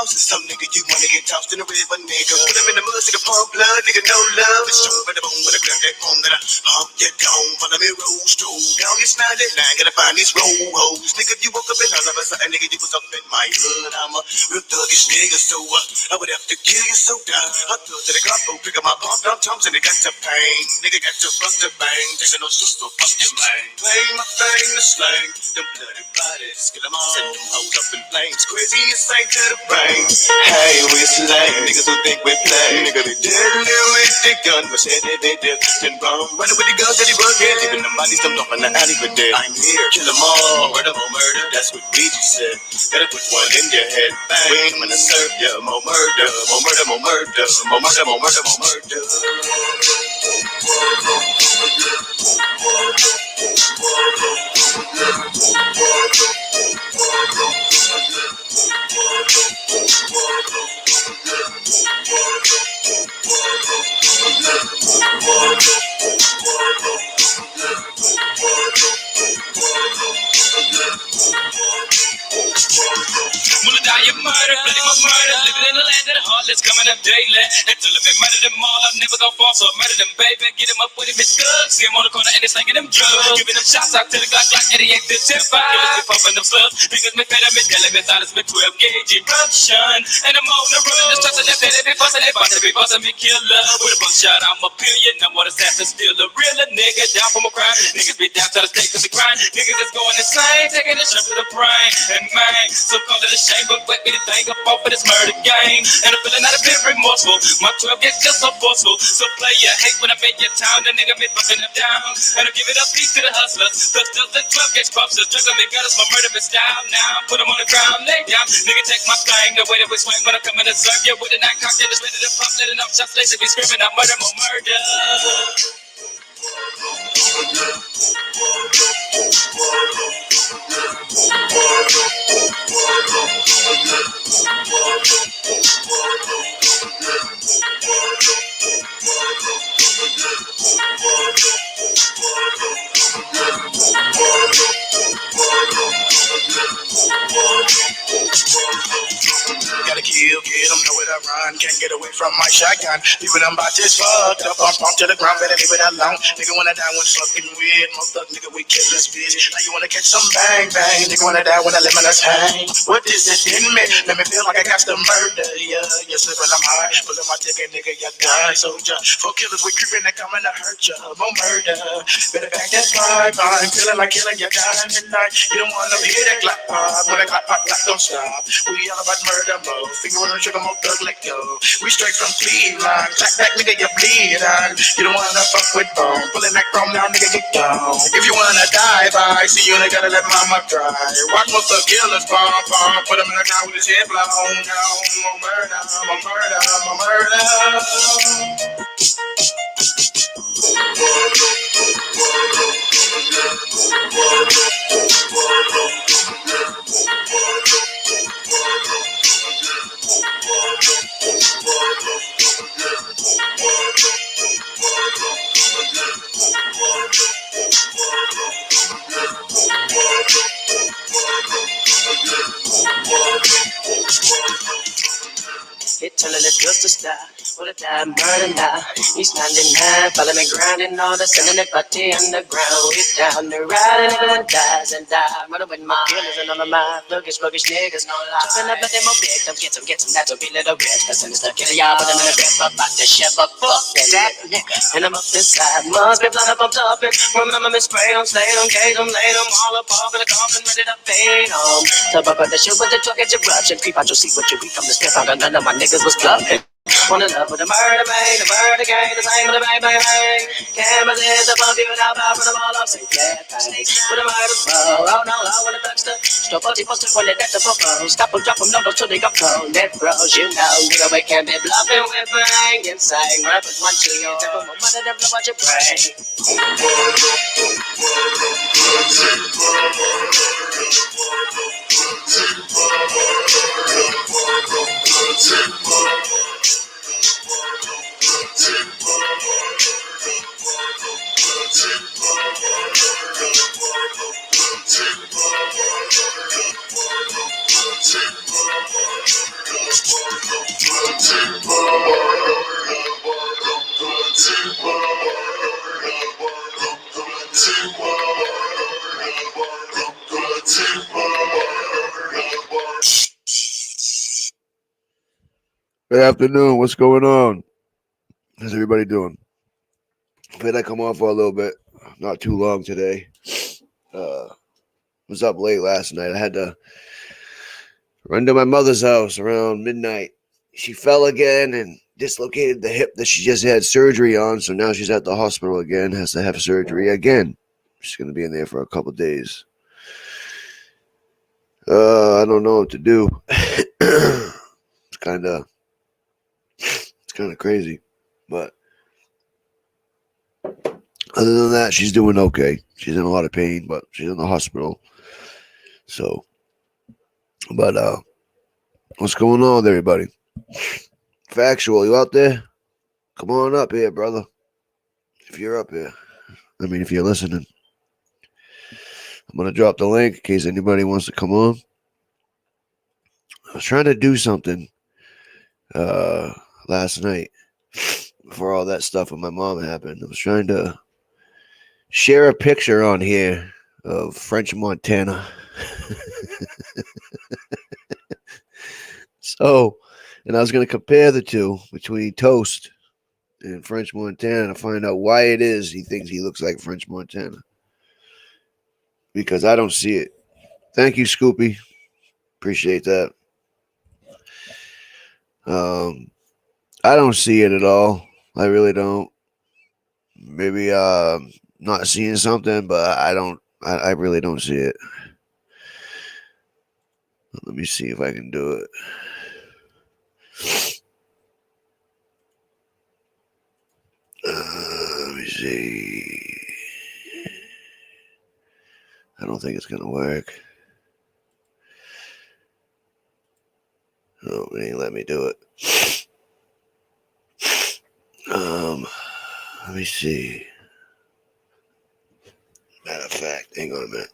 lost. And some nigga you wanna get tossed in the river, nigga. Put him in the mud, nigga, pump blood, nigga, no love. It's strong for the bone, when I grab that phone, then I hump your dome. Follow me, roll, stroll. Down your smiley line, gotta find these roll hoes. Nigga, you woke up and all of a sudden, nigga, you was up in my hood. I'm a real thuggish nigga, so I would have to kill you so down. I thug to the combo, pick up my pump, dump, chumps, and they got to pain. Nigga got to bust the bang, there's no sister, bust your man. Play my thing, the slang, them bloody bodies, kill them all, set them hoes up in flames. Crazy insane to the brain. Hey, we slang, niggas who think we play. Nigga, they deadly with the gun, but say they did, then bomb. Running with the guns that he bucket, even the bodies dumped off in the alley with dead. I'm here, kill them all, murder, more murder, that's what Ouija said. Gotta put one in your head, bang, we ain't gonna serve ya. More murder, more murder, more murder, more murder, more murder, more murder. Wanna die of murder, bloody my murder. Living in the land of the heartless, coming up daily. Until I've been murdered them all, I'm never gonna fall, so I murder them, baby. Get them up with him, it's good. See him on the corner and it's slinging them drugs. Giving them shots out to the Glock like 88 to 10 5. Killers be pumping them slugs. Niggas been fed up, been dealing with thought it's been 12 gauge eruption. And I'm on the road, just trusting them, they be busting, they about to be busting me, killer. With a buckshot, I'm a billion. I'm more assassin, still a real nigga. Down from a crime. Niggas be down to the state cause they grind. Niggas is going insane, taking a shot to the brain. And man, so call it a shame, but wet me to think up off of this murder game. And I'm feeling not a bit remorseful. My 12 gets just so forceful. So play your hate when I'm in your town. The nigga been busting them down. And I'm giving up peace to the hustlers. The 12 gets puffs. Juggle me gutters, my murder been style now. Put them on the ground, lay down. Nigga, take my thing. The way that we swing when I'm coming to serve you. With a nine cocked and it's ready to pump. Letting up shots, lazy be screaming. I murder, more murder. Gotta kill, get them, know where to run. Can't get away from my shotgun. People done about this fucked up. I'm pumped to the ground, better leave it alone. Nigga wanna die when fucking weird. Most thug nigga, we kill this bitch. Now you wanna catch some bang bang. Nigga wanna die when I let my nuts hang. What is it in me? Let me feel like I got to murder. Yeah, you're slipping, I'm high. Pulling my ticket, nigga, you die. Soldier, for killers, we creeping, they coming to hurt ya. More murder. Better back that vibe. I'm feeling like killing you down midnight. You don't wanna hear that clap pop. When that clap pop, clap don't stop. We all about murder mode. Finger on the trigger, more thug, let go. We straight from Cleveland. Clap back, nigga, you bleed on. You don't wanna fuck with bone. Pulling that chrome now, nigga, get gone. If you wanna die, bye. See you, nigga, gotta let mama dry. Watch most the killers bomb. Put him in the ground with his head blown. More murder, more murder, more murder. It telling it's just a stop. What a time, murder now. He's 99, follow me grinding all the sending it body underground. Get down the ride and dies and die. Running with my killers and all of my sluggish niggas, no lie. Chopping up at them victims, get some, that's a be little rich. Cause in the stuff, kill y'all, put them in the bed, but about to shit, but fuck that nigga. And I'm up inside, must be blood up on top it. Remember me spray them, slay them, gauge them, lay them all up off in the coffin, ready to fade on. So up the shit with the truck at your eruption. Creep out your seat, what you become the step out, and none of my niggas was bluffing. Wanna love with the murder bang, the murder gang, the same with the bang, bang, bang. Cameras is above you and out by from the ball up, say yeah, bang. With the murder bro, oh no, I wanna touch the stop up, post it when they get the photo. Stop and drop them, no, till they got cold. Net bros, you know, nigga, we can't be bluffing with bang and sang. Rappers want you, yo, never more mother than blow out your brain. Good afternoon. What's going on? How's everybody doing? Did I come on for a little bit? Not too long today. Was up late last night. I had to run to my mother's house around midnight. She fell again and dislocated the hip that she just had surgery on. So now she's at the hospital again. Has to have surgery again. She's gonna be in there for a couple days. I don't know what to do. It's kind of crazy, but other than that, she's doing okay. She's in a lot of pain, but she's in the hospital. So, but what's going on with everybody? Factual, you out there? Come on up here, brother. If you're up here, I mean, if you're listening, I'm gonna drop the link in case anybody wants to come on. I was trying to do something last night before all that stuff with my mom happened. I was trying to share a picture on here of French Montana. So, and I was going to compare the two between Toast and French Montana to find out why it is he thinks he looks like French Montana. Because I don't see it. Thank you, Scoopy. Appreciate that. I don't see it at all. I really don't. Maybe not seeing something, but I really don't see it. Let me see if I can do it. Let me see. I don't think it's gonna work. No, it ain't let me do it. Let me see. Matter of fact, hang on a minute.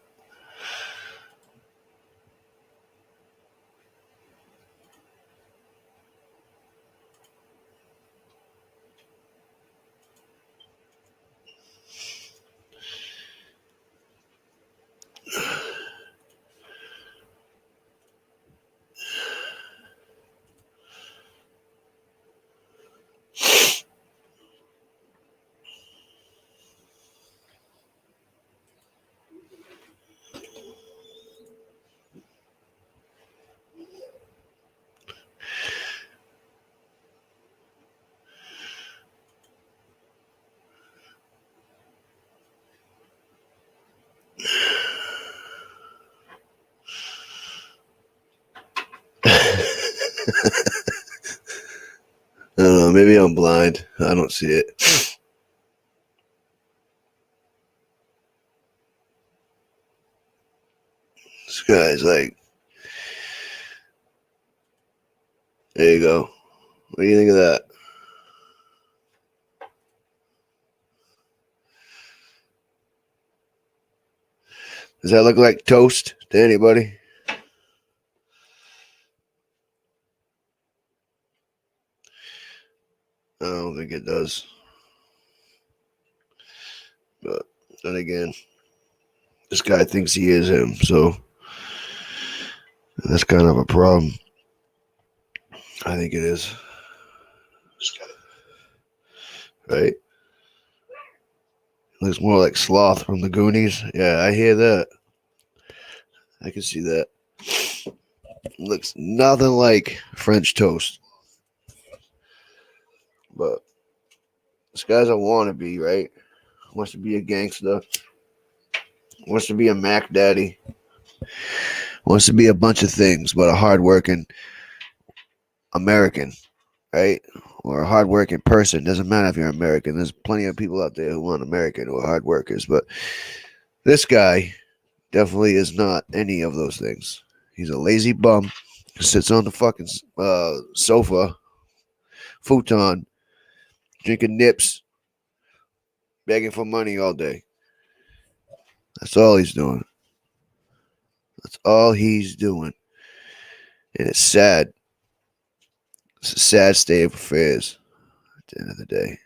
I don't know, maybe I'm blind. I don't see it. This guy's like, there you go. What do you think of that? Does that look like Toast to anybody? I don't think it does. But then again, this guy thinks he is him, so that's kind of a problem. I think it is. Right? Looks more like Sloth from the Goonies. Yeah, I hear that. I can see that. Looks nothing like French Toast. But this guy's a wannabe, right? Wants to be a gangster. Wants to be a Mac Daddy. Wants to be a bunch of things, but a hardworking American, right? Or a hardworking person. Doesn't matter if you're American. There's plenty of people out there who aren't American who are hard workers. But this guy definitely is not any of those things. He's a lazy bum who sits on the fucking sofa, futon, drinking nips, begging for money all day. That's all he's doing. That's all he's doing. And it's sad. It's a sad state of affairs at the end of the day.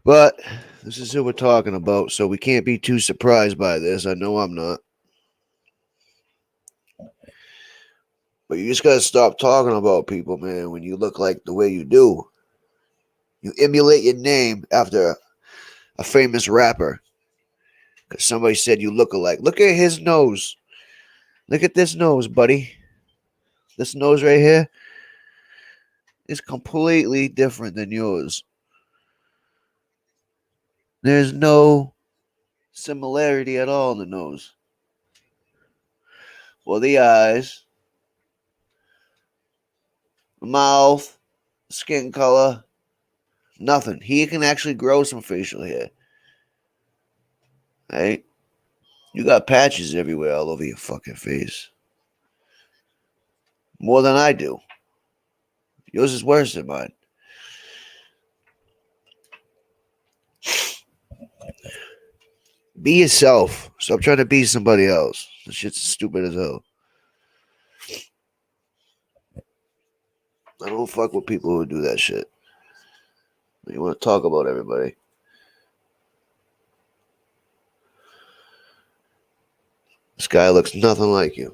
But this is who we're talking about, so we can't be too surprised by this. I know I'm not. But you just gotta stop talking about people, man, when you look like the way you do. You emulate your name after a famous rapper. Because somebody said you look alike. Look at his nose. Look at this nose, buddy. This nose right here is completely different than yours. There's no similarity at all in the nose. Well, the eyes, the mouth, skin color, nothing. He can actually grow some facial hair. Right? You got patches everywhere all over your fucking face. More than I do. Yours is worse than mine. Be yourself. Stop trying to be somebody else. This shit's stupid as hell. I don't fuck with people who do that shit. You want to talk about everybody. This guy looks nothing like you.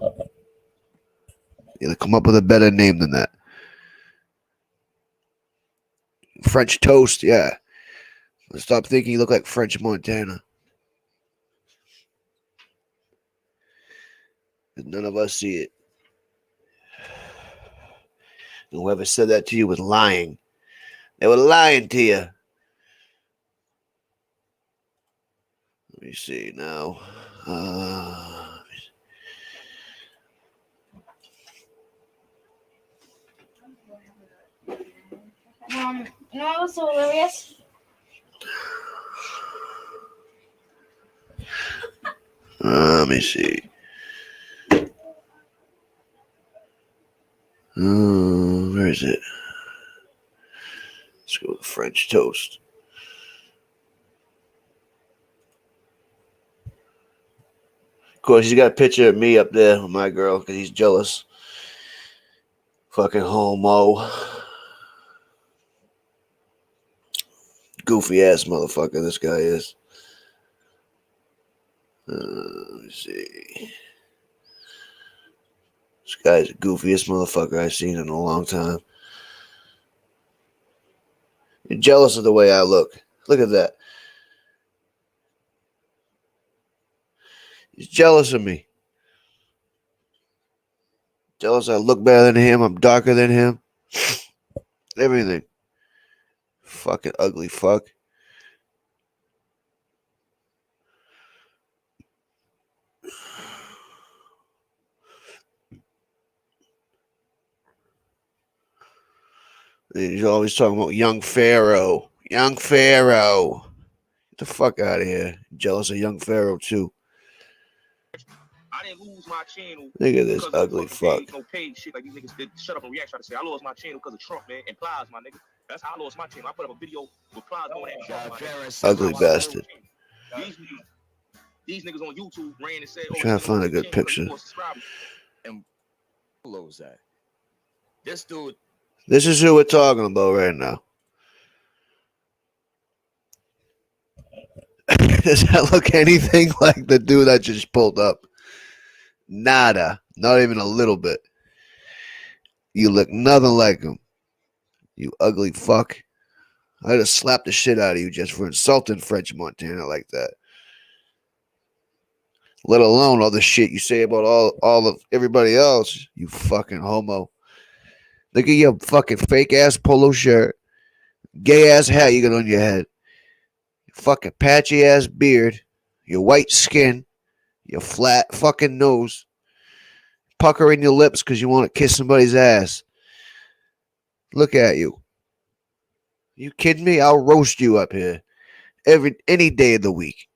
You gotta come up with a better name than that. French toast, yeah. Stop thinking you look like French Montana. None of us see it. And whoever said that to you was lying. They were lying to you. Let me see now. You know what's so hilarious? Let me see. Where is it? Let's go with French toast. Of course, he's got a picture of me up there with my girl because he's jealous. Fucking homo. Goofy ass motherfucker this guy is. Let me see. This guy's the goofiest motherfucker I've seen in a long time. You're jealous of the way I look. Look at that. He's jealous of me. Jealous I look better than him. I'm darker than him. Everything. Fucking ugly fuck. He's always talking about young Pharaoh. Young Pharaoh. Get the fuck out of here. Jealous of young Pharaoh too. I didn't lose my channel. Look at this ugly fuck. No paid shit like these niggas did. Shut up and react. Try to say I lost my channel because of Trump, man, and Plies, my nigga. That's how I lost my channel. I put up a video with Plies going at Trump. Ugly bastard. These niggas on YouTube ran and said, I'm trying to find a good picture. And blows that. This dude. This is who we're talking about right now. Does that look anything like the dude that just pulled up? Nada. Not even a little bit. You look nothing like him. You ugly fuck. I'd have slapped the shit out of you just for insulting French Montana like that. Let alone all the shit you say about all of everybody else. You fucking homo. Look at your fucking fake ass polo shirt. Gay ass hat you got on your head. Your fucking patchy ass beard. Your white skin. Your flat fucking nose. Puckering your lips because you want to kiss somebody's ass. Look at you. You kidding me? I'll roast you up here. Any day of the week.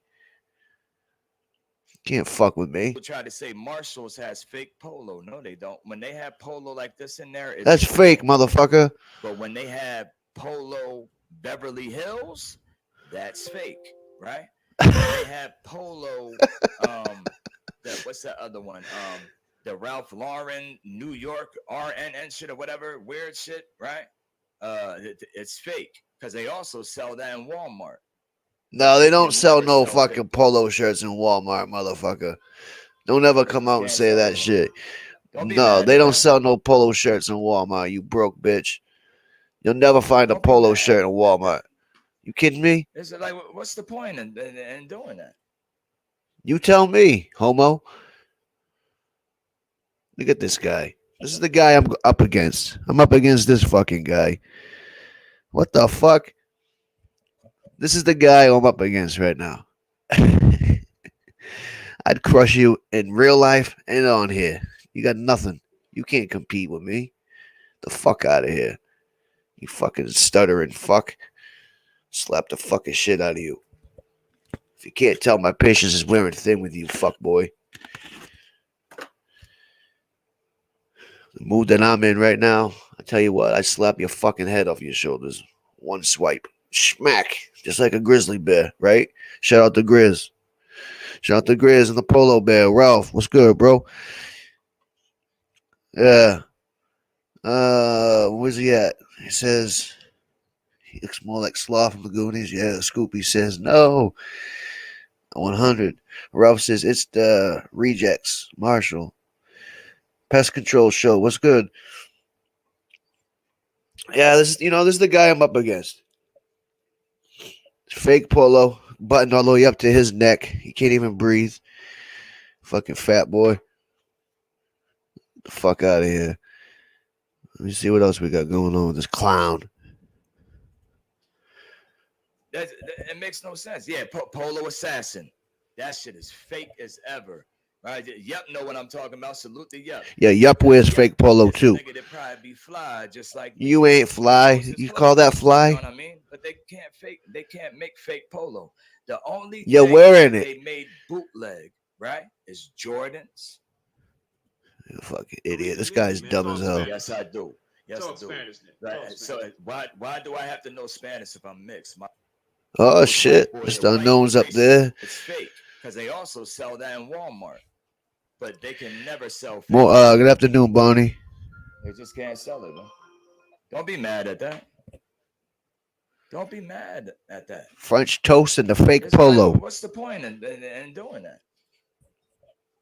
Can't fuck with me. People try to say Marshalls has fake polo. No, they don't. When they have polo like this in there, it's that's fake, motherfucker. But when they have polo Beverly Hills, that's fake, right? When they have polo, what's that other one? The Ralph Lauren New York RNN shit or whatever weird shit, right? It's fake because they also sell that in Walmart. No, they don't sell no fucking polo shirts in Walmart, motherfucker. Don't ever come out and say that shit. Don't be No, mad they at don't that. sell no polo shirts in Walmart. You broke bitch. You'll never find a Don't be polo mad shirt in at Walmart. You kidding me? It's like, what's the point in doing that? You tell me, homo. Look at this guy. This is the guy I'm up against. I'm up against this fucking guy. What the fuck? This is the guy I'm up against right now. I'd crush you in real life and on here. You got nothing. You can't compete with me. The fuck out of here. You fucking stuttering fuck. Slap the fucking shit out of you. If you can't tell, my patience is wearing thin with you, fuck boy. The mood that I'm in right now, I tell you what, I slap your fucking head off your shoulders. One swipe. Smack. Just like a grizzly bear, right? Shout out to Grizz. Shout out to Grizz and the Polo Bear. Ralph, what's good, bro? Yeah. Where's he at? He says he looks more like Sloth from the Goonies. Yeah, Scoopy says no. 100. Ralph says it's the rejects. Marshall. Pest Control Show. What's good? Yeah, this is the guy I'm up against. Fake polo, buttoned all the way up to his neck. He can't even breathe. Fucking fat boy. The fuck out of here. Let me see what else we got going on with this clown. It makes no sense. Yeah, Polo Assassin. That shit is fake as ever. Right? Yup, know what I'm talking about. Salute the Yup. Yeah, Yup wears fake polo too. Nigga that probably be fly just like me. You ain't fly. Closest You call that You fly? know what I mean? But they can't make fake polo. The only You're thing wearing that it. they made bootleg, right? Is Jordans. You fucking idiot. This guy's dumb as hell. Yes, I do. Yes, Talk I do. Spanish then. Right. Talk So Spanish. why do I have to know Spanish if I'm mixed? Oh shit. Mr. Unknown's up there. It's fake because they also sell that in Walmart, but they can never sell fake. More good afternoon, Bonnie. They just can't sell it, man. Don't be mad at that. Don't be mad at that. French toast and the fake It's polo. like, what's the point in doing that?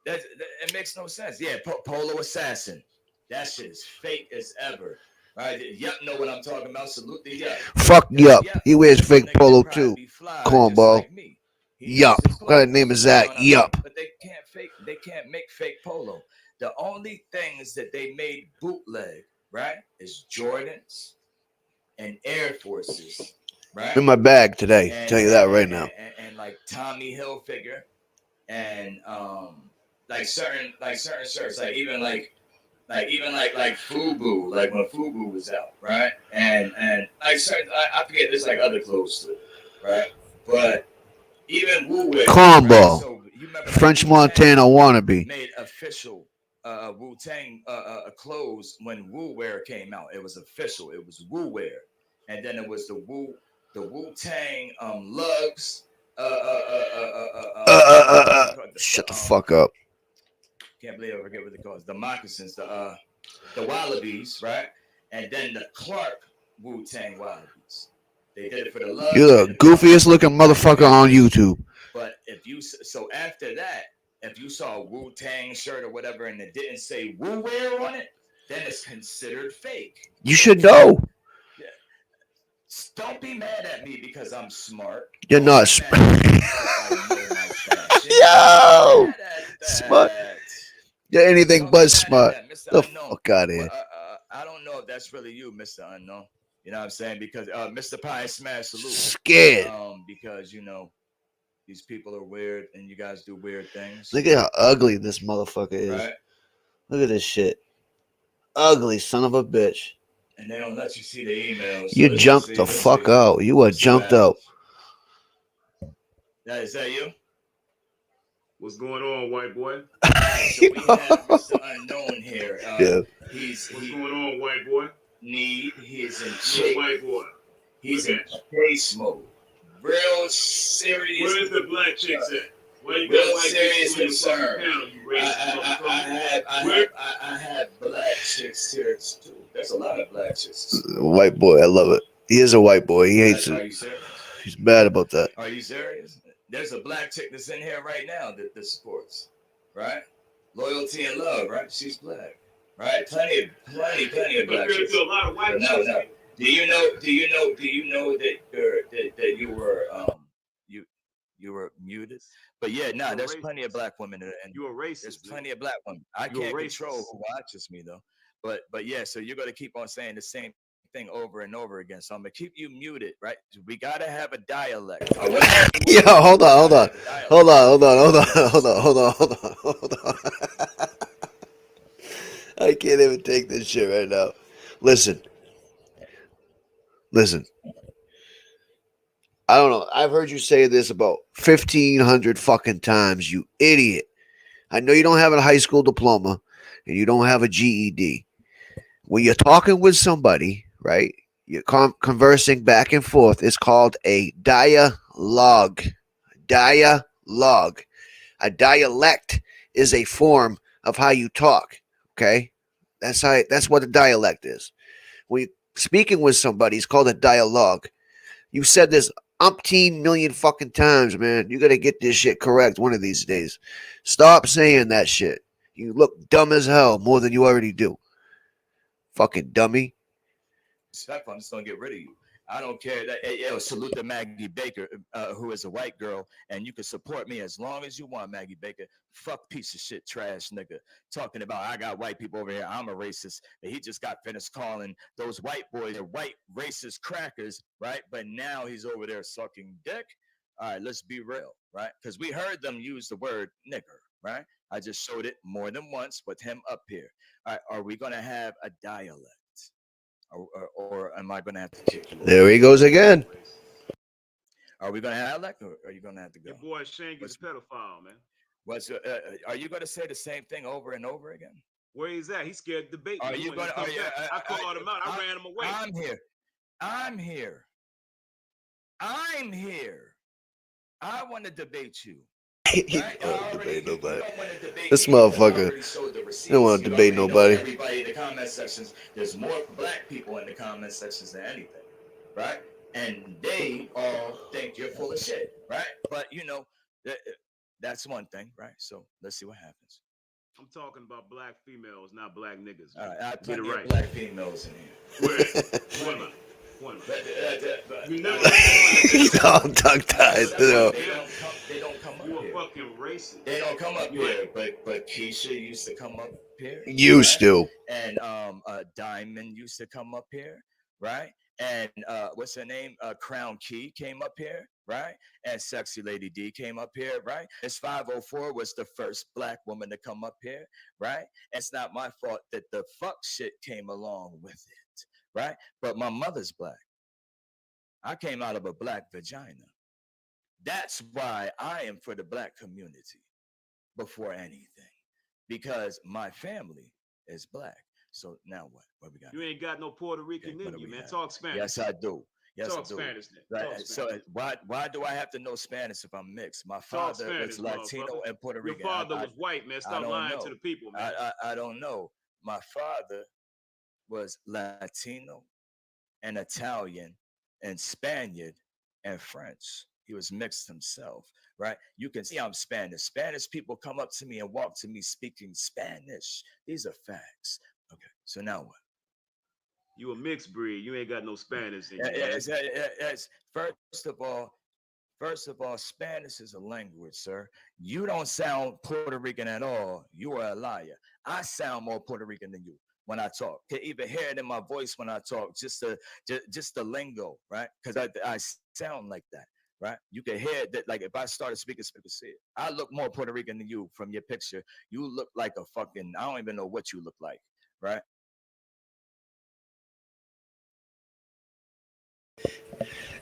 It makes no sense. Yeah, Polo Assassin. That shit is fake as ever. Right? Yup, know what I'm talking about. Salute the Yup. Fuck Yup. He wears fake Nigga polo that probably too. be fly Cornball. just like me. He Yup. uses What kind of clothes, name is you know that? what I mean? Yup. But they can't make fake polo. The only things that they made bootleg, right, is Jordans and Air Forces, right? In my bag today. Tell you that right now. And like Tommy Hilfiger and like certain shirts, like even like FUBU, like when FUBU was out, right? And like certain, I forget, there's like other clothes too, right? But even Wu Wear, Cornball. right? So you remember, like, French Wu-Tang Montana wannabe. made official Wu-Tang clothes when Wu Wear came out. It was official. It was Wu Wear, and then it was the Wu-Tang lugs. Shut the fuck up. Can't believe I forget what they call it. The moccasins, the wallabies, right? And then the Clark Wu-Tang wallabies. They did it for the lugs. You're the goofiest looking motherfucker on YouTube. But after that, if you saw a Wu-Tang shirt or whatever and it didn't say Wu Wear on it, then it's considered fake. You should know. Don't be mad at me because I'm smart. You're Don't not be mad at me because I know my fashion. Yo! Mad at that. Smart. You're anything Don't be but mad at smart. that, Mr. The Unknown. fuck out of here. Well, I don't know if that's really you, Mr. Unknown. You know what I'm saying? Because Mr. Pie Smash, salute. Scared. Because these people are weird and you guys do weird things. Look at how ugly this motherfucker is. Right? Look at this shit. Ugly son of a bitch. And they don't let you see the emails. So You let's jumped see, the let's fuck see. out. You are Let's see jumped what out. happens. Is that you? What's going on, white boy? So we have Mr. Unknown here. Yeah. What's going on, white boy? He's in Good shape. white boy. He's Look in at chase mode. Real serious. Where's the black chicks at? Why you Real got white serious chicks on the concern. panel, you racist motherfucker? I have black chicks here too. There's a lot of black chicks. White boy. I love it. He is a white boy. He hates Are it. you serious? He's mad about that. Are you serious? There's a black chick that's in here right now that supports, right? Loyalty and love, right? She's black. right? Plenty of black Compared chicks. to a lot of white No, chicks. no. Do you know that you were you were muted? But yeah, no, You're there's racist. plenty of black women, and You a racist. there's nigga. plenty of black women. I You a can't control racist. who watches me though. But yeah, so you're gonna keep on saying the same thing over and over again. So I'm gonna keep you muted, right? We gotta have a dialect. Yo, hold on. I can't even take this shit right now. Listen. I don't know. I've heard you say this about 1,500 fucking times, you idiot. I know you don't have a high school diploma and you don't have a GED. When you're talking with somebody, right? You're conversing back and forth. It's called a dialogue. Dialogue. A dialect is a form of how you talk. Okay, that's what a dialect is. When you're speaking with somebody, it's called a dialogue. You said this umpteen million fucking times, man. You gotta get this shit correct one of these days. Stop saying that shit. You look dumb as hell more than you already do. Fucking dummy. I'm just gonna get rid of you. I don't care that. Hey, yo, salute to Maggie Baker, who is a white girl, and you can support me as long as you want, Maggie Baker. Fuck piece of shit, trash nigga. Talking about I got white people over here. I'm a racist. He just got finished calling those white boys they're white racist crackers, right? But now he's over there sucking dick. All right, let's be real, right? Because we heard them use the word nigger, right? I just showed it more than once with him up here. All right, are we gonna have a dialect? Or am I going to have to kick you? There he goes again. Are we going to have that, or are you going to have to go? Your boy Shane is a pedophile, man. Are you going to say the same thing over and over again? Where he's at? He's scared to debate. Are you going to? I called him out. I ran him away. I'm here. I want to debate you. He don't want to debate nobody. This motherfucker don't want to debate nobody. Everybody in the comment sections, there's more black people in the comment sections than anything, right? And they all think you're full of shit, right? But you know, that's one thing, right? So let's see what happens. I'm talking about black females, not black niggas. All right, I get it right. Black females in here. Where? You don't tongue ties. They don't come up you here. You a fucking racist. They don't come up here, but Keisha used to come up here. Used to. And Diamond used to come up here, right? And what's her name? Crown Key came up here, right? And Sexy Lady D came up here, right? Miss 504 was the first black woman to come up here, right? It's not my fault that the fuck shit came along with it, right? But my mother's black. I came out of a black vagina. That's why I am for the black community before anything, because my family is black. So now what? What we got? You ain't got no Puerto Rican in you, man. Talk Spanish. Yes, I do. Yes, Talk I do. Spanish, then. Right. Talk So why do I have to know Spanish if I'm mixed? My father was Latino and Puerto Rican. Your father was white, man. Stop lying to the people, man. I don't know. My father was Latino and Italian and Spaniard and French. He was mixed himself, right? You can see I'm Spanish. Spanish people come up to me and walk to me speaking Spanish. These are facts. Okay, so now what? You a mixed breed. You ain't got no Spanish in you. Yes. First of all, Spanish is a language, sir. You don't sound Puerto Rican at all. You are a liar. I sound more Puerto Rican than you when I talk. You can even hear it in my voice when I talk, just the lingo, right? Because I sound like that, right? You can hear that, like if I started speaking, people see it. I look more Puerto Rican than you from your picture. You look like a fucking, I don't even know what you look like, right?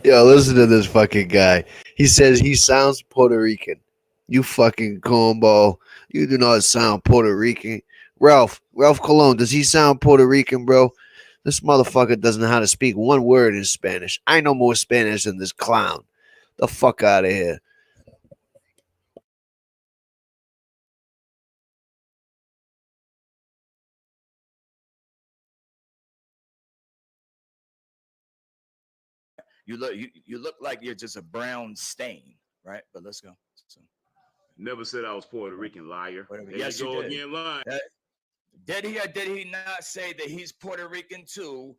Yo, listen to this fucking guy. He says he sounds Puerto Rican. You fucking cornball. You do not sound Puerto Rican. Ralph Colon, does he sound Puerto Rican, bro? This motherfucker doesn't know how to speak one word in Spanish. I know more Spanish than this clown. The fuck out of here. You look like you're just a brown stain, right? But let's go. So, never said I was Puerto Rican, liar. Yes, you did. Again, lying. Did he or did he not say that he's Puerto Rican too?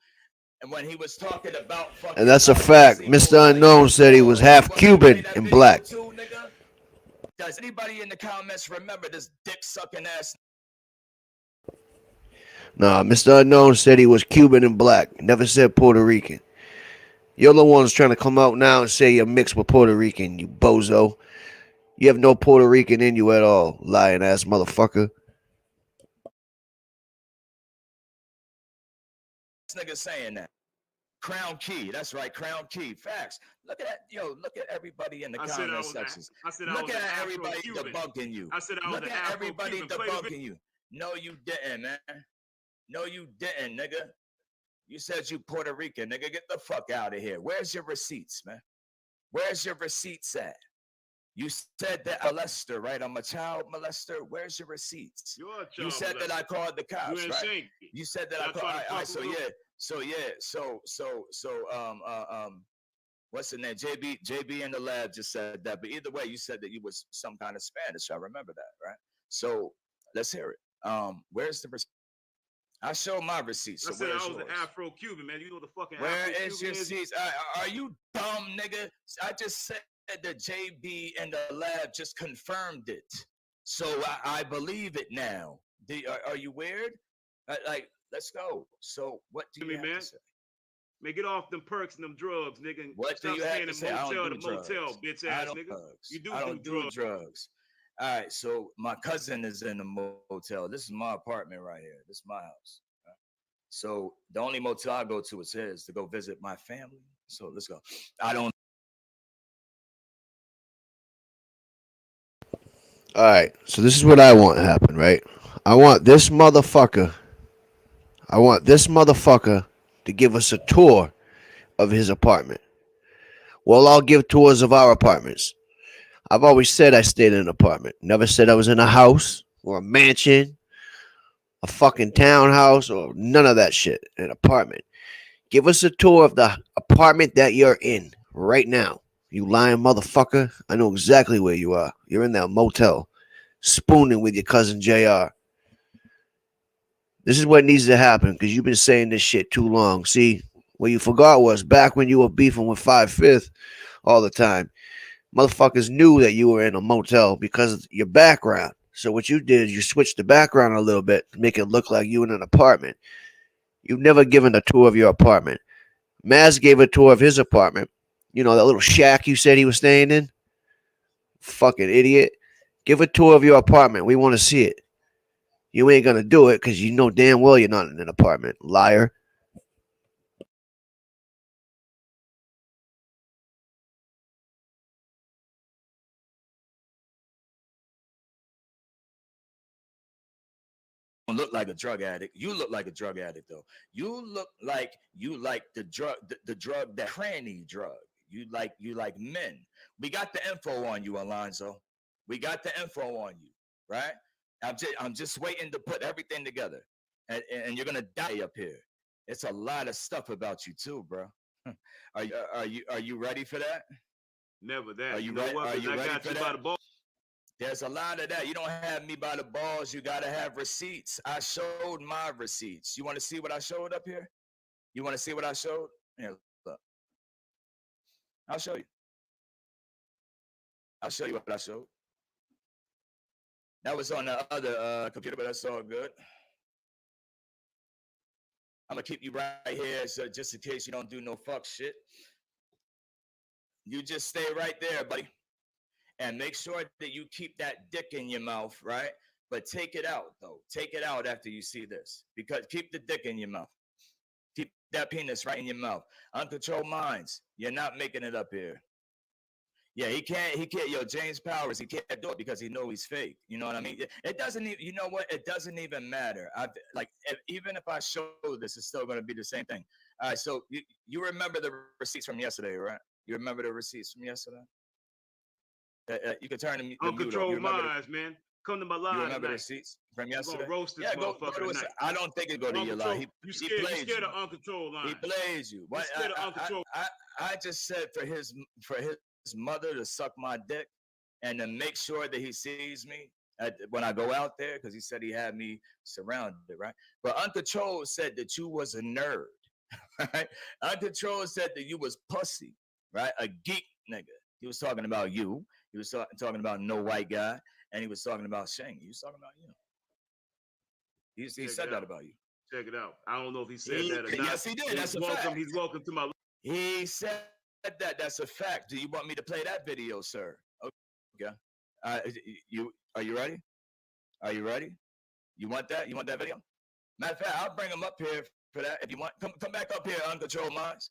And when he was talking about fucking, And that's a fact. Mr. Unknown said he was half Cuban and black. Too, nigga? Does anybody in the comments remember this dick sucking ass? Nah, Mr. Unknown said he was Cuban and black. Never said Puerto Rican. You're the ones trying to come out now and say you're mixed with Puerto Rican, you bozo. You have no Puerto Rican in you at all, lying ass motherfucker. This nigga saying that. Crown Key, that's right, Crown Key. Facts. Look at that, yo. Look at everybody in the comment sections. Look at everybody debunking you. Look at everybody debunking you. No, you didn't, man. No, you didn't, nigga. You said you Puerto Rican, nigga. Get the fuck out of here. Where's your receipts, man? Where's your receipts at? You said that molester, right? I'm a child molester. Where's your receipts? You said that I called the cops, right? You said that I called. All right, what's the name? JB in the lab just said that. But either way, you said that you was some kind of Spanish. I remember that, right? So let's hear it. Where's the receipt? I show my receipts. So I said I was an Afro-Cuban, man. You know the fucking Where is your receipts? Are you dumb, nigga? I just said that JB and the lab just confirmed it. So I believe it now. Are you weird? Like, let's go. So what do you have to say? Man, get off them perks and them drugs, nigga. What do you have to say? Motel to motel, bitch ass nigga. You do drugs. All right, so my cousin is in a motel. This is my apartment right here. This is my house. Right? So the only motel I go to is his to go visit my family. So let's go. I don't. All right, so this is what I want to happen, right? I want this motherfucker to give us a tour of his apartment. Well, I'll give tours of our apartments. I've always said I stayed in an apartment. Never said I was in a house or a mansion, a fucking townhouse, or none of that shit. An apartment. Give us a tour of the apartment that you're in right now. You lying motherfucker. I know exactly where you are. You're in that motel, spooning with your cousin JR. This is what needs to happen because you've been saying this shit too long. See, what you forgot was back when you were beefing with 5/5 all the time. Motherfuckers knew that you were in a motel because of your background. So what you did is you switched the background a little bit to make it look like you in an apartment. You've never given a tour of your apartment. Maz gave a tour of his apartment. You know, that little shack you said he was staying in? Fucking idiot. Give a tour of your apartment. We want to see it. You ain't going to do it because you know damn well you're not in an apartment. Liar. Look like a drug addict. You look like a drug addict, though. You look like you like the drug, the drug, that tranny drug. You like men. We got the info on you, Alonzo. We got the info on you, right? I'm just waiting to put everything together, and you're gonna die up here. It's a lot of stuff about you too, bro. Are you ready for that? Never that. Are you ready? Are you ready for that? There's a lot of that. You don't have me by the balls. You got to have receipts. I showed my receipts. You want to see what I showed up here? You want to see what I showed? Here, look. I'll show you. I'll show you what I showed. That was on the other computer, but that's all good. I'm going to keep you right here so just in case you don't do no fuck shit. You just stay right there, buddy. And make sure that you keep that dick in your mouth, right? But take it out, though. Take it out after you see this. Because keep the dick in your mouth. Keep that penis right in your mouth. Uncontrolled minds. You're not making it up here. Yeah, he can't, yo, James Powers, he can't do it because he knows he's fake. You know what I mean? It doesn't even, you know what? It doesn't even matter. Even if I show this, it's still going to be the same thing. All right, so you remember the receipts from yesterday, right? You remember the receipts from yesterday? You can turn them. Uncontrolled minds, man. Come to my live. You remember the receipts from yesterday? Roast this go to his, I don't think it go to your live. You scared of uncontrolled lines. He plays you. What? I just said for his mother to suck my dick and to make sure that he sees me when I go out there, because he said he had me surrounded, right? But Uncontrolled said that you was a nerd, right? Uncontrolled said that you was pussy, right? A geek nigga. He was talking about you. He was talking about No White Guy, and he was talking about Shang. He was talking about you. He said that about you. Check it out. I don't know if he said that or not. Yes, he did. That's a fact. He's welcome to my. He said that. That's a fact. Do you want me to play that video, sir? Okay. Are you ready? Are you ready? You want that? You want that video? Matter of fact, I'll bring him up here for that. If you want, come back up here, Uncontrolled Minds.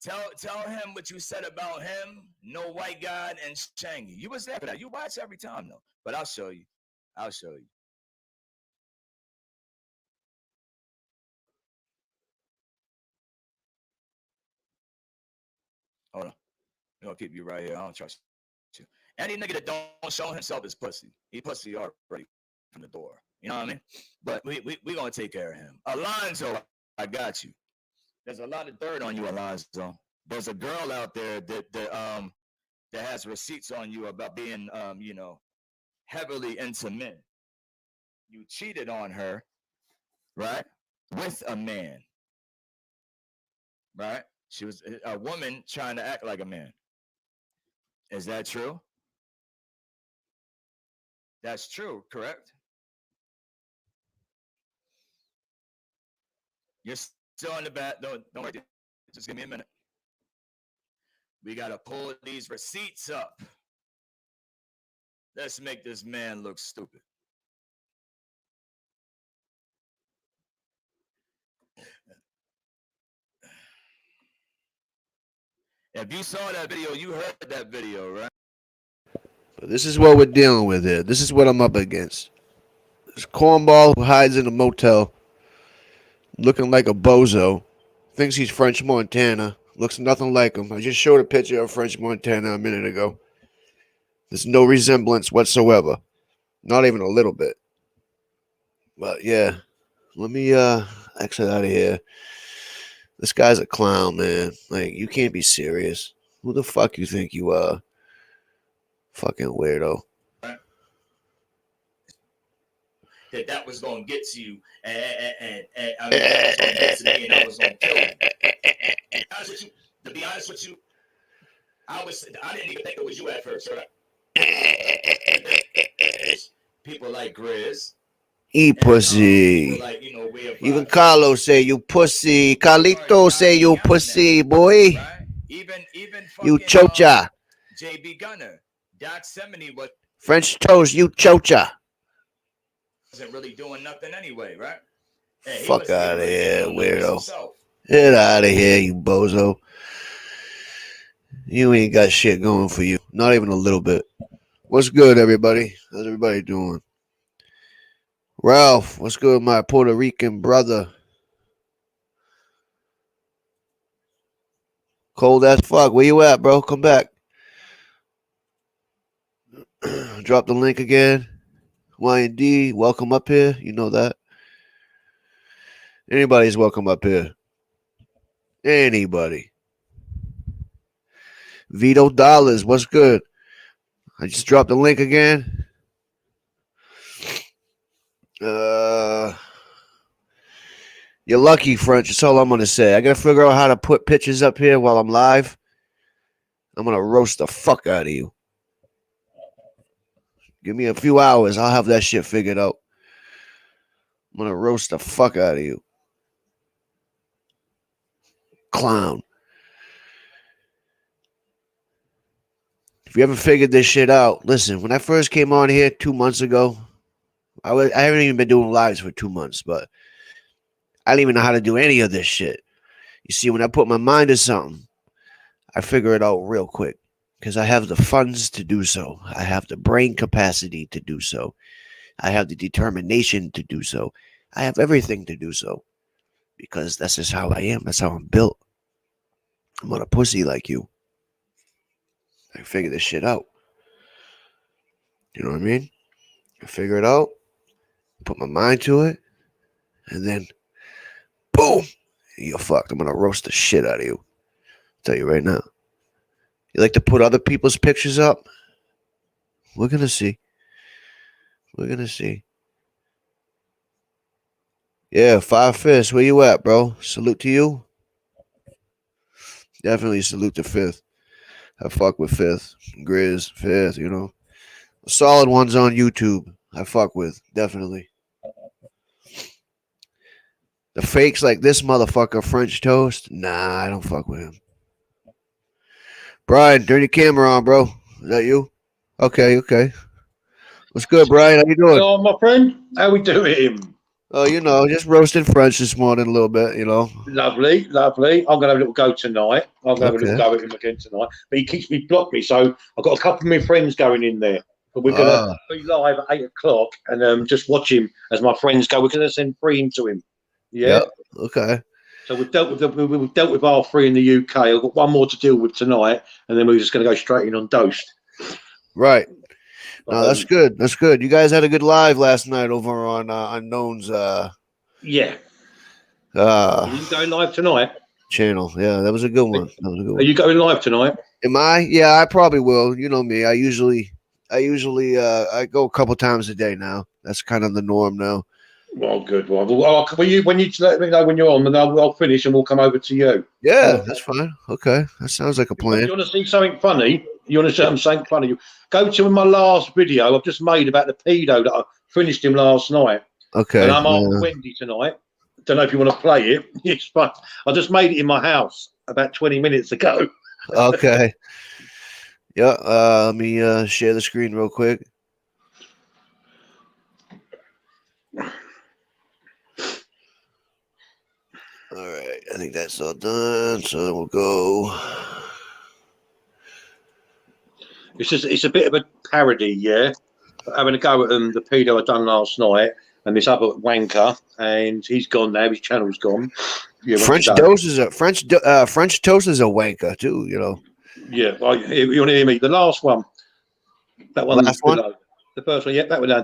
Tell him what you said about him, No White Guy, and Shangy. You was there for that. You watch every time though. But I'll show you. I'll show you. Hold on. I'm gonna keep you right here. I don't trust you. Any nigga that don't show himself is pussy. He pussy already from the door. You know what I mean? But we gonna take care of him. Alonzo, I got you. There's a lot of dirt on you, Alonzo. There's a girl out there that has receipts on you about being heavily into men. You cheated on her, right? With a man. Right? She was a woman trying to act like a man. Is that true? That's true, correct? You're still in the back. Don't worry. Just give me a minute. We got to pull these receipts up. Let's make this man look stupid. If you saw that video, you heard that video, right? But this is what we're dealing with here. This is what I'm up against. This cornball who hides in a motel, looking like a bozo, thinks he's French Montana, looks nothing like him. I just showed a picture of French Montana a minute ago. There's no resemblance whatsoever. Not even a little bit. But yeah, let me exit out of here. This guy's a clown, man. Like, you can't be serious. Who the fuck you think you are? Fucking weirdo. That was going to get to you, and I mean, that was going to get to me, and I was going to kill you. To be honest with you, I didn't even think it was you at first, right? People like Grizz. Pussy. Like, even Carlos say you pussy. Carlito say you pussy, boy. Right? Even you chocha. JB Gunner. Doc Semini was French toast, you chocha. Wasn't really doing nothing anyway, right? Hey, fuck out of here, weirdo. Get out of here, you bozo. You ain't got shit going for you. Not even a little bit. What's good, everybody? How's everybody doing? Ralph, what's good, my Puerto Rican brother? Cold as fuck. Where you at, bro? Come back. Drop the link again. Y&D, welcome up here. You know that. Anybody's welcome up here. Anybody. Vito Dollars, what's good? I just dropped the link again. You're lucky, French. That's all I'm going to say. I got to figure out how to put pictures up here while I'm live. I'm going to roast the fuck out of you. Give me a few hours. I'll have that shit figured out. I'm going to roast the fuck out of you. Clown. If you haven't figured this shit out, listen, when I first came on here 2 months ago, I haven't even been doing lives for 2 months, but I don't even know how to do any of this shit. You see, when I put my mind to something, I figure it out real quick because I have the funds to do so. I have the brain capacity to do so. I have the determination to do so. I have everything to do so because that's just how I am. That's how I'm built. I'm not a pussy like you. I figure this shit out. You know what I mean? I figure it out, put my mind to it, and then boom, you're fucked. I'm going to roast the shit out of you. I'll tell you right now. You like to put other people's pictures up? We're going to see. We're gonna see. Yeah, 5-5. Where you at, bro? Salute to you. Definitely salute to Fifth. I fuck with Fifth. Grizz, Fifth, you know. Solid ones on YouTube. I fuck with. Definitely. The fakes like this motherfucker, French Toast. Nah, I don't fuck with him. Brian, turn your camera on, bro. Is that you? Okay. What's good, Brian? How you doing? Hello, my friend. How we doing? Oh, you know, just roasting French this morning a little bit, you know. Lovely, lovely. I'm going to have a little go tonight. I'm going to have a Okay. little go at him again tonight. But he keeps me blocked me, so I've got a couple of my friends going in there. But we're going to be live at 8 o'clock and just watch him as my friends go. We're going to send 3 into him. Yeah. Yep. Okay. So we've dealt with our 3 in the UK. I've got one more to deal with tonight, and then we're just going to go straight in on Dosed. Right. No, that's good. That's good. You guys had a good live last night over on Unknown's Yeah. Are you going live tonight? channel. Yeah, that was a good one. That was a good Are one. you going live tonight? Am I? Yeah, I probably will. You know me. I usually I go a couple times a day now. That's kind of the norm now. Well, good. Well, when you let me know when you're on, and I'll finish and we'll come over to you. Yeah, that's fine. Okay. That sounds like a plan. You want to see something funny? You want to see something funny? You go to my last video I've just made about the pedo that I finished him last night. Okay. And I'm on Wendy tonight. Don't know if you want to play it. It's fun. I just made it in my house about 20 minutes ago. Okay. Yeah. Let me share the screen real quick. All right. I think that's all done. So we'll go. It's a bit of a parody, yeah. Having a go at the pedo I done last night and this other wanker, and he's gone now. His channel's gone. Yeah, French toast is a French toast is a wanker too. You know. Yeah, well, you want to hear me? The last one, that one, Last one? the first one, yeah, that one, there,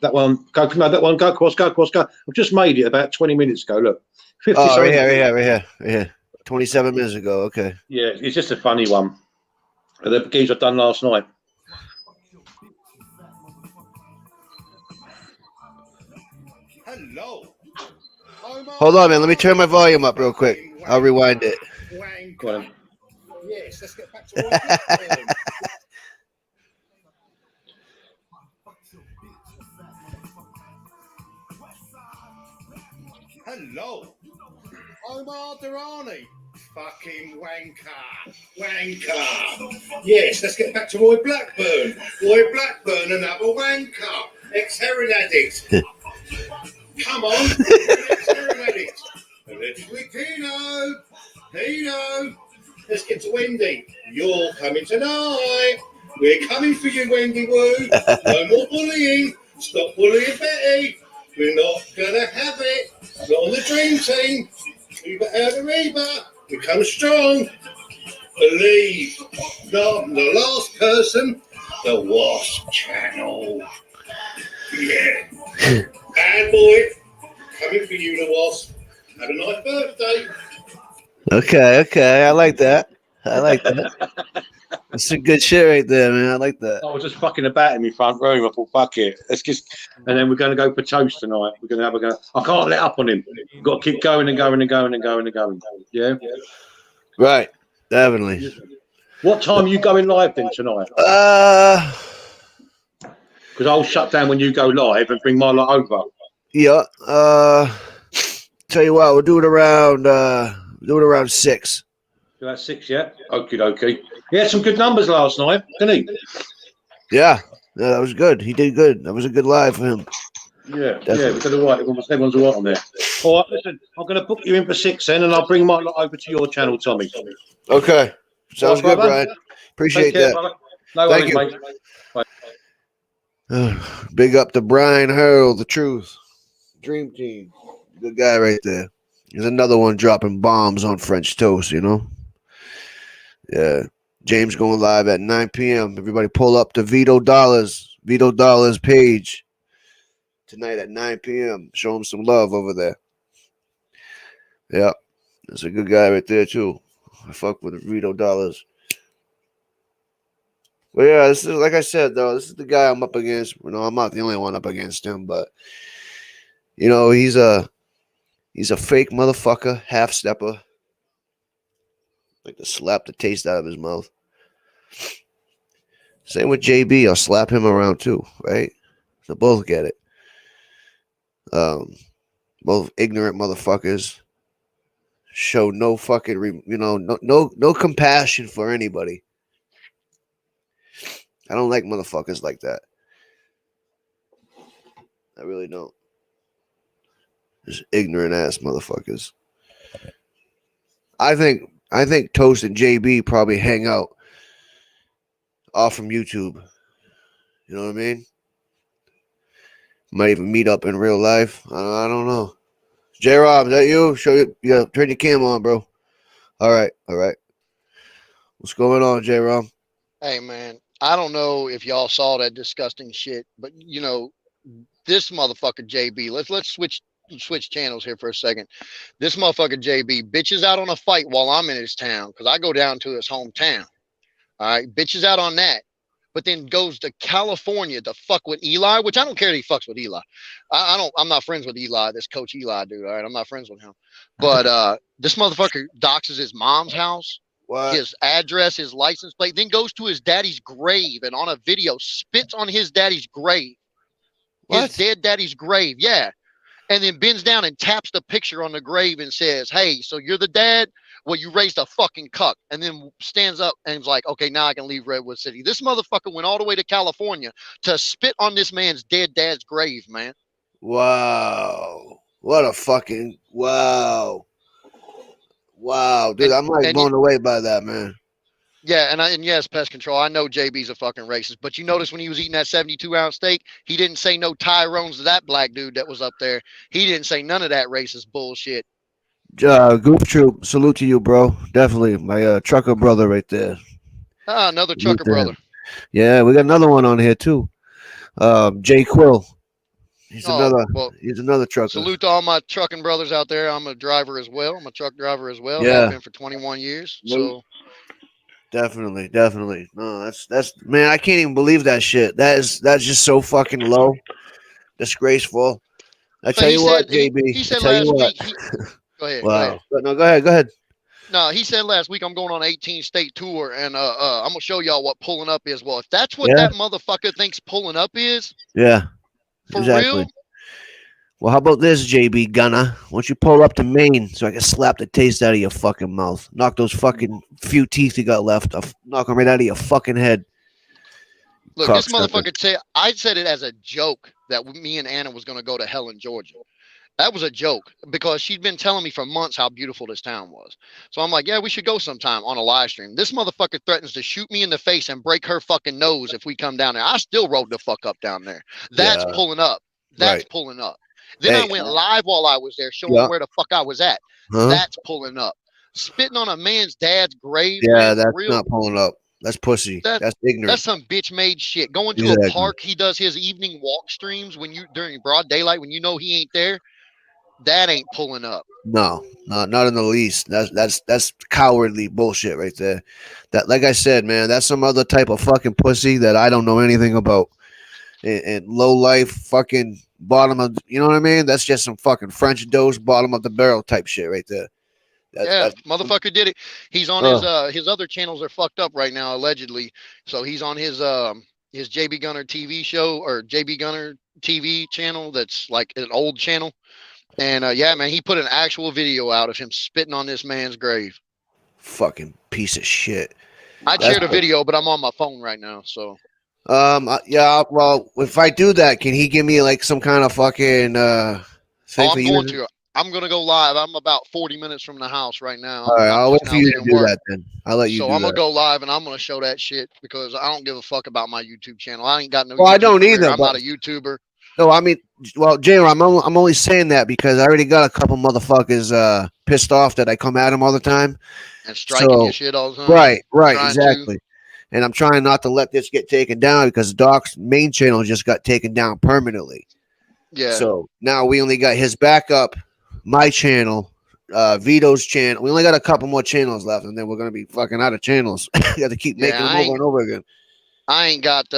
that one. Go, no, that one. Go across, go across, go. I've just made it about 20 minutes ago. Look, 50 Oh, right here. 27 minutes ago. Okay. Yeah, it's just a funny one. The geese I've done last night. Hello. Hold on, man. Let me turn my volume up real quick. I'll rewind it. Go on. Yes, let's get back to what Hello. Omar Durrani. Fucking wanker. Yes, let's get back to Roy Blackburn. Roy Blackburn, another wanker. Ex-heroin addict. Come on. Ex-heroin addict. Allegedly Pino. Let's get to Wendy. You're coming tonight. We're coming for you, Wendy Woo. No more bullying. Stop bullying Betty. We're not going to have it. Not on the dream team. Reba. We come strong. Believe. Not the last person. The Wasp channel. Yeah. And boy, coming for you, the Wasp. Have a nice birthday. Okay. I like that. That's some good shit right there, man. I like that. I was just fucking about in my front room. I thought, fuck it. Let's just, and then we're going to go for toast tonight. We're going to have a go. I can't let up on him. We've got to keep going and going and going and going and going. Yeah. Right. Definitely. What time are you going live then tonight? Because I'll shut down when you go live and bring my lot over. Yeah. Tell you what, we'll do it around 6. That's 6, yeah? Okie dokie. He had some good numbers last night, didn't he? Yeah, that was good. He did good. That was a good live for him. Yeah, we're all right. Everyone's all right on there. All right, listen, I'm going to book you in for 6 then, and I'll bring my lot over to your channel, Tommy. Okay. Sounds good, Brian. Appreciate that. Brother. No Thank worries, you. mate. Bye. Big up to Brian Harold, the truth. Dream Team. Good guy right there. There's another one dropping bombs on French toast, you know? Yeah. James going live at 9 p.m. Everybody pull up to Vito Dollars page tonight at 9 p.m. Show him some love over there. Yeah. That's a good guy right there, too. I fuck with Vito Dollars. But yeah, this is like I said though. This is the guy I'm up against. You know, I'm not the only one up against him, but you know, he's a fake motherfucker, half stepper. Like to slap the taste out of his mouth. Same with JB. I'll slap him around too, right? So both get it. Both ignorant motherfuckers. Show no fucking, no compassion for anybody. I don't like motherfuckers like that. I really don't. Just ignorant ass motherfuckers. I think Toast and JB probably hang out off from YouTube. You know what I mean? Might even meet up in real life. I don't know. J-Rob, is that you? Show you. Yeah, turn your cam on, bro. All right. What's going on, J-Rob? Hey, man, I don't know if y'all saw that disgusting shit, but you know, this motherfucker JB. Let's switch channels here for a second. This motherfucker JB bitches out on a fight while I'm in his town because I go down to his hometown. All right, bitches out on that, but then goes to California to fuck with Eli, which I don't care that he fucks with Eli. I'm not friends with Eli, this Coach Eli dude. All right, I'm not friends with him. But this motherfucker doxes his mom's house, his address, his license plate, then goes to his daddy's grave and on a video spits on his daddy's grave. His dead daddy's grave, yeah. And then bends down and taps the picture on the grave and says, "Hey, so you're the dad? Well, you raised a fucking cuck." And then stands up and is like, "Okay, now I can leave Redwood City." This motherfucker went all the way to California to spit on this man's dead dad's grave, man. Wow. What a fucking wow. Wow, dude, I'm like blown away by that, man. Yeah, and yes, Pest Control, I know JB's a fucking racist, but you notice when he was eating that 72-ounce steak, he didn't say no Tyrones to that black dude that was up there. He didn't say none of that racist bullshit. Goof Troop, salute to you, bro. Definitely. My trucker brother right there. Another trucker brother. Yeah, we got another one on here too. Jay Quill. He's another trucker. Salute to all my trucking brothers out there. I'm a driver as well. I'm a truck driver as well. Yeah. I've been for 21 years. So Definitely. No, that's man, I can't even believe that shit. That's just so fucking low. Disgraceful. I tell you what, JB. He said last week. Go ahead. Wow. No, go ahead. No, he said last week I'm going on an 18-state tour, and I'm gonna show y'all what pulling up is. Well, if that's what that motherfucker thinks pulling up is, yeah, for real. Well, how about this, JB Gunner? Why don't you pull up to Maine so I can slap the taste out of your fucking mouth? Knock those fucking few teeth you got left. I'll knock them right out of your fucking head. Look, this motherfucker said, I said it as a joke that me and Anna was going to go to Helen, Georgia. That was a joke because she'd been telling me for months how beautiful this town was. So I'm like, yeah, we should go sometime on a live stream. This motherfucker threatens to shoot me in the face and break her fucking nose if we come down there. I still rode the fuck up down there. That's pulling up. That's pulling up. Then I went live while I was there, showing where the fuck I was at. That's pulling up. Spitting on a man's dad's grave. Yeah, that's not pulling up. That's pussy. That's ignorant. That's some bitch made shit. Going to a park, he does his evening walk streams during broad daylight when you know he ain't there. That ain't pulling up. No, not in the least. That's cowardly bullshit right there. That, like I said, man, that's some other type of fucking pussy that I don't know anything about. And low life fucking bottom of, you know what I mean? That's just some fucking French dose bottom of the barrel type shit right there. Motherfucker did it. He's on his other channels are fucked up right now, allegedly. So he's on his JB Gunner TV show or JB Gunner TV channel. That's like an old channel. And yeah, man, he put an actual video out of him spitting on this man's grave. Fucking piece of shit. I shared a video, but I'm on my phone right now. So yeah, well, if I do that, can he give me like some kind of fucking thing? I'm gonna go live. I'm about 40 minutes from the house right now. All right, I'll wait for you to do that then. I'll let you do that. So I'm gonna go live and I'm gonna show that shit because I don't give a fuck about my YouTube channel. I ain't got no. Well, I don't either. I'm not a YouTuber. No, I mean, well, J-Ron, I'm only saying that because I already got a couple motherfuckers pissed off that I come at them all the time. And striking your shit all the time. Right, exactly. And I'm trying not to let this get taken down because Doc's main channel just got taken down permanently. Yeah. So now we only got his backup, my channel, Vito's channel. We only got a couple more channels left, and then we're gonna be fucking out of channels. You got to keep making them over and over again. I ain't got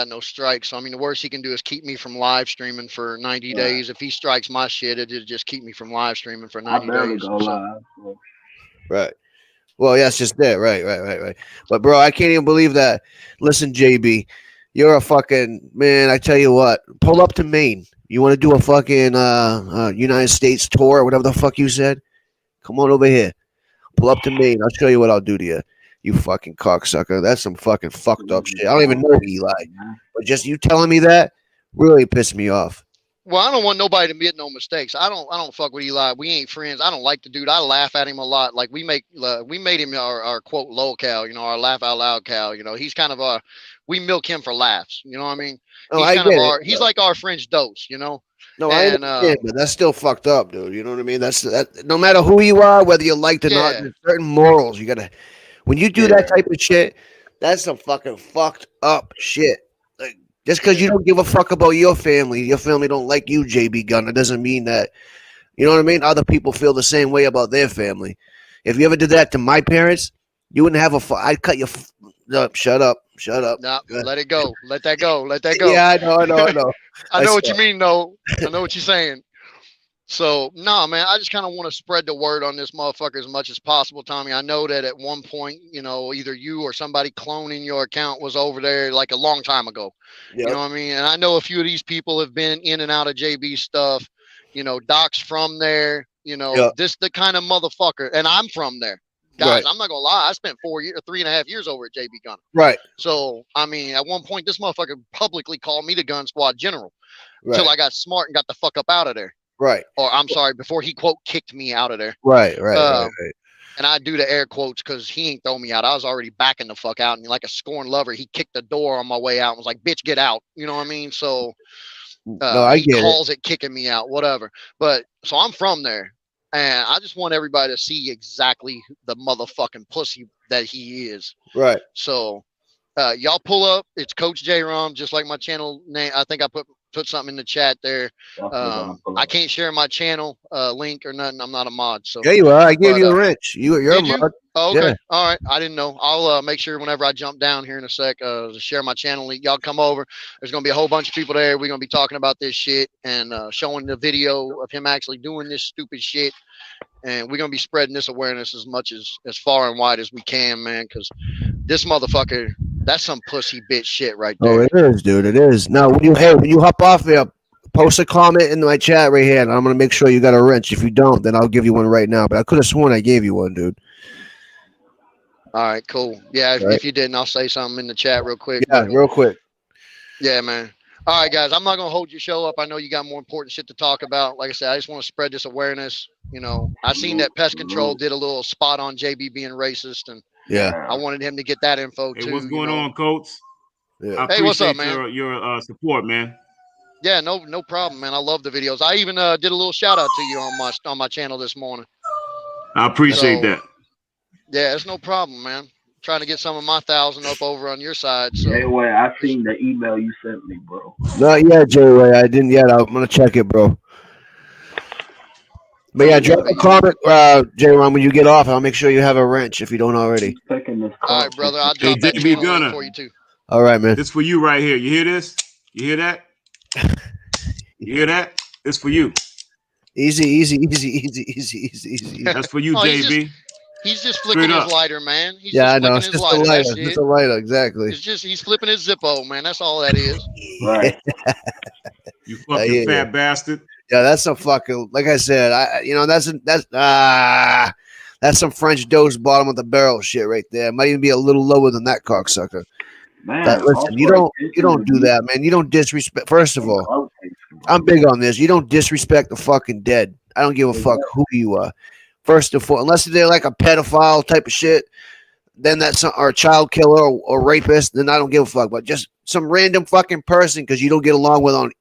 no strikes. So I mean, the worst he can do is keep me from live streaming for 90 days. If he strikes my shit, it'll just keep me from live streaming for 90 days. So. Right. Well, yeah, it's just that. Right. But bro, I can't even believe that. Listen, JB, you're a fucking man. I tell you what, pull up to Maine. You want to do a fucking United States tour or whatever the fuck you said? Come on over here. Pull up to Maine. I'll show you what I'll do to you. You fucking cocksucker. That's some fucking fucked up shit. I don't even know Eli. But just you telling me that really pissed me off. Well, I don't want nobody to make no mistakes. I don't fuck with Eli. We ain't friends. I don't like the dude. I laugh at him a lot. Like we made him our quote low cow, our laugh out loud cow. He's kind of we milk him for laughs. You know what I mean? He's like our French Dose, No, I understand, but that's still fucked up, dude. You know what I mean? That's no matter who you are, whether you liked or not, there's certain morals you gotta. When you do that type of shit, that's some fucking fucked up shit. Like just because you don't give a fuck about your family don't like you, JB Gunner, doesn't mean that. You know what I mean? Other people feel the same way about their family. If you ever did that to my parents, you wouldn't have I'd cut your. No, shut up. Nah, let it go. Let that go. Yeah, I know. I know what you mean, though. I know what you're saying. So, no, man, I just kind of want to spread the word on this motherfucker as much as possible, Tommy. I know that at one point, either you or somebody cloning your account was over there like a long time ago. Yep. You know what I mean? And I know a few of these people have been in and out of JB stuff. Doc's from there. This the kind of motherfucker. And I'm from there. Guys, I'm not going to lie. I spent 3.5 years over at JB Gunner. Right. So, I mean, at one point, this motherfucker publicly called me the Gun Squad General until I got smart and got the fuck up out of there. Right. Or I'm sorry, before he quote kicked me out of there. Right. And I do the air quotes because he ain't throw me out. I was already backing the fuck out. And like a scorned lover, he kicked the door on my way out and was like, bitch, get out. You know what I mean? So he calls it kicking me out, whatever. But so I'm from there. And I just want everybody to see exactly the motherfucking pussy that he is. Right. So y'all pull up. It's Coach J Rom, just like my channel name. I think I put something in the chat there. I can't share my channel link or nothing. I'm not a mod. So yeah, you are. I gave you a wrench. You're a mod. Oh, okay. Yeah. All right. I didn't know. I'll make sure whenever I jump down here in a sec to share my channel link. Y'all come over. There's going to be a whole bunch of people there. We're going to be talking about this shit and showing the video of him actually doing this stupid shit. And we're going to be spreading this awareness as far and wide as we can, man, because this motherfucker, that's some pussy bitch shit right there. Oh, it is, dude. It is. Now, when you hop off there, post a comment in my chat right here, and I'm going to make sure you got a wrench. If you don't, then I'll give you one right now. But I could have sworn I gave you one, dude. All right, cool. Yeah, if you didn't, I'll say something in the chat real quick. Yeah, real quick. Yeah, man. All right, guys, I'm not going to hold your show up. I know you got more important shit to talk about. Like I said, I just want to spread this awareness. I seen that Pest Control did a little spot on JB being racist, and I wanted him to get that info too. Hey, what's going on, Coach? Yeah. I hey, what's up, man? Your support, man. Yeah, no problem, man. I love the videos. I even did a little shout out to you on my channel this morning. I appreciate that. Yeah, it's no problem, man. Trying to get some of my 1,000 up over on your side. So. J-Way, I seen the email you sent me, bro. Not yet, J-Way. I didn't yet. I'm gonna check it, bro. But yeah, drop a comment, J-Ron, when you get off. I'll make sure you have a wrench if you don't already. All right, brother. I'll drop that JB channel Gunner for you too. All right, man. This for you right here. You hear this? You hear that? You hear that? This for you. Easy. That's for you, JB. He's just flicking his lighter, man. He's I just know. It's just a lighter. Just a lighter, exactly. It's just he's flipping his Zippo, man. That's all that is. Right. You fucking fat bastard. Yeah, that's some fucking. Like I said, that's some French Dose bottom of the barrel shit right there. It might even be a little lower than that cocksucker. Man, listen, you don't do that, man. You don't disrespect. First of all, I'm big on this. You don't disrespect the fucking dead. I don't give a fuck who you are. First of all, unless they're like a pedophile type of shit, then that's or a child killer or rapist, then I don't give a fuck. But just some random fucking person because you don't get along with on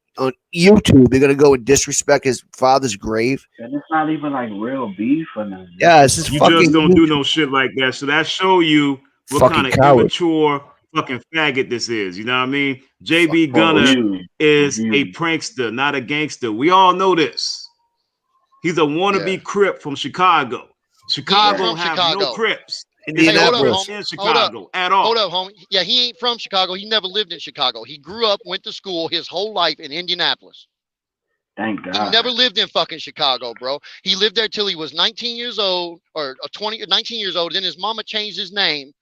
YouTube, you're gonna go and disrespect his father's grave. And it's not even like real beef or nothing. Yeah, it's just you fucking just don't do no shit like that. So that show you what kind of immature fucking faggot this is. You know what I mean? JB Gunner is a prankster, not a gangster. We all know this. He's a wannabe Crip from Chicago. Chicago have no Crips. Hey, hold up, Indianapolis. homie. in Hold up. Chicago at all. Hold up, homie. Yeah, he ain't from Chicago. He never lived in Chicago. He grew up, went to school his whole life in Indianapolis. Thank He God. never lived in fucking Chicago, bro. He lived there till he was 19 years old or 19 years old. Then his mama changed his name.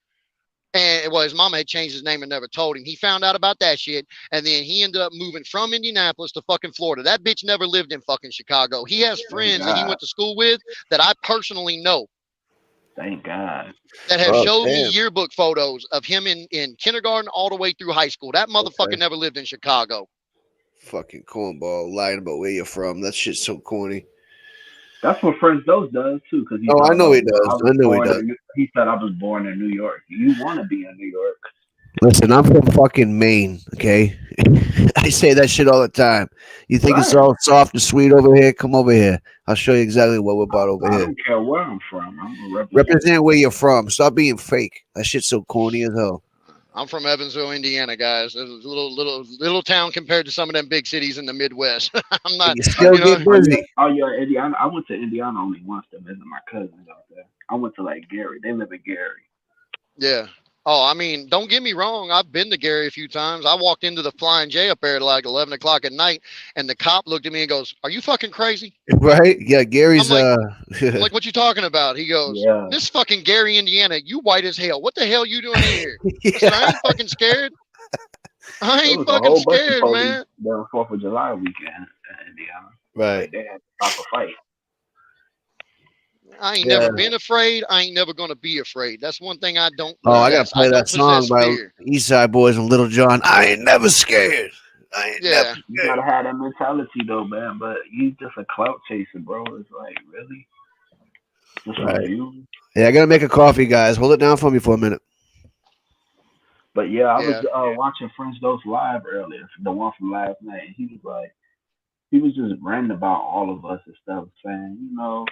And well, his mama had changed his name and never told him. He found out about that shit. And then he ended up moving from Indianapolis to fucking Florida. That bitch never lived in fucking Chicago. He has friends that he went to school with that I personally know Thank God. that have showed me damn. yearbook photos of him in kindergarten all the way through high school. That motherfucker Okay. never lived in Chicago. Fucking cornball lying about where you're from. That shit's so corny. That's what French Dose does too. Because Oh, I know he does. I know he does. He said I was born in New York. You want to be in New York? Listen, I'm from fucking Maine, okay? I say that shit all the time. You think it's Right. all soft and sweet over here? Come over here. I'll show you exactly what we're about over I here. don't care where I'm from. I'm gonna Represent where you're from. Stop being fake. That shit's so corny as hell. I'm from Evansville, Indiana, guys. It's a little town compared to some of them big cities in the Midwest. I'm not. You still get busy. Oh yeah, Indiana. I went to Indiana only once to visit my cousins out there. I went to like Gary. They live in Gary. Yeah. Oh, I mean, don't get me wrong. I've been to Gary a few times. I walked into the Flying J up there at like 11 o'clock at night, and the cop looked at me and goes, "Are you fucking crazy?" Right? Yeah, Gary's I'm like, what you talking about? He goes, Yeah. "This fucking Gary, Indiana. You white as hell. What the hell you doing here?" I said, "I ain't fucking scared. I There ain't was a fucking whole bunch of scared, police man." during 4th of July weekend in Indiana. Right. Like, they had to stop a fight. I ain't Yeah. never been afraid. I ain't never gonna be afraid. That's one thing I don't. Oh, I gotta possess. play I that don't song possess by fear. East Side Boys and Little John. I ain't never scared. I ain't Yeah. never You gotta have that mentality though, man. But you just a clout chaser, bro. It's like, really? Just Right. review. Yeah, I gotta make a coffee, guys. Hold it down for me for a minute. But yeah, I Yeah. was watching French Dose live earlier, the one from last night. He was just ranting about all of us and stuff, saying, you know,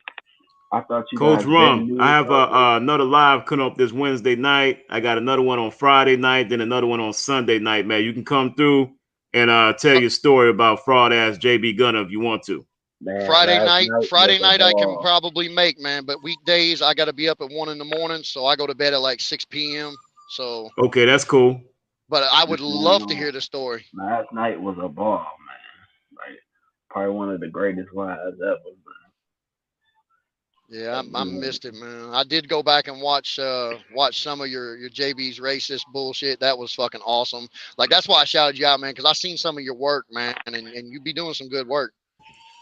I thought you Coach guys Rum, knew I have about another live coming up this Wednesday night. I got another one on Friday night, then another one on Sunday night, man. You can come through and tell your story about fraud ass JB Gunner if you want to. Man, Friday last night was a I can ball. probably make, man. But weekdays I gotta be up at 1 a.m, so I go to bed at like 6 p.m. So, Okay, that's cool. but I would love to Man, hear the story. last night was a ball, man. Like probably one of the greatest lives ever. Yeah, I missed it, man. I did go back and watch some of your JB's racist bullshit. That was fucking awesome. Like that's why I shouted you out, man, because I seen some of your work, man, and you be doing some good work.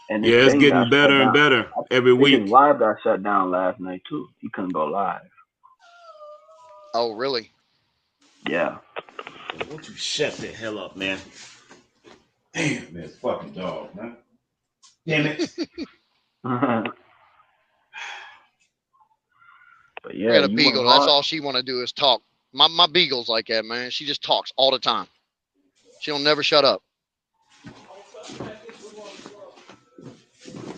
And Yeah, his it's thing getting got better shut and down. better every I think week. his live got shut down last night too. He couldn't go live. Oh, really? Yeah. Won't you shut the hell up, man? Damn, man, fucking dog, man. Damn it. But I yeah, got a you beagle. went That's hard. all she want to do is talk. My beagle's like that, man. She just talks all the time. She don't never shut up.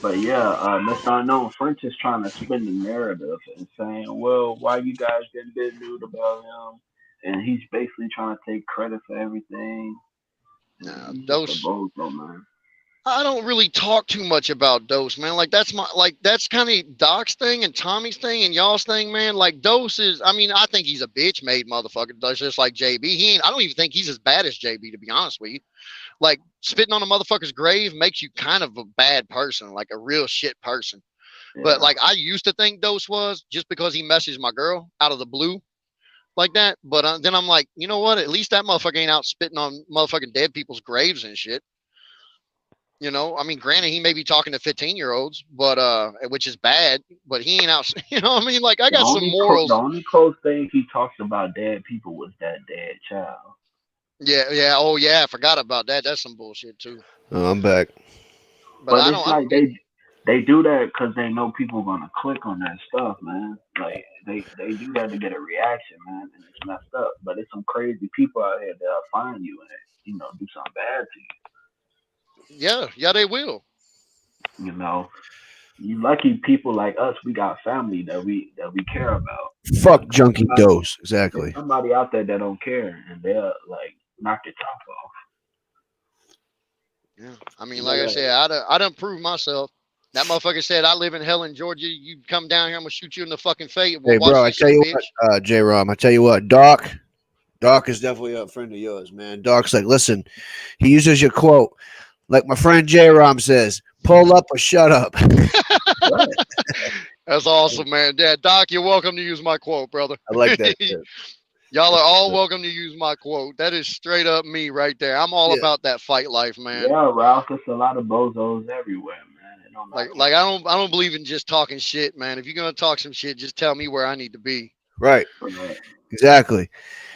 But yeah, Mr. Unknown French is trying to spin the narrative and saying, well, why you guys didn't get nude about him? And he's basically trying to take credit for everything. Nah, He's just a those bozo, man. I don't really talk too much about Dose, man. Like that's kind of Doc's thing and Tommy's thing and y'all's thing, man. Like Dose is, I mean, I think he's a bitch made motherfucker. That's just like JB. I don't even think he's as bad as JB, to be honest with you. Like spitting on a motherfucker's grave makes you kind of a bad person, like a real shit person. Yeah. But like I used to think Dose was just because he messaged my girl out of the blue like that. But then I'm like, you know what? At least that motherfucker ain't out spitting on motherfucking dead people's graves and shit. You know, I mean, granted, he may be talking to 15-year-olds, but which is bad, but he ain't out. You know what I mean? Like, I got some morals. The only close thing he talked about dead people was that dead child. Yeah. Oh, yeah. I forgot about that. That's some bullshit, too. Oh, I'm back. But it's like they do that because they know people are gonna click on that stuff, man. Like they do that to get a reaction, man, and it's messed up. But it's some crazy people out here that'll find you and do something bad to you. Yeah, they will. You know, you lucky people like us. We got family that we care about. Fuck Junkie Dose. Exactly. There's somebody out there that don't care, and they'll like knock your top off. Yeah, I mean, like I said, I done proved myself. That motherfucker said, I live in Helen, Georgia. You come down here, I'm gonna shoot you in the fucking face. Hey, Watch bro, I this, tell you bitch. what, J-Rom, I tell you what, Doc is definitely a friend of yours, man. Doc's like, listen, he uses your quote, like my friend J-Rom says, pull up or shut up. That's awesome, man. Yeah, Doc, you're welcome to use my quote, brother. I like that shit. Y'all are all welcome to use my quote. That is straight up me right there. I'm all about that fight life, man. Yeah, Ralph, there's a lot of bozos everywhere, man. It don't matter. Like I don't believe in just talking shit, man. If you're gonna talk some shit, just tell me where I need to be. Right. Exactly.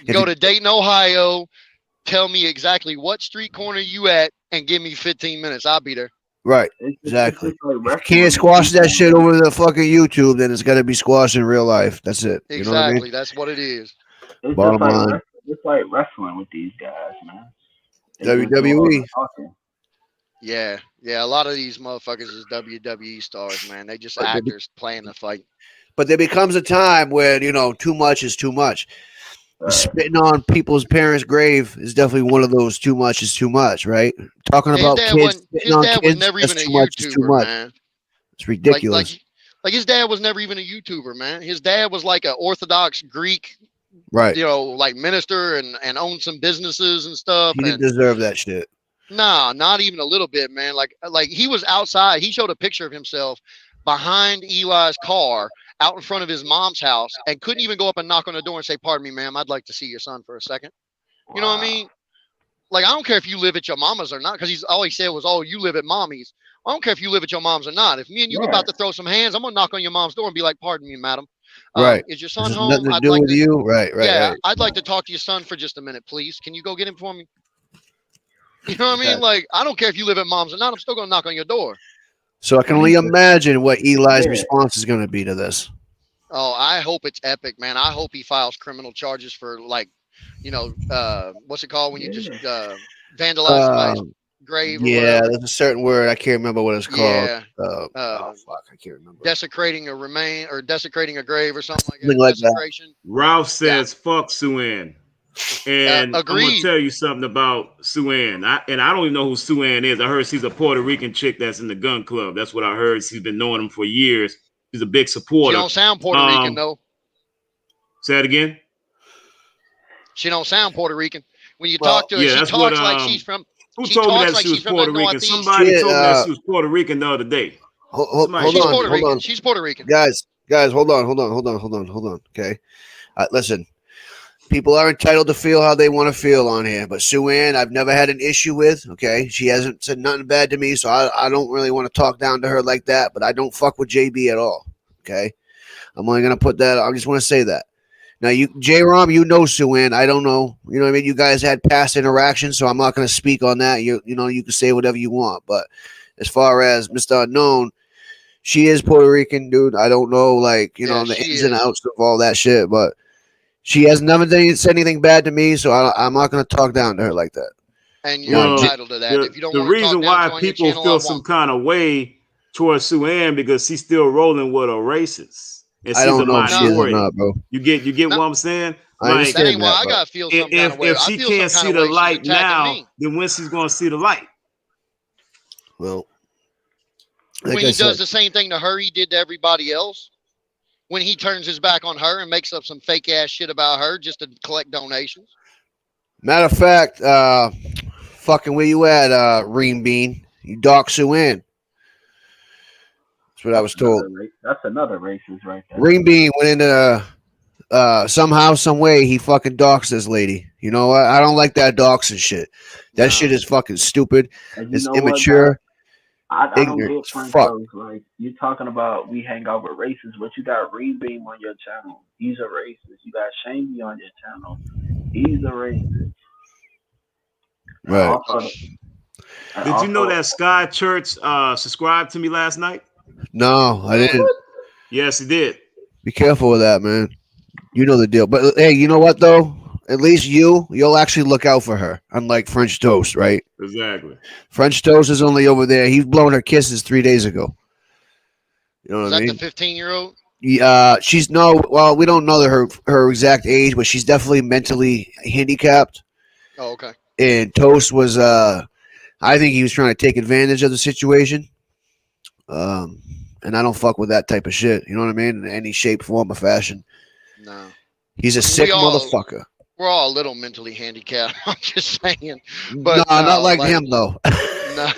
You go to Dayton, Ohio, tell me exactly what street corner you at, and give me 15 minutes. I'll be there. Right. Exactly. If you can't squash that shit over the fucking YouTube, then it's gotta be squashed in real life. That's it. You know what I mean? That's what it is. It's Bottom just line. like, it's like wrestling with these guys, man. WWE. Yeah. A lot of these motherfuckers is WWE stars, man. They just actors playing the fight. But there becomes a time where, you know, too much is too much. Spitting on people's parents' grave is definitely one of those too much is too much, right? Talking about kids, spitting on kids, that's too much is too much. Man. It's ridiculous. Like his dad was never even a YouTuber, man. His dad was like an Orthodox Greek, right? You know, like minister and owned some businesses and stuff. He didn't deserve that shit. Nah, not even a little bit, man. Like he was outside. He showed a picture of himself behind Eli's car out in front of his mom's house and couldn't even go up and knock on the door and say, pardon me, ma'am, I'd like to see your son for a second. Wow. You know what I mean? Like, I don't care if you live at your mama's or not, because all he said was, oh, you live at mommy's. I don't care if you live at your mom's or not. If me and you are about to throw some hands, I'm going to knock on your mom's door and be like, pardon me, madam. Right. Is your son home? Nothing to do with you? Right. Yeah, I'd like to talk to your son for just a minute, please. Can you go get him for me? You know what I mean? Like, I don't care if you live at mom's or not. I'm still going to knock on your door. So I can only imagine what Eli's response is going to be to this. Oh, I hope it's epic, man. I hope he files criminal charges for, like, you know, what's it called when you just vandalize somebody's grave? Yeah, there's a certain word. I can't remember what it's called. Yeah. Oh, fuck. I can't remember. Desecrating a remain or desecrating a grave or something like Something that. like Desecration. that. Ralph says, fuck Sue-Ann. And I'm going to tell you something about Sue-Ann. I don't even know who Sue-Ann is. I heard she's a Puerto Rican chick that's in the gun club. That's what I heard. She's been knowing him for years. She's a big supporter. She don't sound Puerto Rican, though. Say that again? She don't sound Puerto Rican. When you talk to her, she talks like she's from... Who told me that she was Puerto Rican? Somebody told me that she was Puerto Rican the other day. Hold on. She's Puerto Rican. Guys, hold on. Okay. Listen. People are entitled to feel how they want to feel on here, but Sue-Ann, I've never had an issue with. Okay, she hasn't said nothing bad to me, so I don't really want to talk down to her like that. But I don't fuck with JB at all. Okay, I'm only gonna put that. I just want to say that. Now, J-Rom, you know Sue-Ann. I don't know. You know what I mean? You guys had past interactions, so I'm not gonna speak on that. You know, you can say whatever you want, but as far as Mr. Unknown, she is Puerto Rican, dude. I don't know, like the ins and outs of all that shit, but. She has never said anything bad to me, so I'm not going to talk down to her like that. And you're entitled to that. If you don't the reason why people feel some kind of way towards Sue-Ann because she's still rolling with a racist. And she's a minority. Not, bro. You get what I'm saying? Like, that ain't why I got to feel some kind of way. If she can't see the light now, then when she's going to see the light? Well, when he does the same thing to her he did to everybody else. When he turns his back on her and makes up some fake ass shit about her just to collect donations. Matter of fact, fucking where you at, Reem Bean? You dock Sue-Ann. That's what I was told. That's another racist right there. Reem Bean went into somehow, some way he fucking docks this lady. You know what? I don't like that doxing shit. That shit is fucking stupid. It's immature. I don't get Frank Rose. Like, you talking about we hang out with racists, but you got Rebeam on your channel. He's a racist. You got Shangy on your channel. He's a racist. Right. Did you know that Sky Church subscribed to me last night? No, I didn't. Yes, he did. Be careful with that, man. You know the deal. But hey, you know what though? At least you'll actually look out for her, unlike French Toast, right? Exactly. French Toast is only over there. He's blown her kisses 3 days ago. You know what I mean? Is that the 15-year-old? She's we don't know her exact age, but she's definitely mentally handicapped. Oh, okay. And Toast was, I think he was trying to take advantage of the situation. And I don't fuck with that type of shit. You know what I mean? In any shape, form, or fashion. No. He's a sick motherfucker. We're all a little mentally handicapped. I'm just saying. But no, not like him though. No.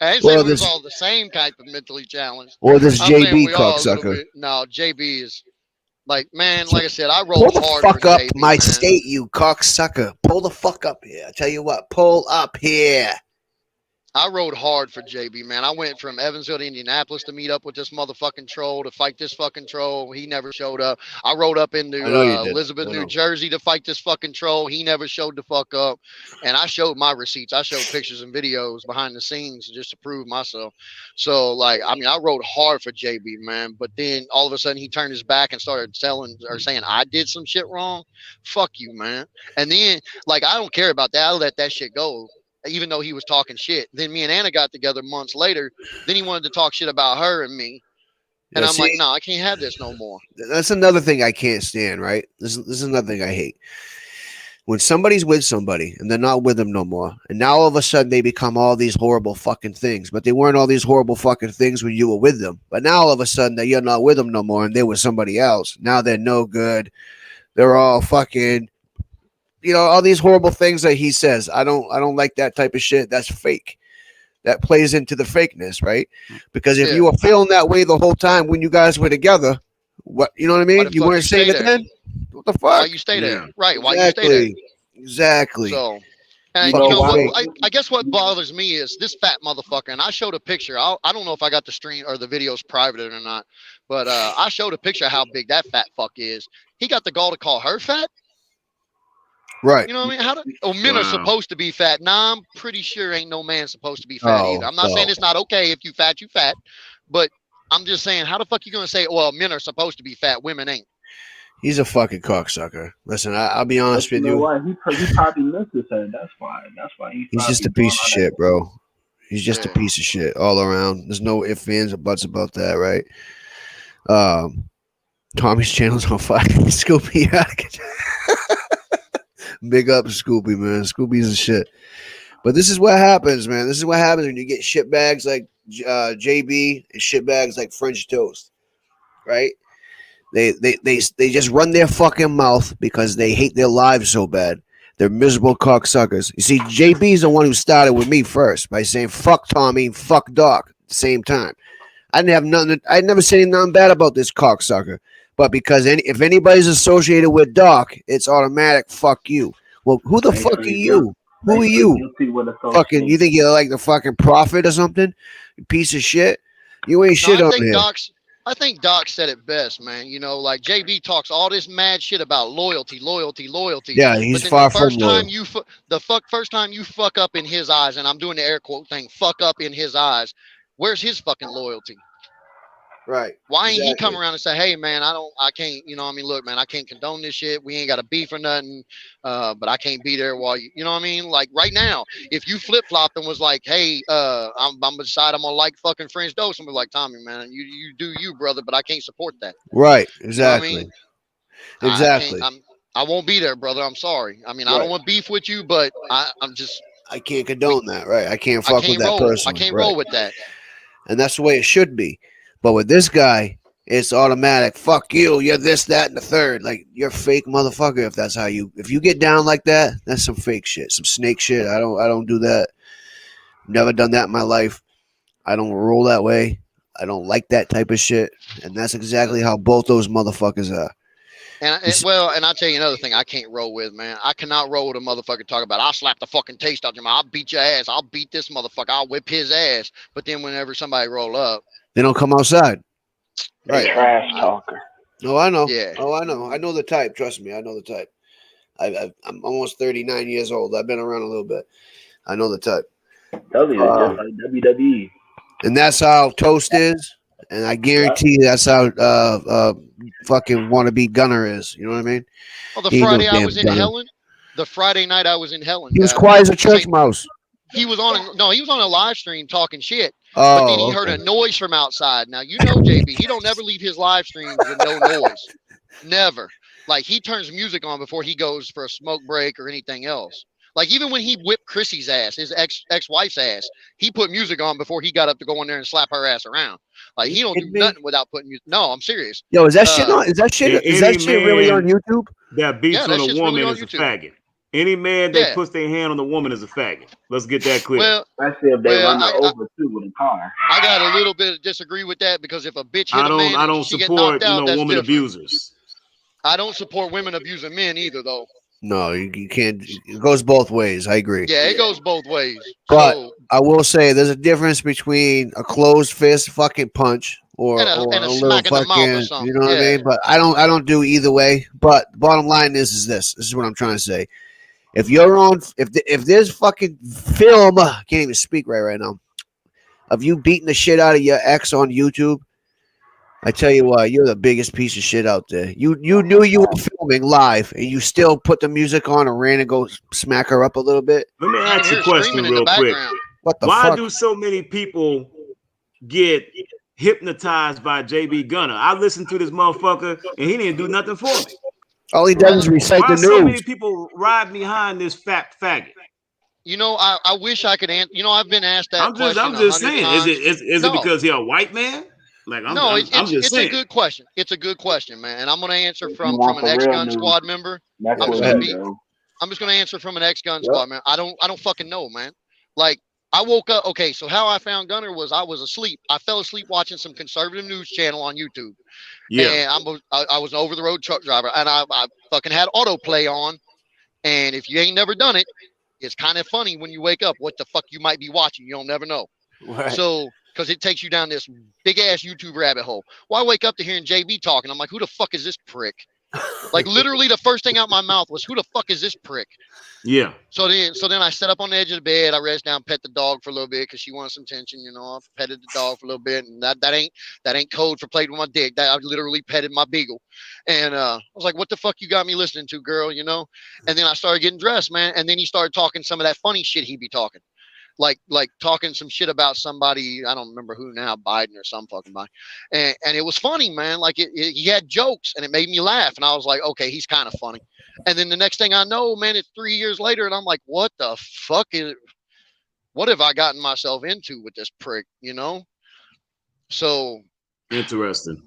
I ain't saying we was all the same type of mentally challenged. Or this JB cocksucker. No, JB is like, man, like I said, I rolled hard. Pull the fuck up JB, my man. State, you cocksucker. Pull the fuck up here. I tell you what, pull up here. I rode hard for JB, man. I went from Evansville to Indianapolis to meet up with this motherfucking troll, to fight this fucking troll. He never showed up. I rode up into Elizabeth, New Jersey to fight this fucking troll. He never showed the fuck up. And I showed my receipts. I showed pictures and videos behind the scenes just to prove myself. So, like, I mean, I rode hard for JB, man. But then all of a sudden he turned his back and started saying I did some shit wrong. Fuck you, man. And then, like, I don't care about that. I let that shit go. Even though he was talking shit. Then me and Anna got together months later. Then he wanted to talk shit about her and me. And I'm like, no, I can't have this no more. That's another thing I can't stand, right? This is another thing I hate. When somebody's with somebody and they're not with them no more, and now all of a sudden they become all these horrible fucking things, but they weren't all these horrible fucking things when you were with them. But now all of a sudden that you're not with them no more and they're with somebody else. Now they're no good. They're all fucking... You know, all these horrible things that he says. I don't like that type of shit. That's fake. That plays into the fakeness, right? Because if you were feeling that way the whole time when you guys were together, what you know what I mean? You weren't saying it then? What the fuck? Why you stay there? Right. Why you stay there? Exactly. So and you know what, I guess what bothers me is this fat motherfucker, and I showed a picture. I don't know if I got the stream or the video's private or not, but I showed a picture of how big that fat fuck is. He got the gall to call her fat? Right. You know what I mean? Men are supposed to be fat. Nah, I'm pretty sure ain't no man supposed to be fat either. I'm not saying it's not okay if you fat, you fat. But I'm just saying, how the fuck you going to say, well, men are supposed to be fat, women ain't? He's a fucking cocksucker. Listen, I'll be honest with you. Why? He probably misses her. That's why he's just a piece of shit, bro. He's just a piece of shit all around. There's no ifs, ands, or buts about that, right? Tommy's channel's on fire. Scoopy. Big up Scoopy, man. Scoopy's a shit. But this is what happens, man. This is what happens when you get shitbags like JB and shitbags like French Toast, right? They just run their fucking mouth because they hate their lives so bad. They're miserable cocksuckers. You see, JB's the one who started with me first by saying fuck Tommy, fuck Doc at the same time. I didn't have nothing. I never said nothing bad about this cocksucker. But because if anybody's associated with Doc, it's automatic. Fuck you. Well, who the fuck are you? Who are you? Fucking, you think you're like the fucking prophet or something? You piece of shit. You ain't shit on here. I think Doc said it best, man. You know, like JB talks all this mad shit about loyalty. Yeah, he's far from loyal. First time you fuck up in his eyes, and I'm doing the air quote thing, fuck up in his eyes. Where's his fucking loyalty? Right. Why ain't he come around and say, hey, man, I can't, you know what I mean? Look, man, I can't condone this shit. We ain't got a beef or nothing, but I can't be there while you know what I mean? Like right now, if you flip-flopped and was like, hey, I'm going to decide I'm going to like fucking French Dose, I'm like, Tommy, man, you do you, brother, but I can't support that. Right. Exactly. You know what I mean? Exactly. I won't be there, brother. I'm sorry. I mean, I don't want beef with you, but I can't condone that, right? I can't fuck with that person. I can't roll with that. And that's the way it should be. But with this guy, it's automatic. Fuck you. You're this, that, and the third. Like, you're a fake motherfucker if that's how you... If you get down like that, that's some fake shit. Some snake shit. I don't do that. Never done that in my life. I don't roll that way. I don't like that type of shit. And that's exactly how both those motherfuckers are. And I'll tell you another thing I can't roll with, man. I cannot roll with a motherfucker talk about, I'll slap the fucking taste out of your mouth. I'll beat your ass. I'll beat this motherfucker. I'll whip his ass. But then whenever somebody roll up, they don't come outside. Right. Trash talker. No, I know. Yeah. Oh, I know. I know the type. Trust me. I know the type. I'm almost 39 years old. I've been around a little bit. I know the type. WWE. And that's how Toast is. And I guarantee that's how fucking wannabe Gunner is. You know what I mean? Well, the Friday I was in Helen. The Friday night I was in Helen. He was quiet as a church mouse. He was on a live stream talking shit. But then he heard a noise from outside. Now, you know, JB, he don't never leave his live streams with no noise. Never. Like, he turns music on before he goes for a smoke break or anything else. Like even when he whipped Chrissy's ass, his ex-wife's ass, he put music on before he got up to go in there and slap her ass around. Like he don't do nothing without putting music. No, I'm serious. Yo, is that shit on? Is that shit really on YouTube? That beats on a woman really is a faggot. Any man that puts their hand on a woman is a faggot. Let's get that clear. Well, especially if they run her over too with a car. I got a little bit of disagree with that because if a bitch hit I a man, don't she get support knocked out, that's woman different. abusers. I don't support women abusing men either, though. No, you can't. It goes both ways. I agree. Yeah, it goes both ways. But So, I will say there's a difference between a closed fist fucking punch or and a little smack in the mouth or fucking, something. you know what I mean? But I don't do either way. But the bottom line is this. This is what I'm trying to say. If you're on, if there's fucking film, I can't even speak right now, of you beating the shit out of your ex on YouTube, I tell you what, you're the biggest piece of shit out there. You knew you were filming live, and you still put the music on and ran and go smack her up a little bit. Let me ask you a question real quick. What the Why fuck? do so many people get hypnotized by JB Gunner? I listened to this motherfucker, and he didn't do nothing for me. All he does is recite Why the so many news. people ride behind this fat faggot? you know, I wish I could answer. You know, I've been asked that I'm just question saying. 100 times. Is it because he's a white man? Like I'm just it's saying. a good question. It's a good question, man. And I'm going to answer from want an the real ex-gun news, squad member. That's I'm what just it is, though. going to answer from an ex-gun squad member. I don't fucking know, man. Like I woke up. Okay, so how I found Gunner was I was asleep. I fell asleep watching some conservative news channel on YouTube. Yeah. And I was an over-the-road truck driver, and I fucking had autoplay on. And if you ain't never done it, it's kind of funny when you wake up what the fuck you might be watching. You don't never know. Right. So, because it takes you down this big ass YouTube rabbit hole. Well, I wake up to hearing JB talking. I'm like, who the fuck is this prick? Like literally, the first thing out my mouth was, "Who the fuck is this prick?" Yeah. So then I sat up on the edge of the bed. I rest down, pet the dog for a little bit because she wanted some attention. You know, I petted the dog for a little bit, and that ain't code for played with my dick. That I literally petted my beagle, and I was like, "What the fuck you got me listening to, girl?" You know. And then I started getting dressed, man. And then he started talking some of that funny shit he be talking. Like talking some shit about somebody, I don't remember who now, Biden or some fucking body. And it was funny, man. Like he had jokes and it made me laugh. And I was like, okay, he's kind of funny. And then the next thing I know, man, it's 3 years later and I'm like, what the fuck what have I gotten myself into with this prick, you know? So interesting.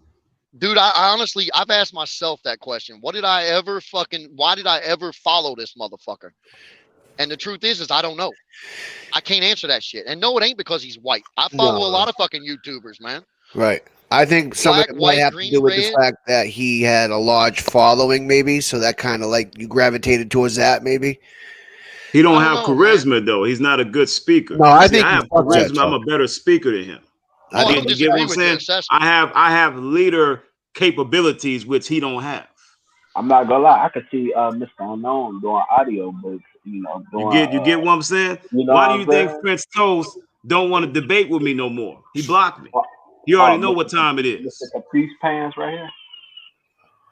Dude, I honestly, I've asked myself that question. Why did I ever follow this motherfucker? And the truth is I don't know. I can't answer that shit. And no, it ain't because he's white. I follow a lot of fucking YouTubers, man. Right. I think some of it might have to do with the fact that he had a large following, maybe. So that kind of like you gravitated towards that, maybe. He don't have charisma though. He's not a good speaker. No, I think I have charisma. I'm a better speaker than him. You get what I'm saying? I have leader capabilities which he don't have. I'm not gonna lie. I could see Mr. Unknown doing audio books. You know, you get what I'm saying? You know why do you think French Toast don't want to debate with me no more? He blocked me. You already know what time it is. Mr. Caprice Pants right here.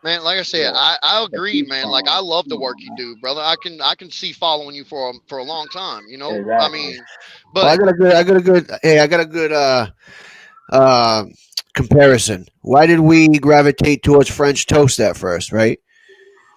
Man, like I said, I agree, man. Like I love the work you do, brother. I can see following you for a long time. You know, exactly. I mean, but well, I got a good comparison. Why did we gravitate towards French Toast at first, right?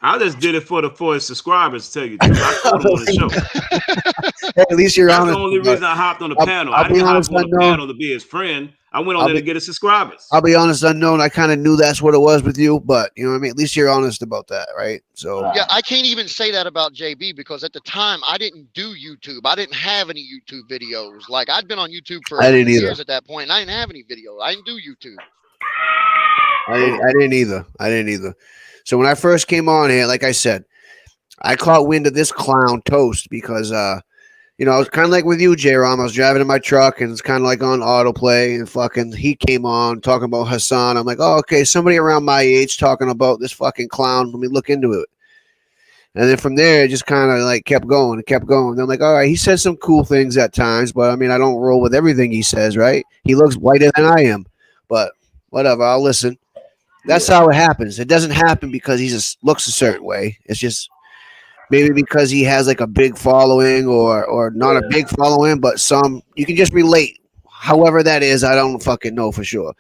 I just did it for his subscribers. To tell you, the truth. I told him on the show. Hey, at least you're honest. That's the only reason I hopped on the panel. I didn't hop on the panel to be his friend. I went on there to get his subscribers. I'll be honest, Unknown. I kind of knew that's what it was with you, but you know what I mean. At least you're honest about that, right? So yeah, I can't even say that about JB because at the time I didn't do YouTube. I didn't have any YouTube videos. Like I'd been on YouTube for years at that point, and I didn't have any videos. I didn't do YouTube. I didn't either. So when I first came on here, like I said, I caught wind of this clown Toast because, you know, I was kind of like with you, J-Rom. I was driving in my truck and it's kind of like on autoplay and fucking he came on talking about Hassan. I'm like, oh, okay, somebody around my age talking about this fucking clown. Let me look into it. And then from there, it just kind of like kept going and kept going. And I'm like, all right, he says some cool things at times, but I mean, I don't roll with everything he says, right? He looks whiter than I am, but whatever, I'll listen. That's how it happens. It doesn't happen because he just looks a certain way. It's just maybe because he has like a big following or not a big following, but some you can just relate. However that is, I don't fucking know for sure.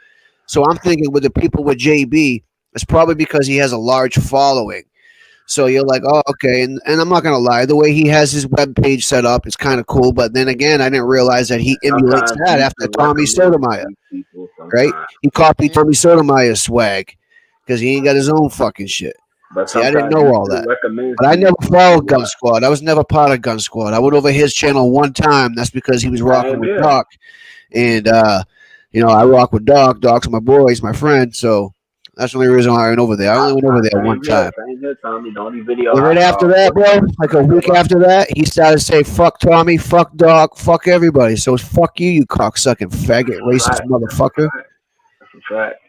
So I'm thinking with the people with JB, it's probably because he has a large following. So you're like, oh, okay. And I'm not going to lie. The way he has his web page set up, it's kind of cool. But then again, I didn't realize that he emulates that after Tommy Sotomayor, right? He copied Tommy Sotomayor's swag because he ain't got his own fucking shit. But see, I didn't know all that. But I never followed Gun Squad. I was never part of Gun Squad. I went over his channel one time. That's because he was rocking with Doc. And, you know, I rock with Doc. Doc's my boy. He's my friend. So that's the only reason why I went over there. I only went over there one time. And right after that, bro, like a week after that, he started to say, fuck Tommy, fuck Doc, fuck everybody. So it's fuck you, you cocksucking faggot, racist motherfucker. That's a fact.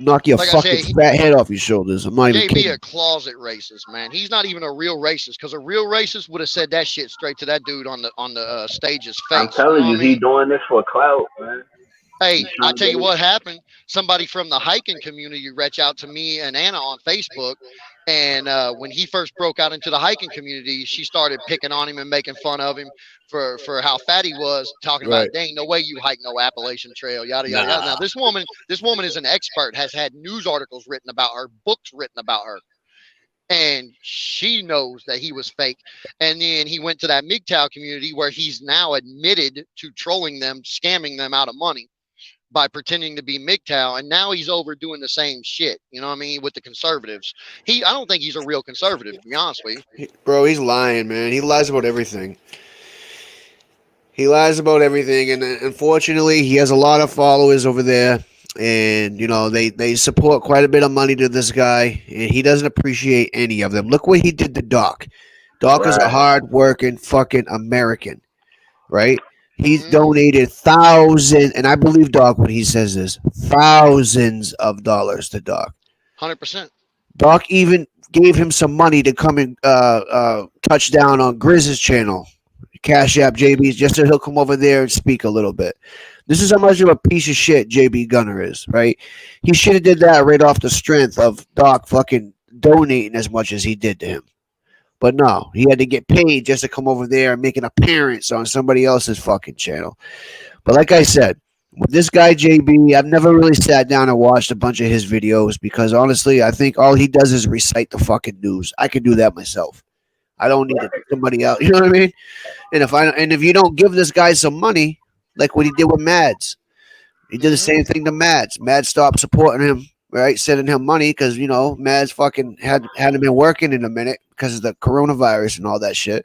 Knock your Like I fucking say, fat head off your shoulders. I'm not even JB kidding. a closet racist, man. He's not even a real racist because a real racist would have said that shit straight to that dude on the stage's face. I'm telling know you, what I mean? he doing this for clout, man. Hey, I tell you what happened. Somebody from the hiking community reached out to me and Anna on Facebook, and when he first broke out into the hiking community, she started picking on him and making fun of him for how fat he was, talking about, dang, no way you hike no Appalachian Trail, yada yada yada. Now this woman is an expert, has had news articles written about her, books written about her. And she knows that he was fake. And then he went to that MGTOW community where he's now admitted to trolling them, scamming them out of money by pretending to be MGTOW, and now he's over doing the same shit. You know what I mean? With the conservatives. I don't think he's a real conservative, to be honest with you. Bro, he's lying, man. He lies about everything. He lies about everything, and unfortunately, he has a lot of followers over there, and, you know, they support quite a bit of money to this guy, and he doesn't appreciate any of them. Look what he did to Doc. Doc is a hard-working fucking American, right? He's donated thousands, and I believe Doc when he says this, thousands of dollars to Doc. 100%. Doc even gave him some money to come and touch down on Grizz's channel, Cash App JB's, just so he'll come over there and speak a little bit. This is how much of a piece of shit JB Gunner is, right? He should have did that right off the strength of Doc fucking donating as much as he did to him. But no, he had to get paid just to come over there and make an appearance on somebody else's fucking channel. But like I said, with this guy JB, I've never really sat down and watched a bunch of his videos because honestly, I think all he does is recite the fucking news. I can do that myself. I don't need somebody else. You know what I mean? And if you don't give this guy some money, like what he did with Mads, he did the same thing to Mads. Mads stopped supporting him, right? Sending him money because, you know, Mads fucking hadn't been working in a minute because of the coronavirus and all that shit.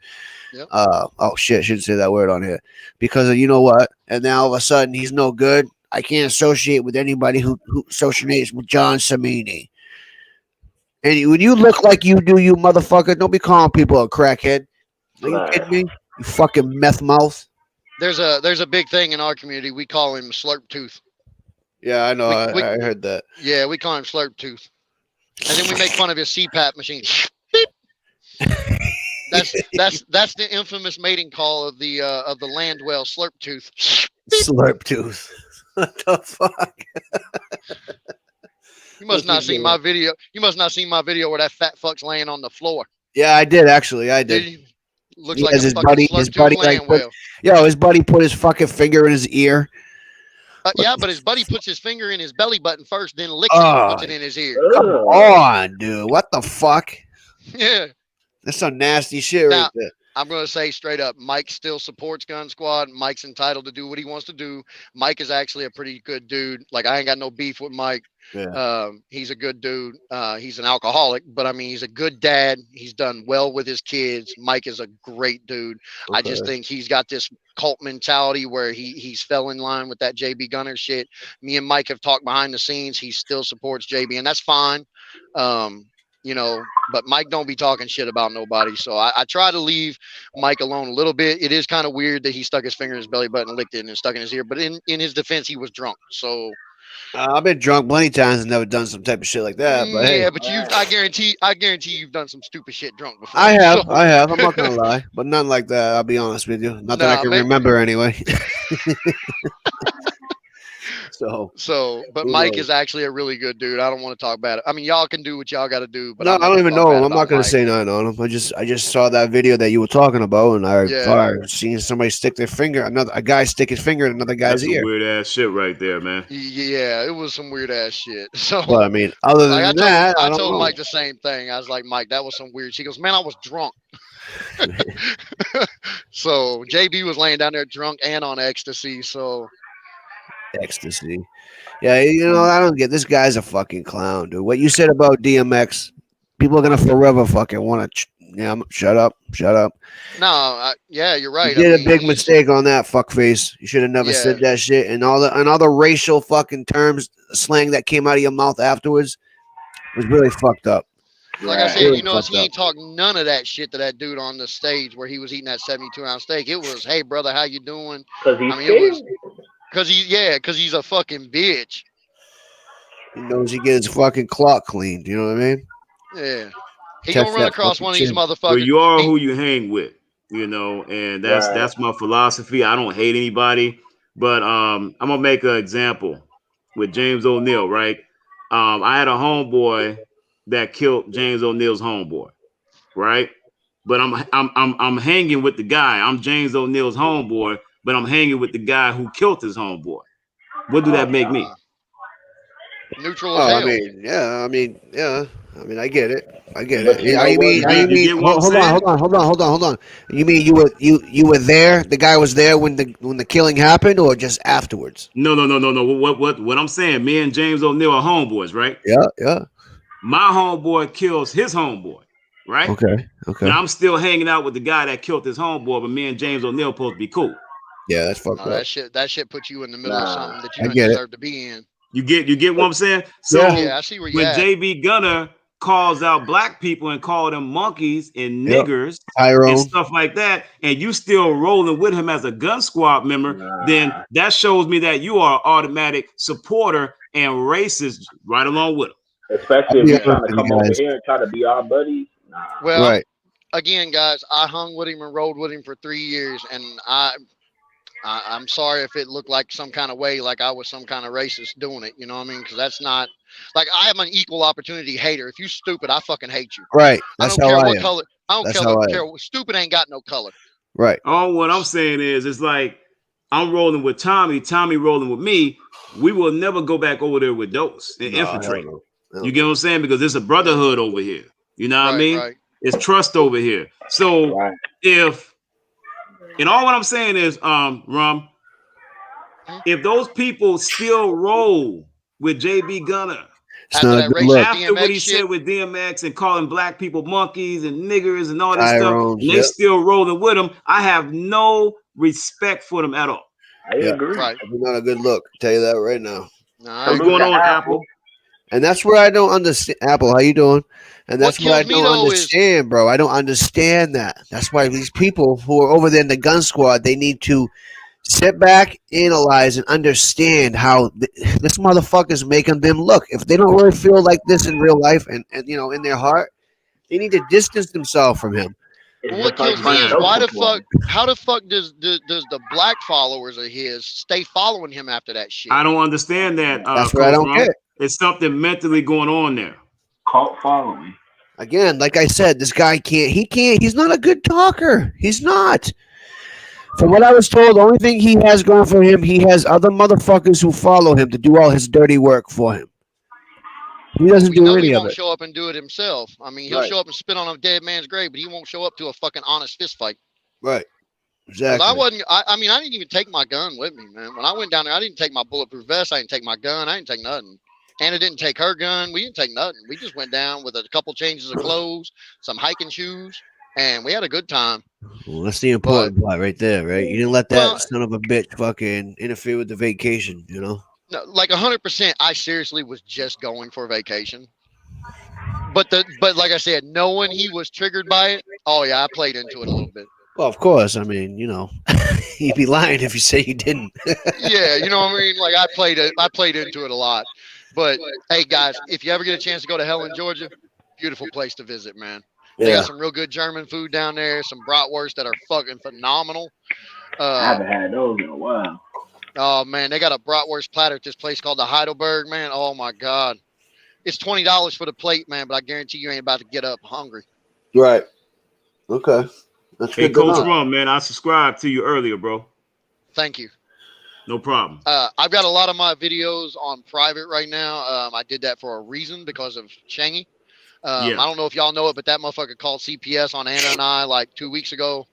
Yep. Oh shit, shouldn't say that word on here. Because of, you know what? And now all of a sudden he's no good. I can't associate with anybody who associates with John Samini. And when you look like you do, you motherfucker, don't be calling people a crackhead. Are you kidding me? You fucking meth mouth. There's a big thing in our community. We call him Slurp Tooth. Yeah, I know. I heard that. Yeah, we call him Slurp Tooth. And then we make fun of his CPAP machine. That's the infamous mating call of the land whale, Slurp Tooth. Slurp Tooth. What the fuck? You must not seen my video. You must not seen my video where that fat fuck's laying on the floor. Yeah, I did actually. I did. Looks like his buddy like his buddy put his fucking finger in his ear. Yeah, but his buddy puts his finger in his belly button first, then licks it and puts it in his ear. Come on, dude. What the fuck? Yeah. That's some nasty shit right there. I'm going to say straight up, Mike still supports Gun Squad. Mike's entitled to do what he wants to do. Mike is actually a pretty good dude. Like, I ain't got no beef with Mike. Yeah. He's a good dude. He's an alcoholic, but I mean, he's a good dad. He's done well with his kids. Mike is a great dude. Okay. I just think he's got this cult mentality where he's fell in line with that JB Gunner shit. Me and Mike have talked behind the scenes. He still supports JB, and that's fine. You know, but Mike don't be talking shit about nobody. So I try to leave Mike alone a little bit. It is kind of weird that he stuck his finger in his belly button and licked it and stuck in his ear. But in his defense, he was drunk. So I've been drunk plenty of times and never done some type of shit like that. But yeah, hey. but I guarantee you've done some stupid shit drunk before. I have. I'm not gonna lie, but nothing like that. I'll be honest with you. Not that I can remember anyway. But who Mike knows? is actually a really good dude. I don't want to talk about it. I mean, y'all can do what y'all got to do, but No, I'm I not don't gonna even talk know bad him. I'm about not gonna Mike. say nothing on him. I just saw that video that you were talking about, and I Yeah. thought I seen somebody stick their finger, a guy stick his finger in another guy's That's some ear. weird ass shit right there, man. Yeah, it was some weird ass shit. So, But I mean, other like, than that, I I don't told know. Mike the same thing. I was like, Mike, that was some weird. She goes, man, I was drunk. So JB was laying down there drunk and on ecstasy. So Ecstasy. Yeah, you know, I don't get this guy's a fucking clown, dude. What you said about DMX, people are gonna forever fucking want to. Yeah, shut up. no, yeah, you're right. You did a big mistake on that fuckface. You should have never Yeah. said that shit, and all the racial fucking terms, slang that came out of your mouth afterwards was really fucked up. Like I said, Really you notice fucked he up. ain't talking none of that shit to that dude on the stage where he was eating that 72-ounce steak. It was, hey brother, how you doing? Because he's it was because he's a fucking bitch. He knows he gets his fucking clock cleaned. You know what I mean? Yeah. He Touch gonna run that across fucking one of these chin. Well, motherfuckers. you are who you hang with, you know, and that's my philosophy. I don't hate anybody, but I'm gonna make an example with James O'Neal, right? I had a homeboy that killed James O'Neal's homeboy, right? But I'm hanging with the guy. I'm James O'Neal's homeboy, but I'm hanging with the guy who killed his homeboy. What do that make me? Neutral as Oh, hell. I mean, I get it. But you know You what, mean, man? You get what I'm hold saying? on. You mean you were there? The guy was there when the killing happened, or just afterwards? No. What I'm saying, me and James O'Neal are homeboys, right? Yeah. My homeboy kills his homeboy, right? Okay. But I'm still hanging out with the guy that killed his homeboy, but me and James O'Neal supposed to be cool. Yeah, that's fucked No, up. that shit puts you in the middle of something that you I don't get it. deserve to be in. You get what I'm saying? So Yeah, I see where you when at. JB Gunner calls out black people and call them monkeys and niggers Tyrone. and stuff like that, and you still rolling with him as a gun squad member, then that shows me that you are an automatic supporter and racist right along with him. Especially if you're trying to come over here and try to be our buddies. Well, again, guys, I hung with him and rode with him for 3 years, and I'm sorry if it looked like some kind of way, like I was some kind of racist doing it. You know what I mean? Because that's not like I am an equal opportunity hater. If you stupid, I fucking hate you. Right. I That's don't how care I what am. color. I don't That's care. how I care am. stupid ain't got no color. Right. Oh, what I'm saying is, it's like I'm rolling with Tommy rolling with me. We will never go back over there with those and infiltrate. You get what I'm saying? Because it's a brotherhood over here. You know what I mean? Right. It's trust over here. So and all what I'm saying is, Rum, if those people still roll with JB Gunner after what he said with DMX and calling black people monkeys and niggers and all this stuff, and they still rolling with him, I have no respect for them at all. I agree. Right. It's not a good look. I'll tell you that right now. What's going on, Apple? And that's where I don't understand. Apple, how you doing? And that's what I don't understand, bro. I don't understand that. That's why these people who are over there in the gun squad, they need to sit back, analyze, and understand how this motherfucker's making them look. If they don't really feel like this in real life and you know, in their heart, they need to distance themselves from him. What kills me is how the fuck does the black followers of his stay following him after that shit? I don't understand that. That's what I don't get. It's something mentally going on there. Cult following. Again, like I said, this guy he's not a good talker. He's not. From what I was told, the only thing he has going for him, he has other motherfuckers who follow him to do all his dirty work for him. He doesn't do any he of won't it. show up and do it himself. I mean, he'll show up and spit on a dead man's grave, but he won't show up to a fucking honest fist fight. Right. Exactly. I mean, I didn't even take my gun with me, man. When I went down there, I didn't take my bulletproof vest. I didn't take my gun. I didn't take nothing. Anna didn't take her gun. We didn't take nothing. We just went down with a couple changes of clothes, some hiking shoes, and we had a good time. Well, that's the important part right there, right? You didn't let that son of a bitch fucking interfere with the vacation, you know? No, like 100%. I seriously was just going for a vacation. But like I said, knowing he was triggered by it, oh yeah, I played into it a little bit. Well, of course. I mean, you know, you'd be lying if you say you didn't. Yeah, you know what I mean? Like I played into it a lot. But hey guys, if you ever get a chance to go to Helen, Georgia, beautiful place to visit, man. They got some real good German food down there, some bratwurst that are fucking phenomenal. I haven't had those in a while. Oh man, they got a bratwurst platter at this place called the Heidelberg, man. Oh my god, it's $20 for the plate, man. But I guarantee you ain't about to get up hungry. Right. Okay. That's Hey, good. Coach Rum, man, I subscribed to you earlier, bro. Thank you. No problem. I've got a lot of my videos on private right now. I did that for a reason because of Shangy. Yeah. I don't know if y'all know it, but that motherfucker called CPS on Anna and I like 2 weeks ago.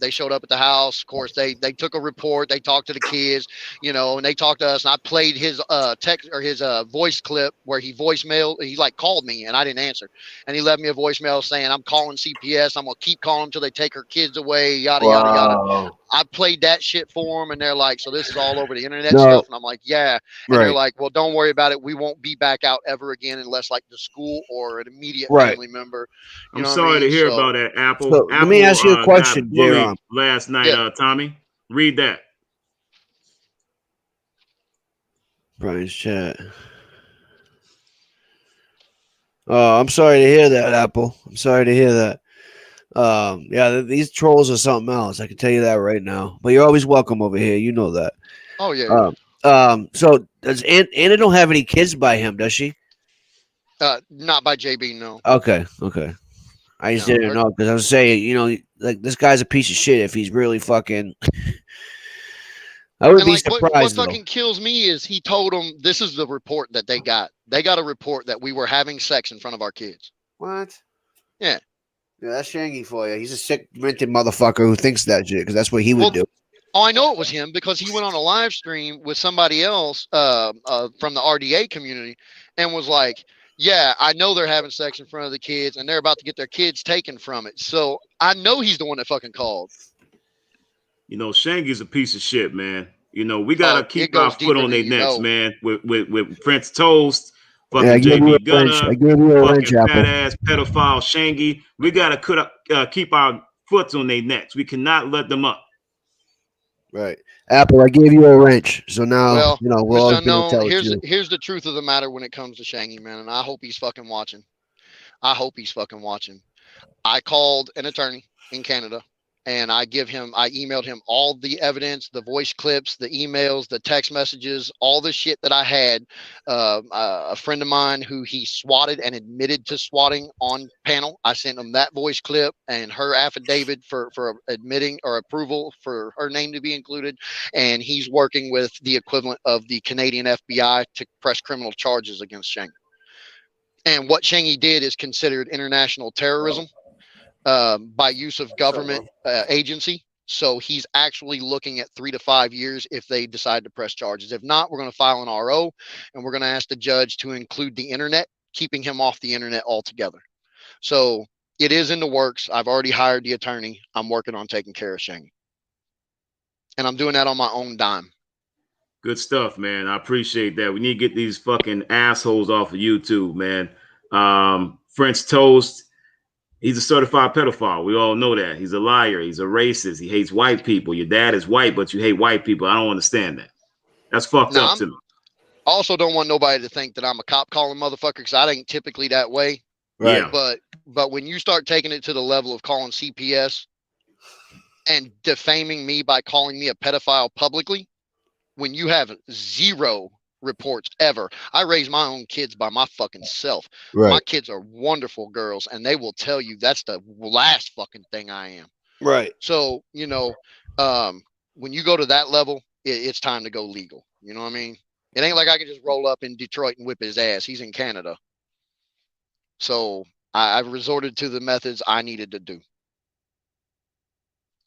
They showed up at the house. Of course, they took a report. They talked to the kids, you know, and they talked to us. And I played his text or his voice clip where he voicemailed. He like called me and I didn't answer. And he left me a voicemail saying, "I'm calling CPS. I'm gonna keep calling until they take her kids away." Yada yada yada. I played that shit for them, and they're like, "So this is all over the internet stuff?" And I'm like, "Yeah." And they're like, "Well, don't worry about it. We won't be back out ever again unless like the school or an immediate family member." I'm sorry to hear about that, Apple. So, let me ask you a question, J-Ron. Last night, Tommy. Read that. Brian's chat. Oh, I'm sorry to hear that, Apple. I'm sorry to hear that. Yeah, these trolls are something else. I can tell you that right now. But you're always welcome over here. You know that. Oh yeah. So does Anna don't have any kids by him, does she? Not by JB, no. Okay. I just didn't know because I was saying, you know, like this guy's a piece of shit if he's really fucking. I would be surprised. What fucking kills me is he told them this is the report that they got. They got a report that we were having sex in front of our kids. What? Yeah. Yeah, that's Shangy for you. He's a sick, demented motherfucker who thinks that shit because that's what he would do. Oh, I know it was him because he went on a live stream with somebody else from the RDA community and was like, "Yeah, I know they're having sex in front of the kids and they're about to get their kids taken from it." So I know he's the one that fucking called. You know, Shangy's a piece of shit, man. You know, we gotta keep our foot on their necks, man. With Prince Toast, fucking JB Gunner, fucking fat ass pedophile Shangy. We gotta keep our foot on their necks. We cannot let them up. Right, Apple. I gave you a wrench, so now you know we're all gonna tell you. Here's the truth of the matter when it comes to Shangy, man, and I hope he's fucking watching. I called an attorney in Canada. And I emailed him all the evidence, the voice clips, the emails, the text messages, all the shit that I had. A friend of mine who he swatted and admitted to swatting on panel. I sent him that voice clip and her affidavit for admitting or approval for her name to be included. And he's working with the equivalent of the Canadian FBI to press criminal charges against Shangy. And what Shangy did is considered international terrorism. By use of government agency. So he's actually looking at 3 to 5 years if they decide to press charges. If not, we're going to file an RO and we're going to ask the judge to include the internet, keeping him off the internet altogether. So it is in the works. I've already hired the attorney. I'm working on taking care of Shangy. And I'm doing that on my own dime. Good stuff, man. I appreciate that. We need to get these fucking assholes off of YouTube, man. French Toast. He's a certified pedophile. We all know that. He's a liar. He's a racist. He hates white people. Your dad is white, but you hate white people. I don't understand that. That's fucked up to me. I also don't want nobody to think that I'm a cop calling motherfucker because I ain't typically that way. Right. Yeah. But when you start taking it to the level of calling CPS and defaming me by calling me a pedophile publicly, when you have zero reports ever. I raise my own kids by my fucking self. Right. My kids are wonderful girls and they will tell you that's the last fucking thing I am. Right. So, you know, when you go to that level, it's time to go legal. You know what I mean? It ain't like I can just roll up in Detroit and whip his ass. He's in Canada. So I've resorted to the methods I needed to do.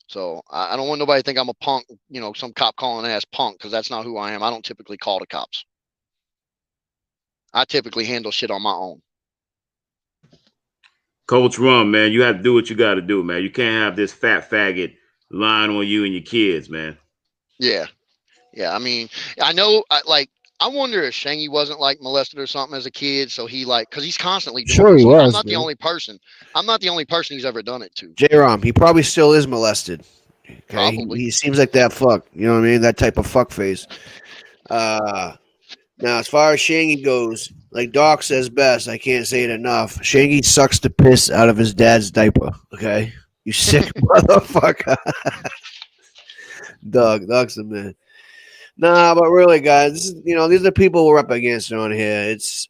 So I don't want nobody to think I'm a punk, you know, some cop calling ass punk, because that's not who I am. I don't typically call the cops. I typically handle shit on my own. Coach Rum, man, you have to do what you got to do, man. You can't have this fat faggot lying on you and your kids, man. Yeah. Yeah. I mean, I know, I wonder if Shangy wasn't like molested or something as a kid. So he because he's constantly doing sure he was. I'm not the only person. I'm not the only person he's ever done it to. J-Rom, he probably still is molested. Okay? Probably. He seems like that fuck. You know what I mean? That type of fuck face. Now, as far as Shangy goes, like Doc says best, I can't say it enough. Shangy sucks the piss out of his dad's diaper. Okay? You sick motherfucker. Doc's the man. Nah, but really, guys, this is, these are people we're up against on here. It's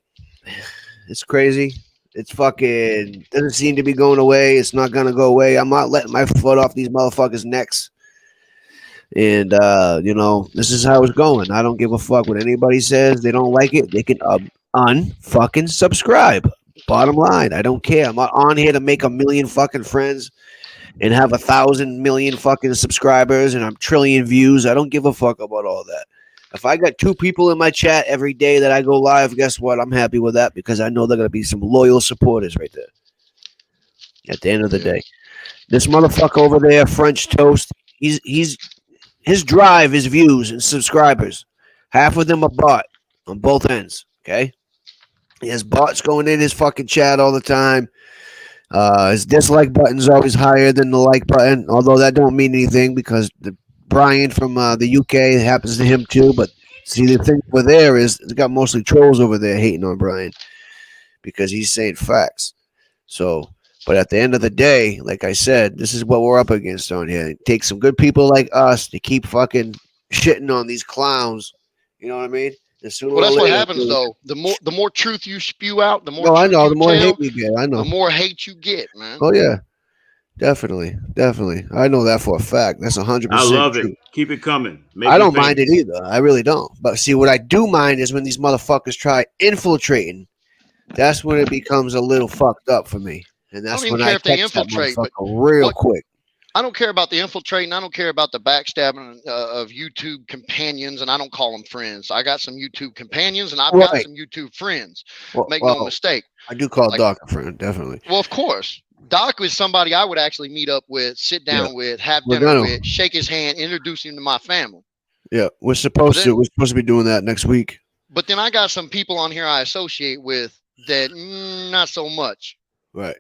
crazy. It's fucking doesn't seem to be going away. It's not gonna go away. I'm not letting my foot off these motherfuckers' necks. And this is how it's going. I don't give a fuck what anybody says. They don't like it. They can unfucking subscribe. Bottom line, I don't care. I'm not on here to make 1 million fucking friends and have 1,000 million fucking subscribers and I'm trillion views. I don't give a fuck about all that. If I got 2 people in my chat every day that I go live, guess what? I'm happy with that because I know they're gonna be some loyal supporters right there. At the end of the day, this motherfucker over there, French Toast, his drive is views and subscribers. Half of them are bought on both ends. Okay, he has bots going in his fucking chat all the time. His dislike button is always higher than the like button, although that don't mean anything because Brian from the UK happens to him too. But see, the thing over there is it's got mostly trolls over there hating on Brian because he's saying facts. So. But at the end of the day, like I said, this is what we're up against on here. It takes some good people like us to keep fucking shitting on these clowns. You know what I mean? Well, that's what happens though. The more truth you spew out, the more. No, I know. The more hate you get, I know. The more hate you get, man. Oh yeah, definitely. I know that for a fact. That's 100%. I love it. Keep it coming. I don't mind it either. I really don't. But see, what I do mind is when these motherfuckers try infiltrating. That's when it becomes a little fucked up for me. And that's when I catch that motherfucker real quick. I don't care about the infiltrating. I don't care about the backstabbing of YouTube companions, and I don't call them friends. I got some YouTube companions, and I've got some YouTube friends. Make no mistake. I do call Doc a friend, definitely. Well, of course. Doc was somebody I would actually meet up with, sit down with, have dinner with, shake his hand, introduce him to my family. Yeah, we're supposed to be doing that next week. But then I got some people on here I associate with that not so much. Right.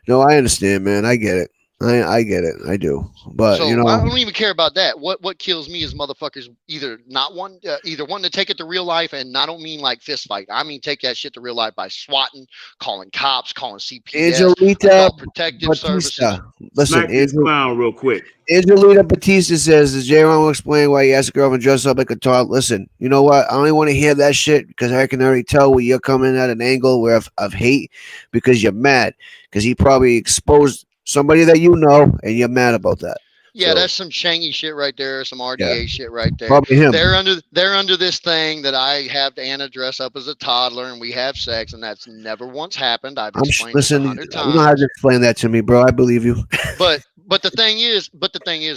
No, I understand, man. I get it. I get it. I do. But so, I don't even care about that. What kills me is motherfuckers either wanting to take it to real life, and I don't mean like fist fight. I mean take that shit to real life by swatting, calling cops, calling CPS, Angelita protective Batista. services. Listen, clown real quick. Angelita Batista says, "Does J-Ron will explain why he asked a girl to dress up like a tart?" Listen, you know what? I only want to hear that shit because I can already tell where you're coming at an angle where of hate because you're mad because he probably exposed somebody that you know, and you're mad about that. Yeah, so, that's some Shangy shit right there, some RDA shit right there. Probably him. They're under this thing that I have Anna dress up as a toddler and we have sex, and that's never once happened. I've explained it 100 times. You don't have to explain that to me, bro. I believe you. but the thing is,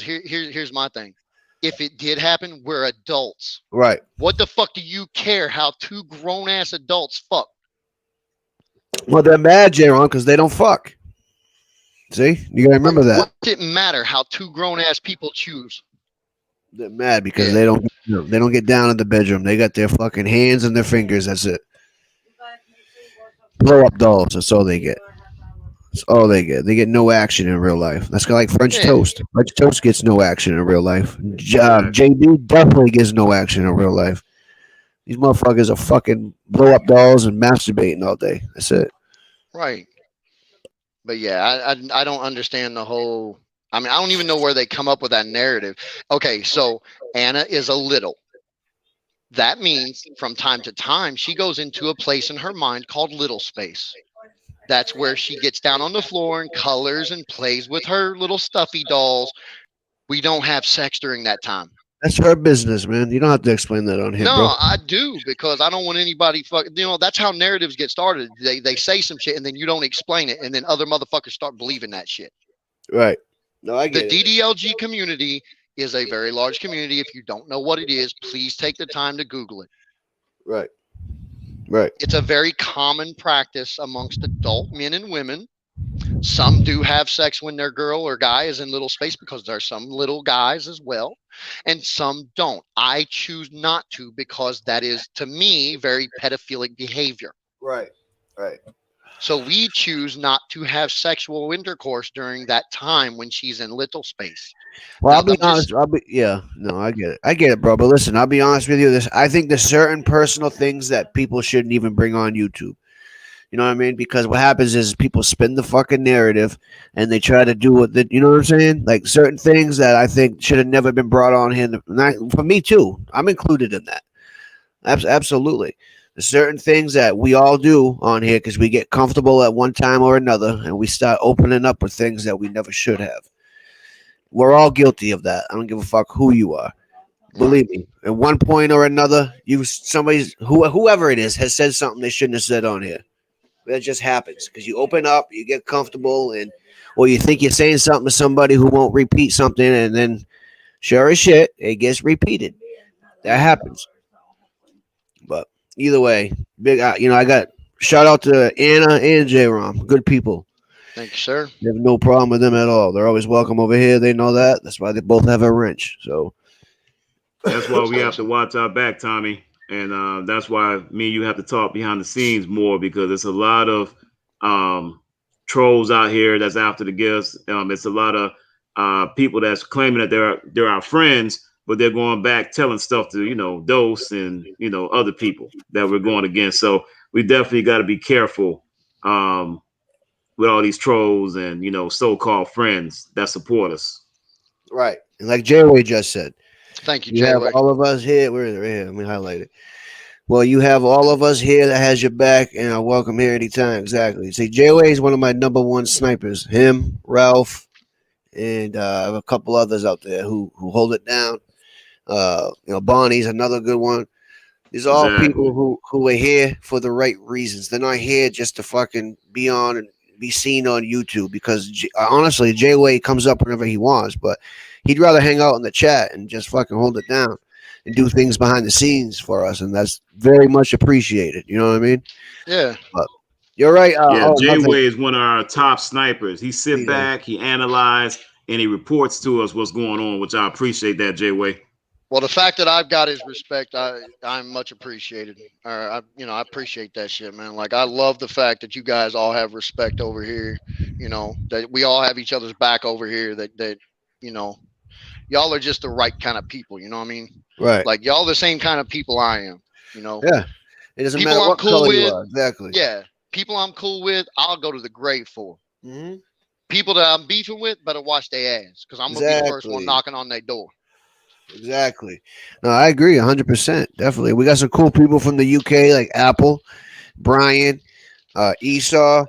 here's my thing. If it did happen, we're adults. Right. What the fuck do you care how 2 grown ass adults fuck? Well, they're mad, J-Ron, because they don't fuck. See, you gotta remember that. What didn't matter how 2 grown ass people choose? They're mad because they don't get down in the bedroom. They got their fucking hands and their fingers. That's it. Blow up dolls. That's all they get. That's all they get. They get no action in real life. That's kind of like French toast. French toast gets no action in real life. JD definitely gets no action in real life. These motherfuckers are fucking blow up dolls and masturbating all day. That's it. Right. But yeah, I don't understand the whole. I mean, I don't even know where they come up with that narrative. Okay, so Anna is a little. That means from time to time she goes into a place in her mind called little space. That's where she gets down on the floor and colors and plays with her little stuffy dolls. We don't have sex during that time. That's her business, man. You don't have to explain that on him. No, bro. I do, because I don't want anybody that's how narratives get started. They say some shit and then you don't explain it, and then other motherfuckers start believing that shit. Right. No, I get it. The DDLG community is a very large community. If you don't know what it is, please take the time to Google it. Right. Right. It's a very common practice amongst adult men and women. Some do have sex when their girl or guy is in little space because there's some little guys as well, and some don't. I choose not to because that is, to me, very pedophilic behavior. Right. Right. So we choose not to have sexual intercourse during that time when she's in little space. Well, I'll be honest. I get it, bro. But listen, I'll be honest with you. I think there's certain personal things that people shouldn't even bring on YouTube. You know what I mean? Because what happens is people spin the fucking narrative and they try to do what the, you know what I'm saying? Like certain things that I think should have never been brought on here. For me too. I'm included in that. Absolutely. There's certain things that we all do on here because we get comfortable at one time or another and we start opening up with things that we never should have. We're all guilty of that. I don't give a fuck who you are. Believe me, at one point or another, whoever it is has said something they shouldn't have said on here. That just happens because you open up, you get comfortable, or you think you're saying something to somebody who won't repeat something, and then sure as shit, it gets repeated. That happens. But either way, I got shout out to Anna and J-Rom. Good people. Thank you, sir. You have no problem with them at all. They're always welcome over here. They know that. That's why they both have a wrench. So that's why we have to watch our back, Tommy. And that's why me and you have to talk behind the scenes more because it's a lot of trolls out here that's after the gifts. It's a lot of people that's claiming that they're our friends, but they're going back telling stuff to, Dose and, other people that we're going against. So we definitely got to be careful with all these trolls and, so-called friends that support us. Right. And like J-Way just said. Thank you, You have all of us here. We're here. Let me highlight it. Well, you have all of us here that has your back and are welcome here anytime. Exactly. See, J-Way is one of my number one snipers. Him, Ralph, and I have a couple others out there who hold it down. Bonnie's another good one. These are all people who are here for the right reasons. They're not here just to fucking be on and be seen on YouTube because honestly, J-Way comes up whenever he wants, but he'd rather hang out in the chat and just fucking hold it down and do things behind the scenes for us, and that's very much appreciated. You know what I mean? Yeah. But you're right. J-Way is one of our top snipers. He sit back, he analyze, and he reports to us what's going on, which I appreciate that, J-Way. Well, the fact that I've got his respect, I'm much appreciated. I appreciate that shit, man. Like, I love the fact that you guys all have respect over here. That we all have each other's back over here. That y'all are just the right kind of people. You know what I mean? Right. Like y'all the same kind of people I am. Yeah. It doesn't people matter I'm what cool color with, you are. Exactly. Yeah. People I'm cool with, I'll go to the grave for. Mm-hmm. People that I'm beefing with better watch their ass because I'm gonna be the first one knocking on their door. Exactly. No, I agree 100%. Definitely. We got some cool people from the UK like Apple, Brian, Esau.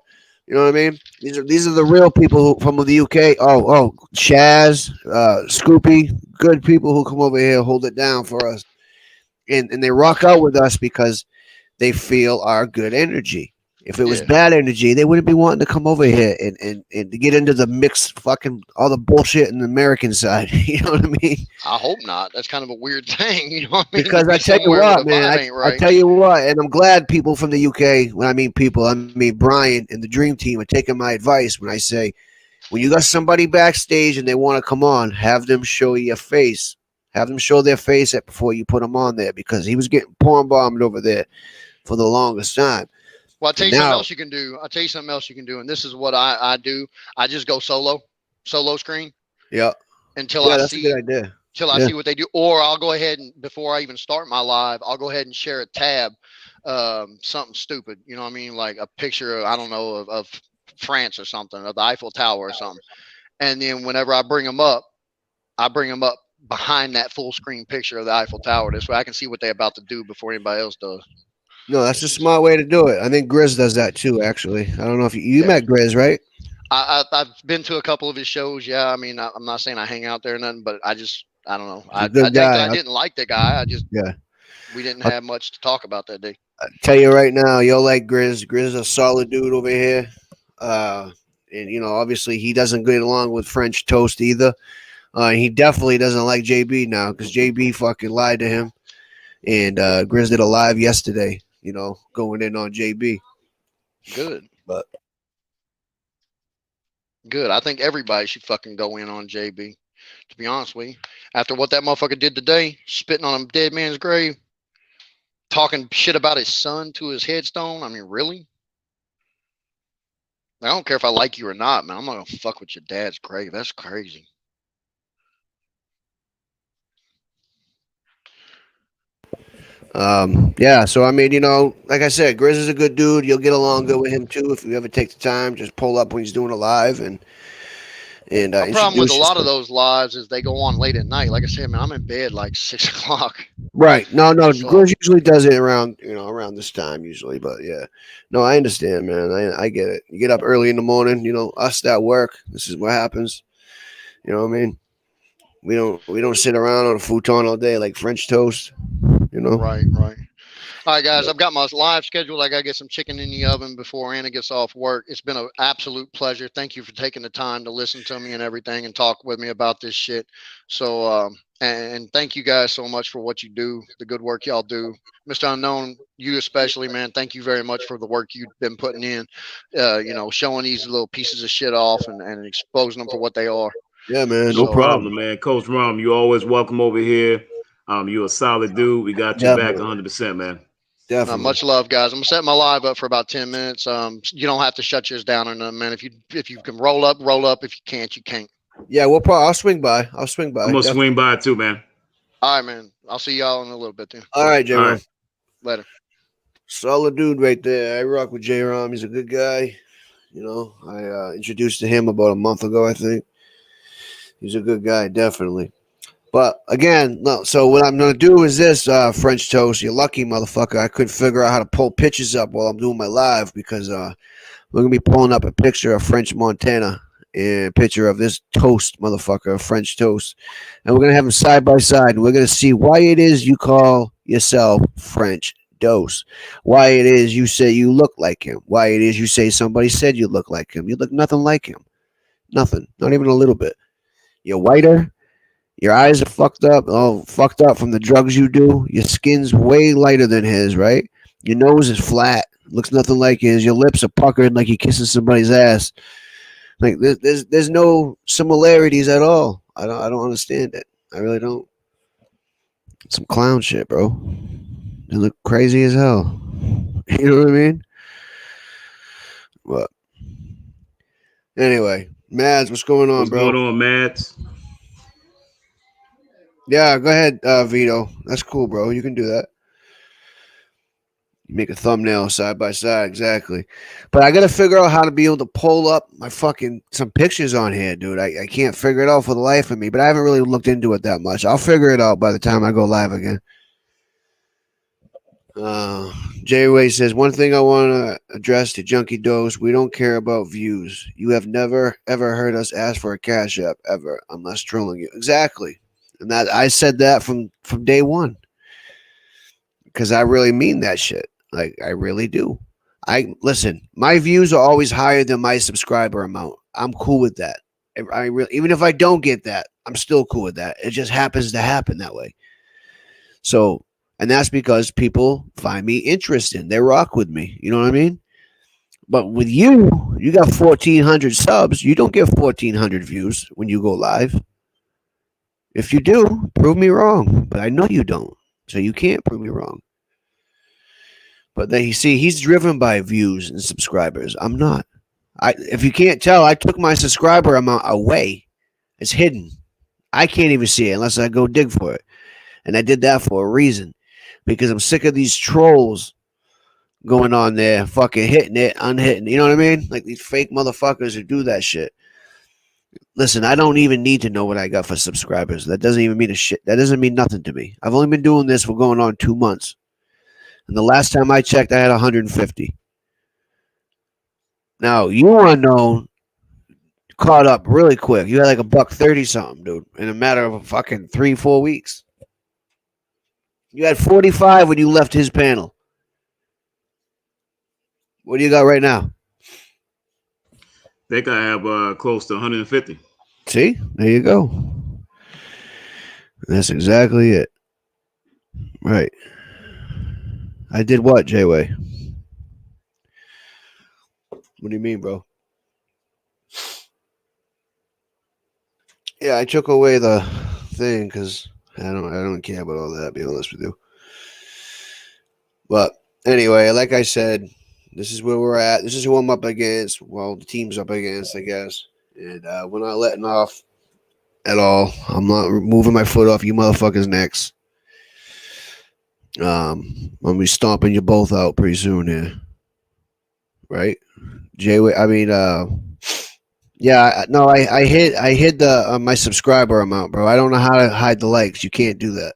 You know what I mean? These are the real people from the UK. Oh, Shaz, Scoopy, good people who come over here, hold it down for us. And they rock out with us because they feel our good energy. If it was bad energy, they wouldn't be wanting to come over here and to get into the mixed fucking all the bullshit in the American side. You know what I mean? I hope not. That's kind of a weird thing. You know what I mean? Because I tell you what, man, I tell you what, and I'm glad people from the UK, when I mean people, I mean Brian and the Dream Team are taking my advice when I say, when you got somebody backstage and they want to come on, have them show your face. Have them show their face before you put them on there because he was getting porn bombed over there for the longest time. Well, I'll tell you something else you can do. And this is what I do. I just go solo screen. Yeah. Until I that's see a good idea. Until I see what they do. Or I'll go ahead and before I even start my live, I'll go ahead and share a tab, something stupid. You know what I mean? Like a picture, I don't know, of France or something, of the Eiffel Tower or something. And then whenever I bring them up behind that full screen picture of the Eiffel Tower. This way I can see what they're about to do before anybody else does. No, that's a smart way to do it. I think Grizz does that too, actually. I don't know if you met Grizz, right? I've been to a couple of his shows. Yeah, I mean, I'm not saying I hang out there or nothing, but I don't know. I didn't like the guy. We didn't have much to talk about that day. I tell you right now, you'll like Grizz. Grizz is a solid dude over here. And obviously he doesn't get along with French Toast either. He definitely doesn't like JB now because JB fucking lied to him. And Grizz did a live yesterday, going in on JB. Good. But good. I think everybody should fucking go in on JB, to be honest with you. After what that motherfucker did today, spitting on a dead man's grave, talking shit about his son to his headstone. I mean, really? I don't care if I like you or not, man. I'm not gonna fuck with your dad's grave. That's crazy. Yeah, so I mean, like I said, Grizz is a good dude. You'll get along good with him too if you ever take the time. Just pull up when he's doing a live and My problem with a introduce lot of yourself. those lives is they go on late at night. Like I said, man, I'm in bed like 6 o'clock. Right. No, So Grizz usually does it around this time usually, but yeah. No, I understand, man. I get it. You get up early in the morning, us that work. This is what happens. You know what I mean? We don't sit around on a futon all day like French toast, right. All right, guys, I've got my live scheduled. I got to get some chicken in the oven before Anna gets off work. It's been an absolute pleasure. Thank you for taking the time to listen to me and everything and talk with me about this shit. So, and thank you guys so much for what you do, the good work y'all do. Mr. Unknown, you especially, man, thank you very much for the work you've been putting in, showing these little pieces of shit off and exposing them for what they are. Yeah, man. No problem, man. Coach Rum, you always welcome over here. You're a solid dude. We got you back 100%, man. Definitely. Much love, guys. I'm gonna set my live up for about 10 minutes. You don't have to shut yours down in a minute. If you can roll up, roll up. If you can't, you can't. Yeah, I'll swing by. I'm gonna swing by too, man. All right, man. I'll see y'all in a little bit then. All right, J-Rom. Right. Later. Solid dude right there. I rock with J-Rom. He's a good guy. I introduced to him about a month ago, I think. He's a good guy, definitely. But again, no. So what I'm gonna do is this, French toast. You're lucky, motherfucker. I couldn't figure out how to pull pictures up while I'm doing my live because we're gonna be pulling up a picture of French Montana and a picture of this toast, motherfucker, French toast, and we're gonna have them side by side, and we're gonna see why it is you call yourself French Dose, why it is you say you look like him, why it is you say somebody said you look like him. You look nothing like him, nothing, not even a little bit. You're whiter. Your eyes are fucked up from the drugs you do. Your skin's way lighter than his, right? Your nose is flat, looks nothing like his. Your lips are puckered like you're kissing somebody's ass. Like there's no similarities at all. I don't understand it. I really don't. It's some clown shit, bro. They look crazy as hell. You know what I mean? But anyway, Mads, what's going on, bro? What's going on, Mads? Yeah, go ahead, Vito. That's cool, bro. You can do that. You make a thumbnail side by side, exactly. But I got to figure out how to be able to pull up my some pictures on here, dude. I can't figure it out for the life of me, but I haven't really looked into it that much. I'll figure it out by the time I go live again. J-Way says, one thing I want to address to Junkie Dose, we don't care about views. You have never, ever heard us ask for a cash app, ever, unless trolling you. Exactly. And that I said that from day one. Because I really mean that shit. Like, I really do. Listen, my views are always higher than my subscriber amount. I'm cool with that. Even if I don't get that, I'm still cool with that. It just happens to happen that way. So, and that's because people find me interesting. They rock with me. You know what I mean? But with you got 1,400 subs. You don't get 1,400 views when you go live. If you do, prove me wrong. But I know you don't. So you can't prove me wrong. But then you see, he's driven by views and subscribers. I'm not. If you can't tell, I took my subscriber amount away. It's hidden. I can't even see it unless I go dig for it. And I did that for a reason. Because I'm sick of these trolls going on there, fucking hitting it, unhitting. You know what I mean? Like these fake motherfuckers who do that shit. Listen, I don't even need to know what I got for subscribers. That doesn't even mean a shit. That doesn't mean nothing to me. I've only been doing this for going on 2 months. And the last time I checked, I had 150. Now, you Unknown caught up really quick. You had like $130 something, dude, in a matter of fucking 3-4 weeks. You had 45 when you left his panel. What do you got right now? I think I have close to 150. See? There you go. That's exactly it. Right. I did what, J-Way? What do you mean, bro? Yeah, I took away the thing because I don't care about all that, to be honest with you. But anyway, like I said, this is where we're at. This is who I'm up against. Well, the team's up against, I guess. And we're not letting off at all. I'm not moving my foot off you motherfuckers' necks. When we stomping you both out pretty soon here, right? I hid the my subscriber amount, bro. I don't know how to hide the likes. You can't do that.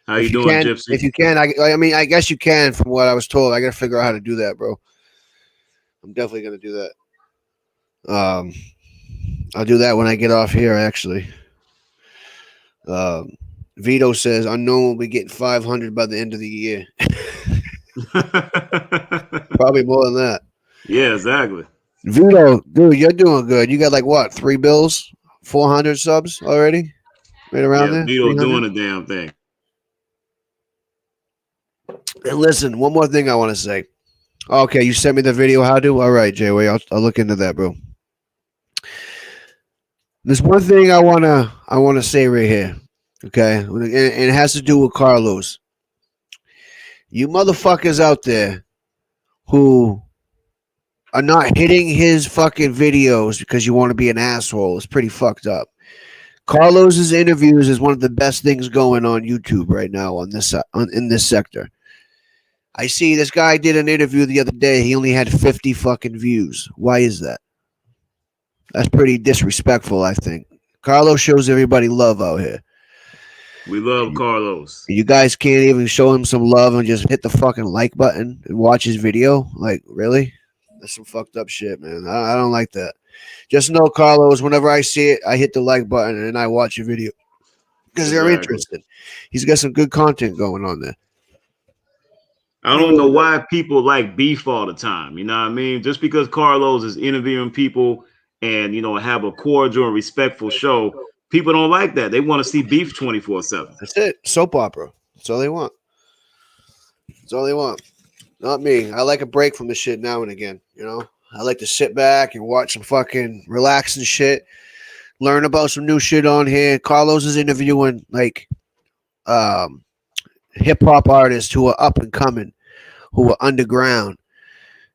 How you doing, Gypsy? If you can, I guess you can. From what I was told, I gotta figure out how to do that, bro. I'm definitely gonna do that. I'll do that when I get off here. Actually, Vito says unknown will be getting 500 by the end of the year. Probably more than that. Yeah, exactly. Vito, dude, you're doing good. You got like what? 3 bills, 400 subs already, right around there. Vito doing the damn thing. And listen, one more thing I want to say. Okay, you sent me the video. How to? All right, Jay-Way, I'll look into that, bro. There's one thing I wanna say right here. Okay, and it has to do with Carlos. You motherfuckers out there who are not hitting his fucking videos because you want to be an asshole. It's pretty fucked up. Carlos's interviews is one of the best things going on YouTube right now in this sector. I see this guy did an interview the other day. He only had 50 fucking views. Why is that? That's pretty disrespectful, I think. Carlos shows everybody love out here. We love Carlos. You guys can't even show him some love and just hit the fucking like button and watch his video? Like, really? That's some fucked up shit, man. I don't like that. Just know, Carlos, whenever I see it, I hit the like button and I watch your video because they're interested. He's got some good content going on there. I don't know why people like beef all the time. You know what I mean? Just because Carlos is interviewing people and, you know, have a cordial and respectful show, people don't like that. They want to see beef 24/7. That's it. Soap opera. That's all they want. That's all they want. Not me. I like a break from the shit now and again. You know, I like to sit back and watch some fucking relaxing shit, learn about some new shit on here. Carlos is interviewing like hip hop artists who are up and coming, who are underground.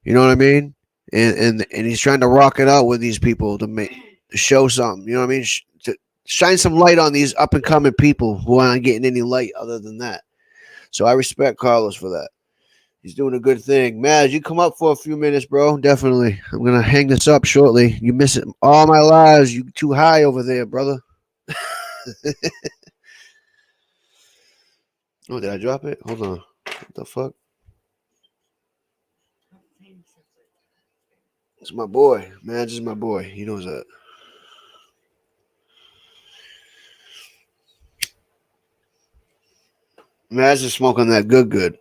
You know what I mean? And he's trying to rock it out with these people to show something. You know what I mean? To shine some light on these up and coming people who aren't getting any light other than that. So I respect Carlos for that. He's doing a good thing. Maz, you come up for a few minutes, bro. Definitely. I'm going to hang this up shortly. You miss it all my lives. You too high over there, brother. Oh, did I drop it? Hold on. What the fuck? It's my boy. Maz is my boy. He knows that. Maz is smoking that good.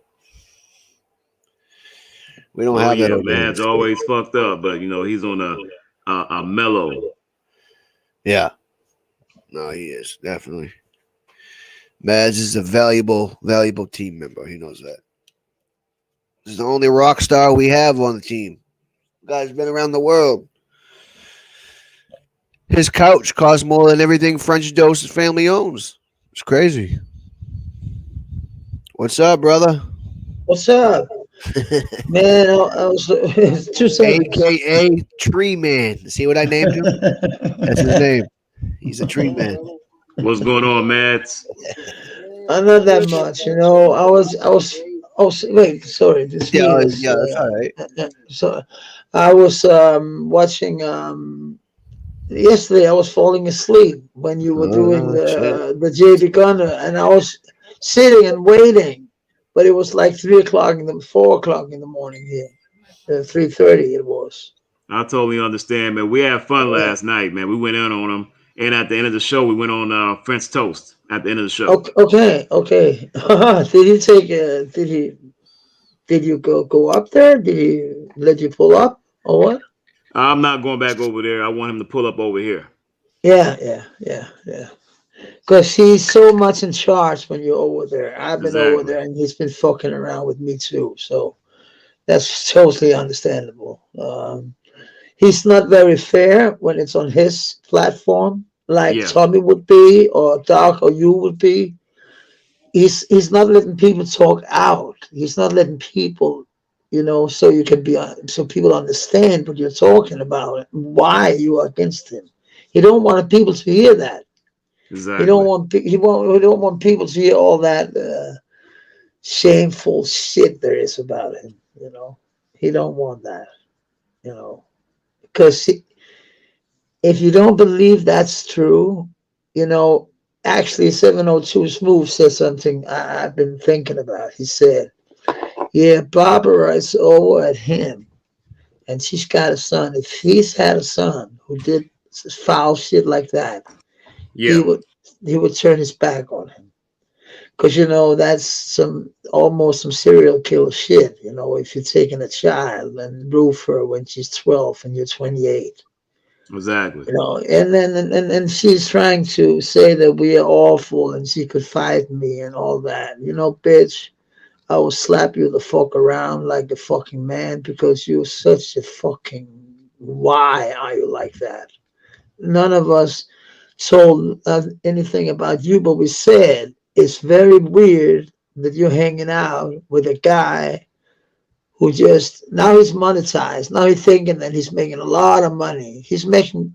We don't have that. Man's always fucked up, but you know he's on a mellow. Yeah, no, he is definitely. Maz is a valuable team member. He knows that. He's the only rock star we have on the team. The guy's been around the world. His couch costs more than everything French Dose's family owns. It's crazy. What's up, brother? What's up? Man, I was 2 seconds. AKA Tree Man. See what I named him? That's his name. He's a tree man. What's going on, Mads? Not that much, you know. I was wait, sorry. This that's all right. So I was watching yesterday I was falling asleep when you were doing the JB Gunner, and I was sitting and waiting. But it was like 4 o'clock in the morning here. 3:30 it was. I totally understand, man. We had fun last night, man. We went in on them, and at the end of the show, we went on French toast. At the end of the show. Okay. Did you go up there? Did he let you pull up or what? I'm not going back over there. I want him to pull up over here. Yeah. Because he's so much in charge when you're over there. I've been over there, and he's been fucking around with me too. So that's totally understandable. He's not very fair when it's on his platform, like Tommy would be, or Doc, or you would be. He's not letting people talk out. He's not letting people, you know, so you can be so people understand what you're talking about, why you are against him. He don't want people to hear that. Exactly. He don't want people to hear all that shameful shit there is about him. You know, he don't want that. You know, because if you don't believe that's true, you know, actually 702 Smooth said something I've been thinking about. He said, yeah, Barbara is over at him and she's got a son. If he's had a son who did foul shit like that, he would turn his back on him. Because, you know, that's almost some serial killer shit, you know, if you're taking a child and roof her when she's 12 and you're 28. Exactly. You know, and then and she's trying to say that we are awful and she could fight me and all that. You know, bitch, I will slap you the fuck around like a fucking man because you're such a fucking, why are you like that? None of us told anything about you, but we said it's very weird that you're hanging out with a guy who just, now he's monetized. Now he's thinking that he's making a lot of money. He's making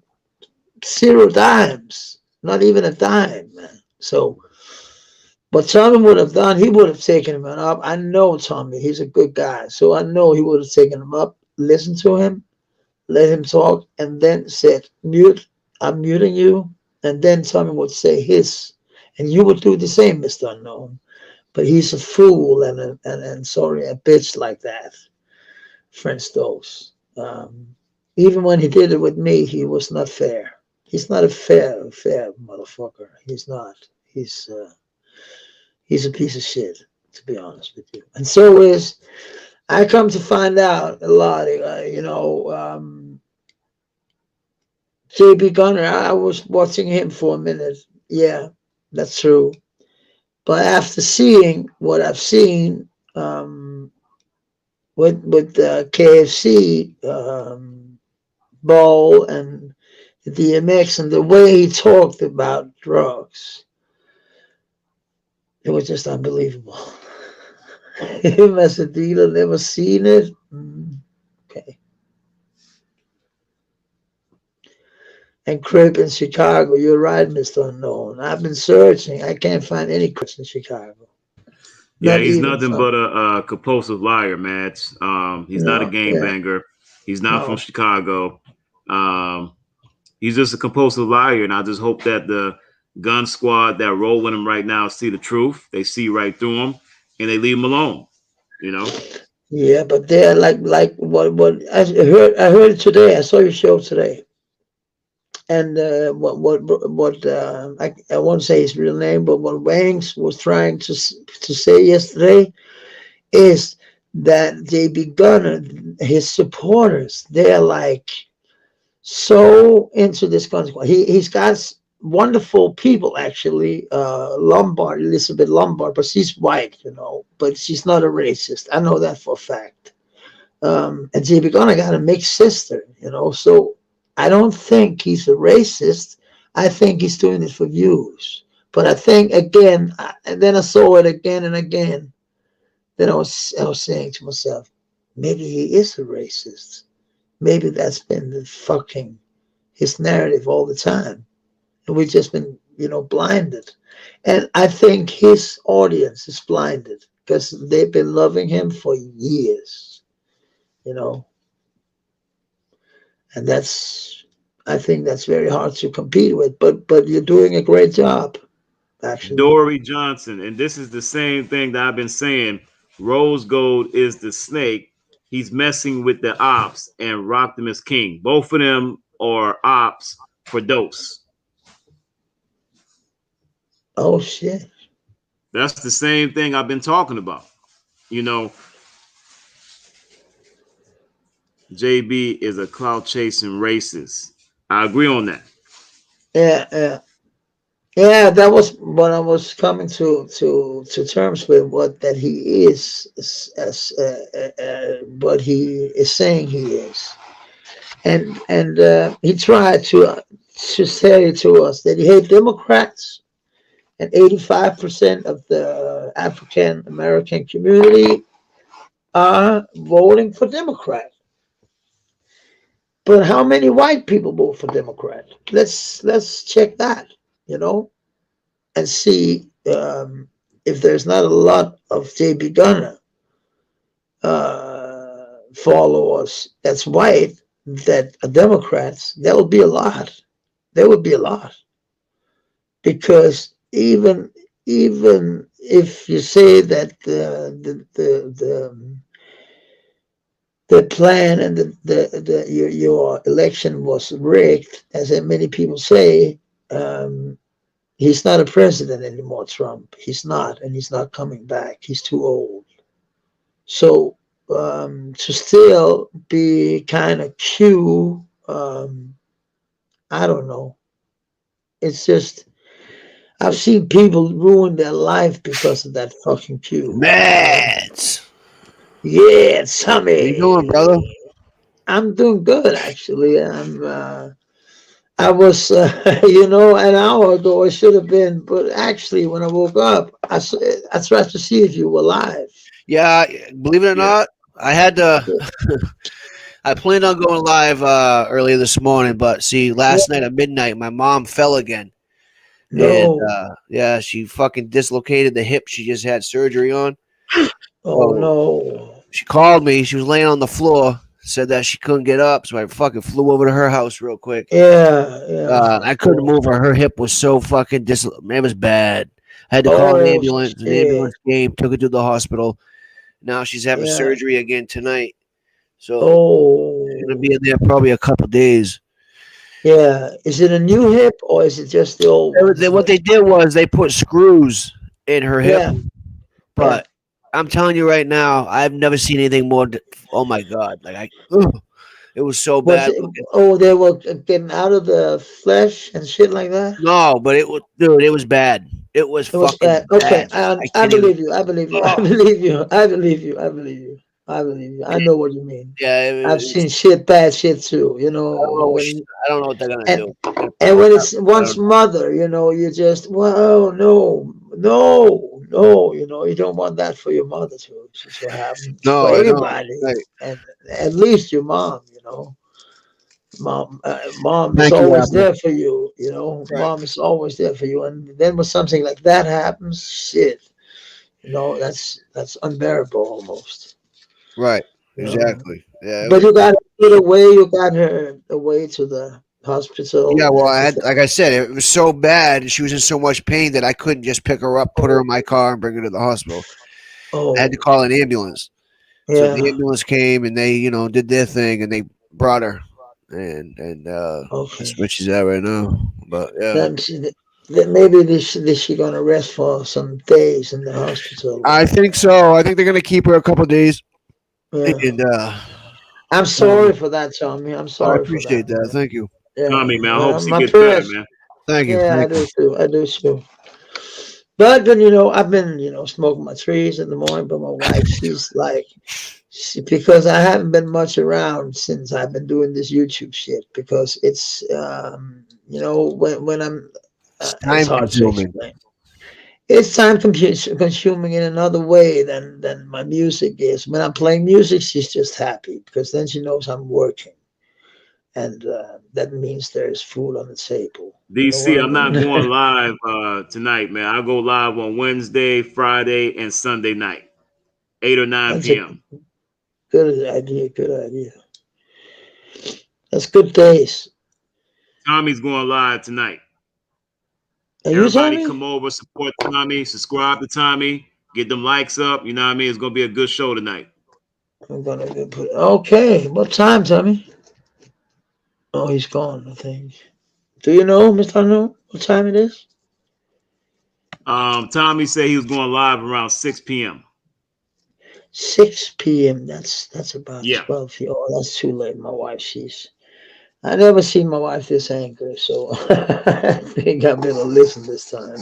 0 dimes, not even a dime, man. So, but Tommy would have done, he would have taken him up. I know Tommy, he's a good guy. So I know he would have taken him up, listened to him, let him talk, and then said, mute, I'm muting you. And then Tommy would say his, and you would do the same, Mr. Unknown. But he's a fool and sorry, a bitch like that, French Stokes. Even when he did it with me, he was not fair. He's not a fair motherfucker. He's not. He's a piece of shit, to be honest with you. And so is, I come to find out a lot, you know, JB Gunner, I was watching him for a minute. Yeah, that's true. But after seeing what I've seen with the KFC Ball and the DMX and the way he talked about drugs, it was just unbelievable. Him as a dealer, never seen it. Okay. And Crip in Chicago, you're right, Mr. Unknown. I've been searching. I can't find any Crips in Chicago. Yeah, he's nothing but a compulsive liar, Matt. He's not a gangbanger. He's not from Chicago. He's just a compulsive liar, and I just hope that the gun squad that roll with him right now see the truth. They see right through him, and they leave him alone. You know. Yeah, but they're like what I heard it today. I saw your show today, and I won't say his real name, but what Wangs was trying to say yesterday is that JB Gunner, his supporters, they're like so into this gun squad. He's got wonderful people, actually. Lombard, Elizabeth Lombard, but she's white, you know, but she's not a racist. I know that for a fact. And JB Gunner got a mixed sister, you know, so I don't think he's a racist. I think he's doing it for views. But I think, again, and then I saw it again and again. Then I was saying to myself, maybe he is a racist. Maybe that's been his narrative all the time. And we've just been, you know, blinded. And I think his audience is blinded because they've been loving him for years, you know. And I think that's very hard to compete with. But you're doing a great job, actually. Dory Johnson, and this is the same thing that I've been saying. Rose Gold is the snake. He's messing with the ops, and Optimus King. Both of them are ops for Dose. Oh shit! That's the same thing I've been talking about. You know, JB is a clout chasing racist. I agree on that. Yeah. That was what I was coming to terms with. What that he is, what he is saying he is, and he tried to say to us that he hates Democrats, and 85% of the African American community are voting for Democrat. But how many white people vote for Democrat? Let's check that, you know, and see if there's not a lot of JB Gunner followers that's white that are Democrats, there will be a lot. There would be a lot. Because even if you say that the plan and your election was rigged, as many people say, he's not a president anymore, Trump. He's not, and he's not coming back. He's too old. So to still be kind of Q, I don't know. It's just, I've seen people ruin their life because of that fucking Q. Mads. Yeah, Tommy. How you doing, brother? I'm doing good, actually. I was, an hour ago, it should have been, but actually, when I woke up, I tried to see if you were live. Yeah, believe it or not, I had to. I planned on going live earlier this morning, but see, last night at midnight, my mom fell again. No. And she fucking dislocated the hip she just had surgery on. Oh, no. She called me. She was laying on the floor, said that she couldn't get up, so I fucking flew over to her house real quick. Yeah. I couldn't move her. Her hip was so fucking it was bad. I had to call an ambulance. Shit. An ambulance came, took her to the hospital. Now she's having surgery again tonight. So she's gonna be in there probably a couple days. Yeah. Is it a new hip or is it just the old one? What they did was they put screws in her hip. But I'm telling you right now, I've never seen anything more. Oh my God! It was so bad. They were getting out of the flesh and shit like that? No, but it was, dude. It was bad. It was fucking bad. Okay, I believe you. I believe you. I believe you. I believe you. I believe you. I believe you. I know what you mean. Yeah, I've seen bad shit too. I don't know what they're gonna do. And when it's one's mother, you just no. You don't want that for your mother to happen. No, for anybody, and at least your mom. Mom is always there for you. Mom is always there for you. And then when something like that happens, shit, that's unbearable almost. Right. Exactly. Yeah. But you got her away. You got her away to the hospital. Yeah. Well, like I said, it was so bad. She was in so much pain that I couldn't just pick her up, put her in my car, and bring her to the hospital. Oh. I had to call an ambulance. Yeah. So the ambulance came and they, did their thing and they brought her. And that's where she's at right now. But yeah. Then maybe is she gonna rest for some days in the hospital? I think so. I think they're gonna keep her a couple days. Yeah. And I'm sorry for that, Tommy. I'm sorry. I appreciate that. Thank you. Yeah. Tommy, man. I hope she my gets prayers. better, man. Thank you. Yeah, Thank I do too. I do too. But I've been smoking my trees in the morning. But my wife, she's like, because I haven't been much around since I've been doing this YouTube shit. Because it's when I'm it's time consuming. It's time consuming in another way than my music is. When I'm playing music, she's just happy because then she knows I'm working. And that means there's food on the table. DC, I'm not going live tonight, man. I'll go live on Wednesday, Friday, and Sunday night, 8 or 9 p.m. Good idea. That's good days. Tommy's going live tonight. Everybody come over, support Tommy, subscribe to Tommy, get them likes up. You know what I mean? It's going to be a good show tonight. I'm going to put. Okay. What time, Tommy? Oh, he's gone, I think. Do you know, Mr. Unknown, what time it is? Tommy said he was going live around 6 p.m. 6 p.m. That's about 12. Oh, that's too late. My wife, I never seen my wife this angry, so I think I better listen this time.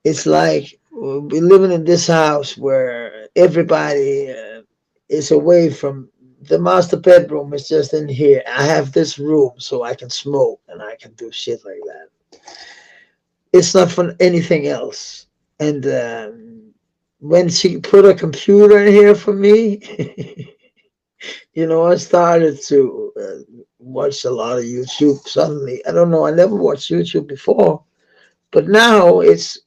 It's like we're living in this house where everybody is away from the master bedroom. Is just in here. I have this room so I can smoke and I can do shit like that. It's not for anything else. And when she put a computer in here for me, You know, I started to watch a lot of YouTube suddenly. I don't know. I never watched YouTube before, but now it's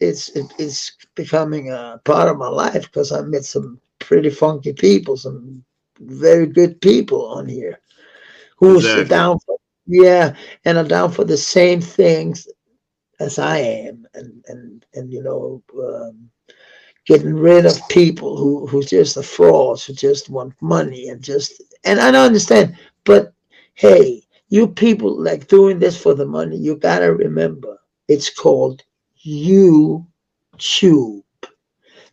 becoming a part of my life because I met some pretty funky people, some very good people on here who's Exactly. down for, yeah, and are down for the same things as I am, and you know, getting rid of people who just are frauds, who just want money and I don't understand, but hey, you people like doing this for the money, you gotta remember it's called YouTube.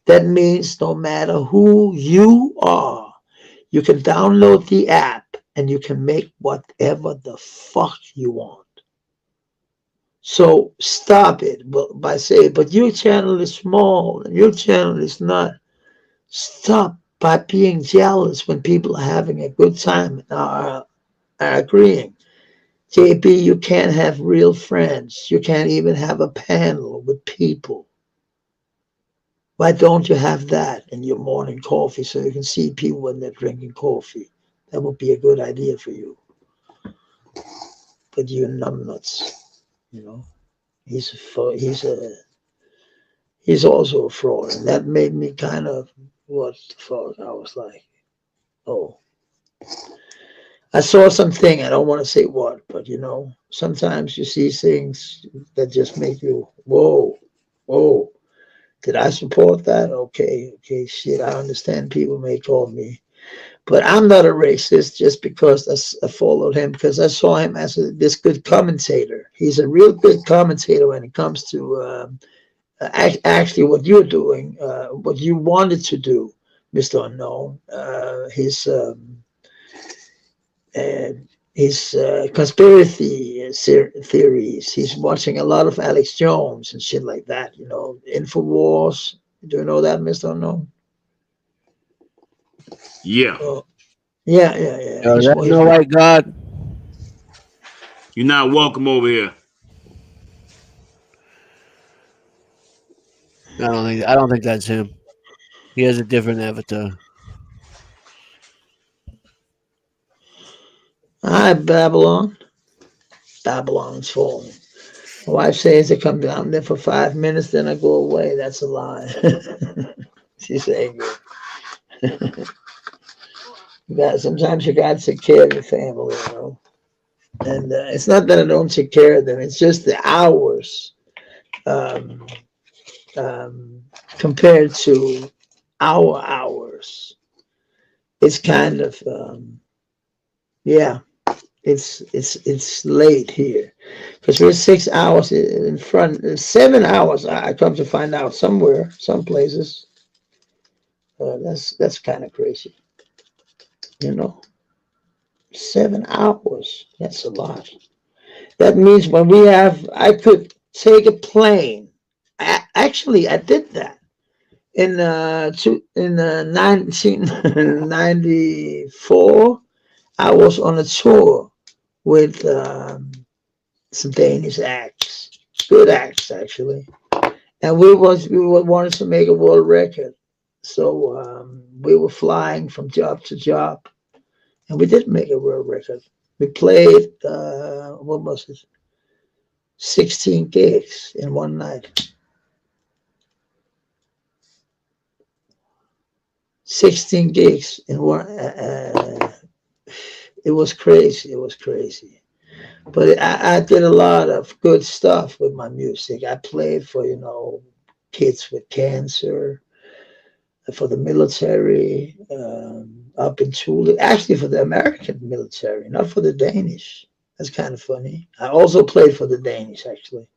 That means no matter who you are, you can download the app and you can make whatever the fuck you want. So stop it by saying, but your channel is small and your channel is not. Stop by being jealous when people are having a good time and are agreeing. JB, you can't have real friends. You can't even have a panel with people. Why don't you have that in your morning coffee so you can see people when they're drinking coffee? That would be a good idea for you. But you numbnuts, you know, he's also a fraud, and that made me kind of what the fuck. I was like, oh. I saw something, I don't want to say what, but you know, sometimes you see things that just make you, whoa, whoa. Did I support that? Okay, shit. I understand people may call me, but I'm not a racist just because I followed him because I saw him as this good commentator. He's a real good commentator when it comes to actually what you're doing, what you wanted to do, Mr. Unknown. His conspiracy theories. He's watching a lot of Alex Jones and shit like that. You know, Infowars. Do you know that, Mr. Unknown? Yeah. Yeah. Is that no white God? You're not welcome over here. I don't think that's him. He has a different avatar. Hi, Babylon. Babylon's falling. My wife says I come down there for 5 minutes, then I go away. That's a lie. She's angry. Sometimes you got to take care of your family, you know. And it's not that I don't take care of them. It's just the hours compared to our hours. It's kind of it's late here because we're 6 hours in front. 7 hours. I come to find out somewhere, some places. That's kind of crazy, you know. 7 hours. That's a lot. That means when I could take a plane. Actually, I did that in 1994. I was on a tour with some Danish acts, good acts actually, and we wanted to make a world record. So we were flying from job to job, and we did make a world record. We played, what was it, 16 gigs in one night. 16 gigs in one. It was crazy. It was crazy. But I did a lot of good stuff with my music. I played for, you know, kids with cancer, for the military, up in Chile, actually for the American military, not for the Danish. That's kind of funny. I also played for the Danish, actually.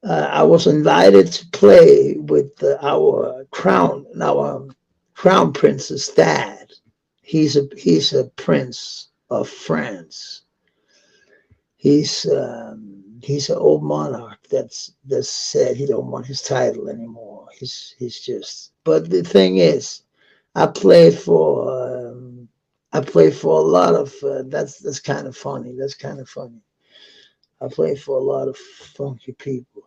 I was invited to play with our crown prince's dad. He's a prince of France. He's an old monarch that said he don't want his title anymore. He's just. But the thing is, I played for a lot of. That's kind of funny. That's kind of funny. I played for a lot of funky people.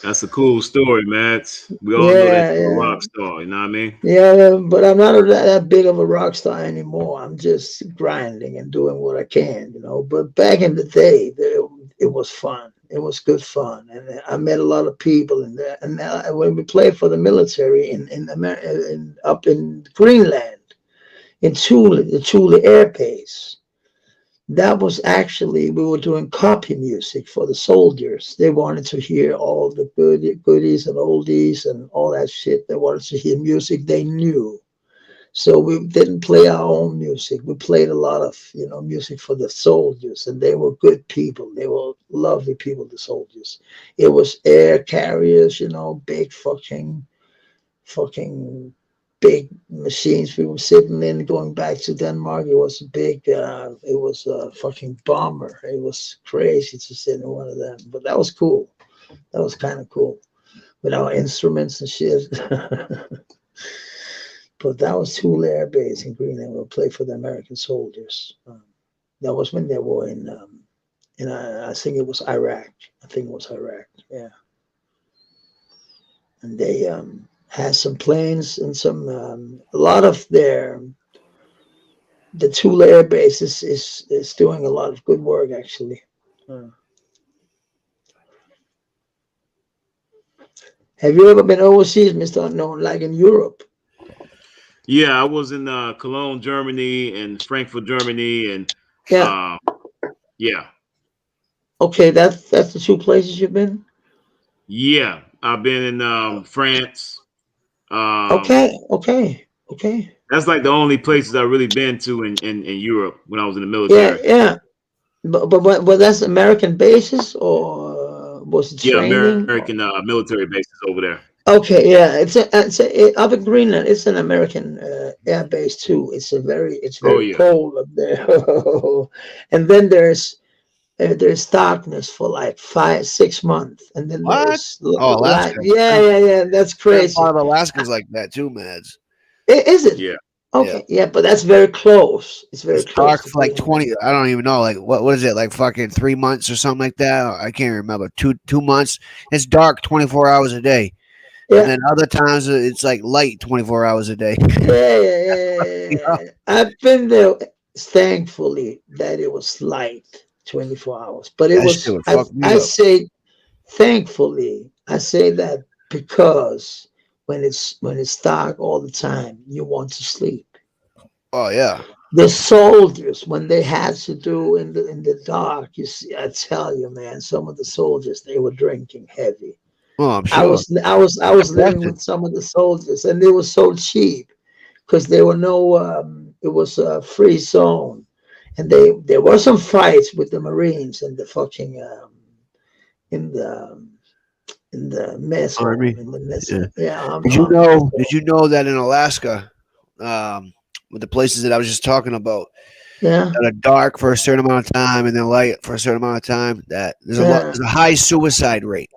That's a cool story, man. We all know that you're a rock star. You know what I mean? Yeah, but I'm not that big of a rock star anymore. I'm just grinding and doing what I can, you know. But back in the day, it was fun. It was good fun, and I met a lot of people in there. And when we played for the military up in Greenland, in Thule, the Thule Air Base. That was actually, we were doing copy music for the soldiers. They wanted to hear all the goodies and oldies and all that shit. They wanted to hear music they knew. So we didn't play our own music. We played a lot of, you know, music for the soldiers, and they were good people. They were lovely people, the soldiers. It was air carriers, you know, big fucking big machines we were sitting in going back to Denmark. It was a big, it was a fucking bomber. It was crazy to sit in one of them, but that was cool. That was kind of cool with our instruments and shit. But that was Thule Air Base in Greenland. We'll play for the American soldiers. That was when they were in I think it was Iraq. Yeah. And they has some planes and some a lot of the Thule Air Base is doing a lot of good work actually. Have you ever been overseas, Mr. Unknown, like in Europe? Yeah, I was in Cologne, Germany, and Frankfurt, Germany, and yeah. Okay, that's the two places you've been. Yeah, I've been in France. Okay. That's like the only places I've really been to in Europe when I was in the military. Yeah. But that's American bases or was it training? American military bases over there. Okay, yeah, it's up in Greenland. It's an American air base too. It's very cold up there, and then there's darkness for like 5-6 months, and then there's Alaska. Yeah, that's crazy. Part of Alaska's like that too, Mads. Is it? Yeah. Okay, yeah, but that's very close. It's very close. Dark for like 20. I don't even know. Like what is it? Like fucking 3 months or something like that. I can't remember. 2 months. It's dark 24 hours a day. Yeah. And then other times it's like light 24 hours a day. Yeah. I've been there, thankfully, that it was light 24 hours. But it I say, thankfully, I say that because when it's dark all the time, you want to sleep. Oh yeah. The soldiers, when they had to do in the dark, you see, I tell you, man, some of the soldiers, they were drinking heavy. Oh, I'm sure. I was living with some of the soldiers, and they were so cheap because there were no. It was a free zone, and there were some fights with the Marines and the fucking in the mess army. In the mess. Yeah. Did you know that in Alaska, with the places that I was just talking about, that are dark for a certain amount of time and then light for a certain amount of time, that there's a high suicide rate.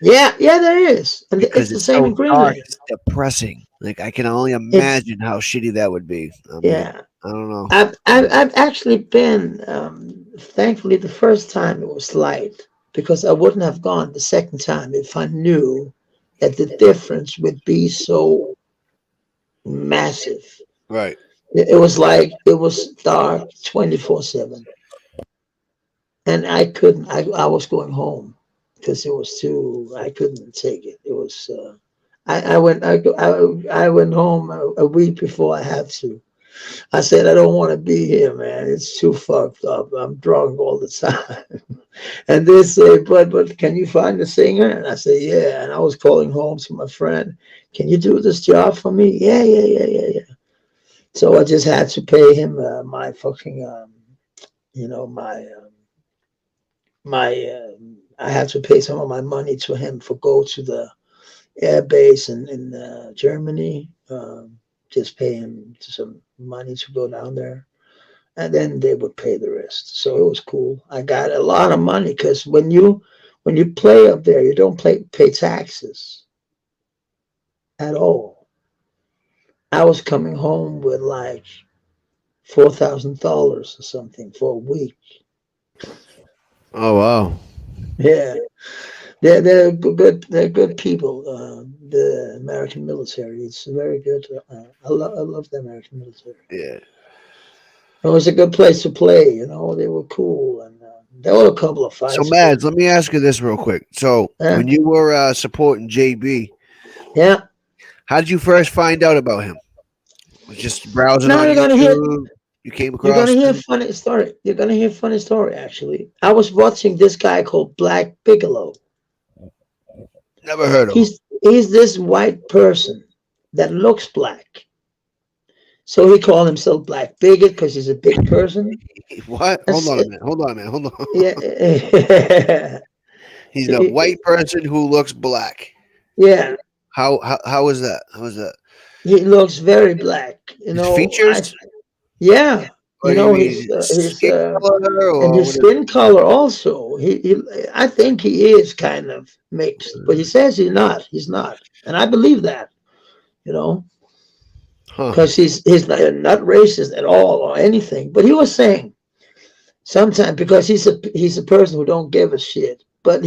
Yeah, there is. And because it's the same in Greenland. It's depressing. Like I can only imagine how shitty that would be. I don't know. I've actually been. Thankfully, the first time it was light because I wouldn't have gone the second time if I knew that the difference would be so massive. Right. It was like it was dark 24/7, and I couldn't. I was going home. Because it was I couldn't take it. It was, I went home a week before I had to. I said, I don't want to be here, man. It's too fucked up. I'm drunk all the time. And they say, but can you find a singer? And I said, yeah. And I was calling home to my friend. Can you do this job for me? Yeah. So I just had to pay him my fucking, I had to pay some of my money to him for go to the air base in Germany. Just pay him some money to go down there, and then they would pay the rest. So it was cool. I got a lot of money because when you play up there, you don't pay taxes at all. I was coming home with like $4,000 or something for a week. Oh wow. Yeah, They're good. They're good people. The American military. It's very good. I love the American military. Yeah. It was a good place to play. You know, they were cool, and there were a couple of fights. So, Mads, let me ask you this real quick. So, when you were supporting JB, yeah, how did you first find out about him? Was just browsing No, on you're gonna YouTube? You came across. You're gonna hear a him? funny story. You're gonna hear a funny story. Actually, I was watching this guy called Black Bigelow. Never heard of him. He's this white person that looks black. So he called himself Black Bigot because he's a big person. What? Hold on a minute. Hold on. Yeah. He's a white person who looks black. Yeah. How is that? How is that? He looks very black. You know. Features? Yeah. What You do know, you his skin color and his skin color also. I think he is kind of mixed, but he says he's not. He's not, and I believe that. You know, because he's not racist at all or anything. But he was saying sometimes because he's a person who don't give a shit. But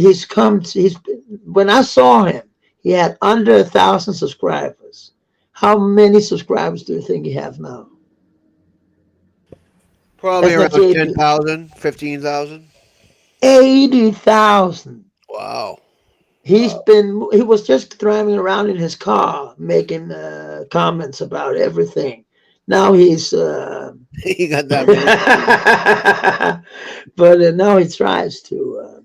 when I saw him, he had under 1,000 subscribers. How many subscribers do you think he have now? Probably around 10,000, 15,000. 80,000. Wow. He was just driving around in his car making comments about everything. Now he's he got that many. But now he tries to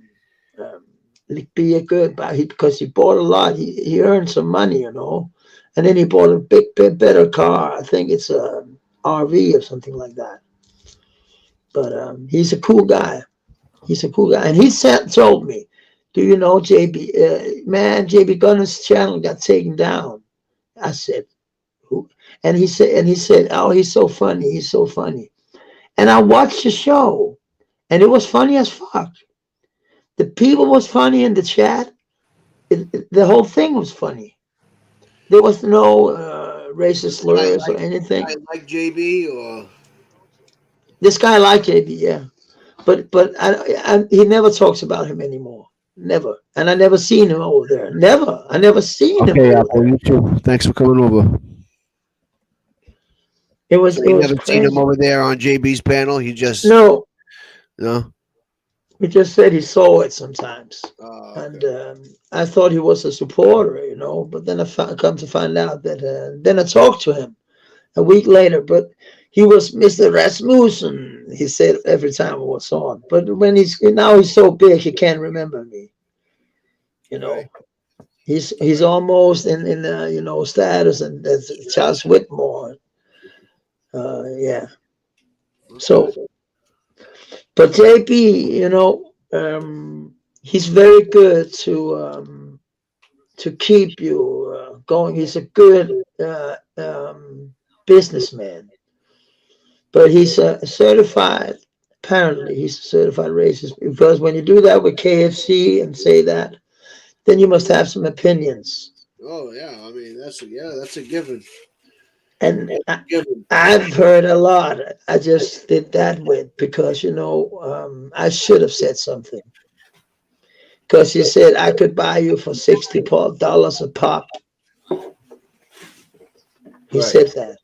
be a good because he bought a lot. He earned some money, you know, and then he bought a big better car. I think it's a RV or something like that. But he's a cool guy. He's a cool guy. And he told me, do you know JB? JB Gunner's channel got taken down. I said, who? And he said, oh, he's so funny. He's so funny. And I watched the show, and it was funny as fuck. The people was funny in the chat. The whole thing was funny. There was no racist slurs or anything. Like JB or. This guy liked JB, yeah, but he never talks about him anymore. Never, and I never seen him over there. Never, I never seen him. Okay, Apple, you too. Thanks for coming over. It was. Never seen him over there on JB's panel. He just no. He just said he saw it sometimes, and I thought he was a supporter, you know. But then I come to find out that then I talked to him a week later, but. He was Mr. Rasmussen, he said every time I was on. But when he's so big, he can't remember me. You know, he's almost in status and Charles Whitmore. Yeah. So, but JB, you know, he's very good to keep you going. He's a good businessman. But he's apparently he's a certified racist, because when you do that with KFC and say that, then you must have some opinions. Oh yeah, I mean that's a given. And I've heard a lot. I just did that with because I should have said something. Because he said I could buy you for $60 a pop. He said that.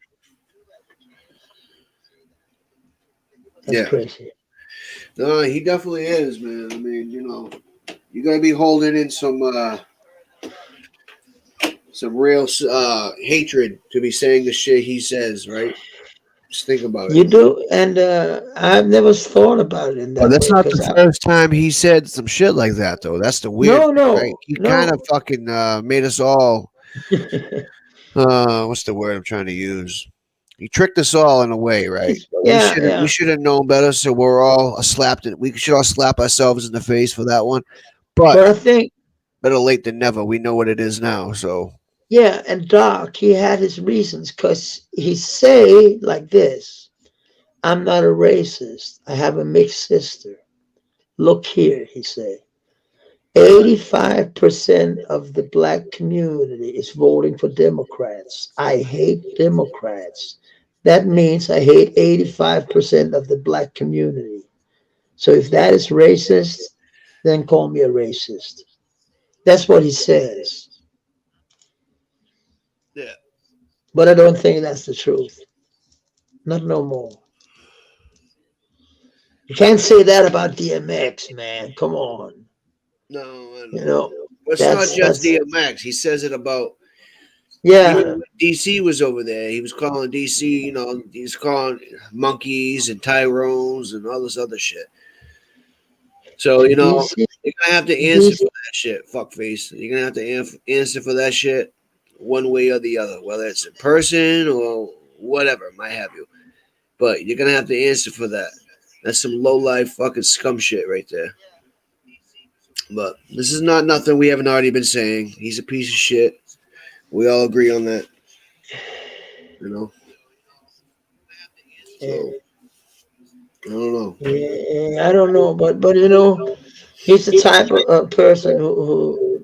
That's crazy. No, he definitely is, man. I mean, you gotta be holding in some real hatred to be saying the shit he says, right? Just think about it. You do, and I've never thought about it in that. Well, that's not the first time he said some shit like that, though. That's the weird. No. Right? He kind of fucking made us all. What's the word I'm trying to use? He tricked us all in a way, right? Yeah, we should have known better. So we're all slapped. We should all slap ourselves in the face for that one. But I think better late than never. We know what it is now. So yeah, and Doc, he had his reasons because he say like this: "I'm not a racist. I have a mixed sister. Look here," he said. 85% of the black community is voting for Democrats. I hate Democrats. That means I hate 85% of the black community. So if that is racist, then call me a racist. That's what he says. Yeah. But I don't think that's the truth. Not no more. You can't say that about DMX, man. Come on. No, I You know, it's not just DMX. He says it about. Yeah. DC was over there. He was calling DC, you know, he's calling monkeys and Tyrones and all this other shit. So, you know, DC, you're going to have to answer for that shit, fuckface. You're going to have to answer for that shit one way or the other, whether it's in person or whatever, might have you. But you're going to have to answer for that. That's some low-life fucking scum shit right there. But this is not nothing we haven't already been saying. He's a piece of shit. We all agree on that. You know? So, I don't know. Yeah, I don't know, but you know, he's the type of person who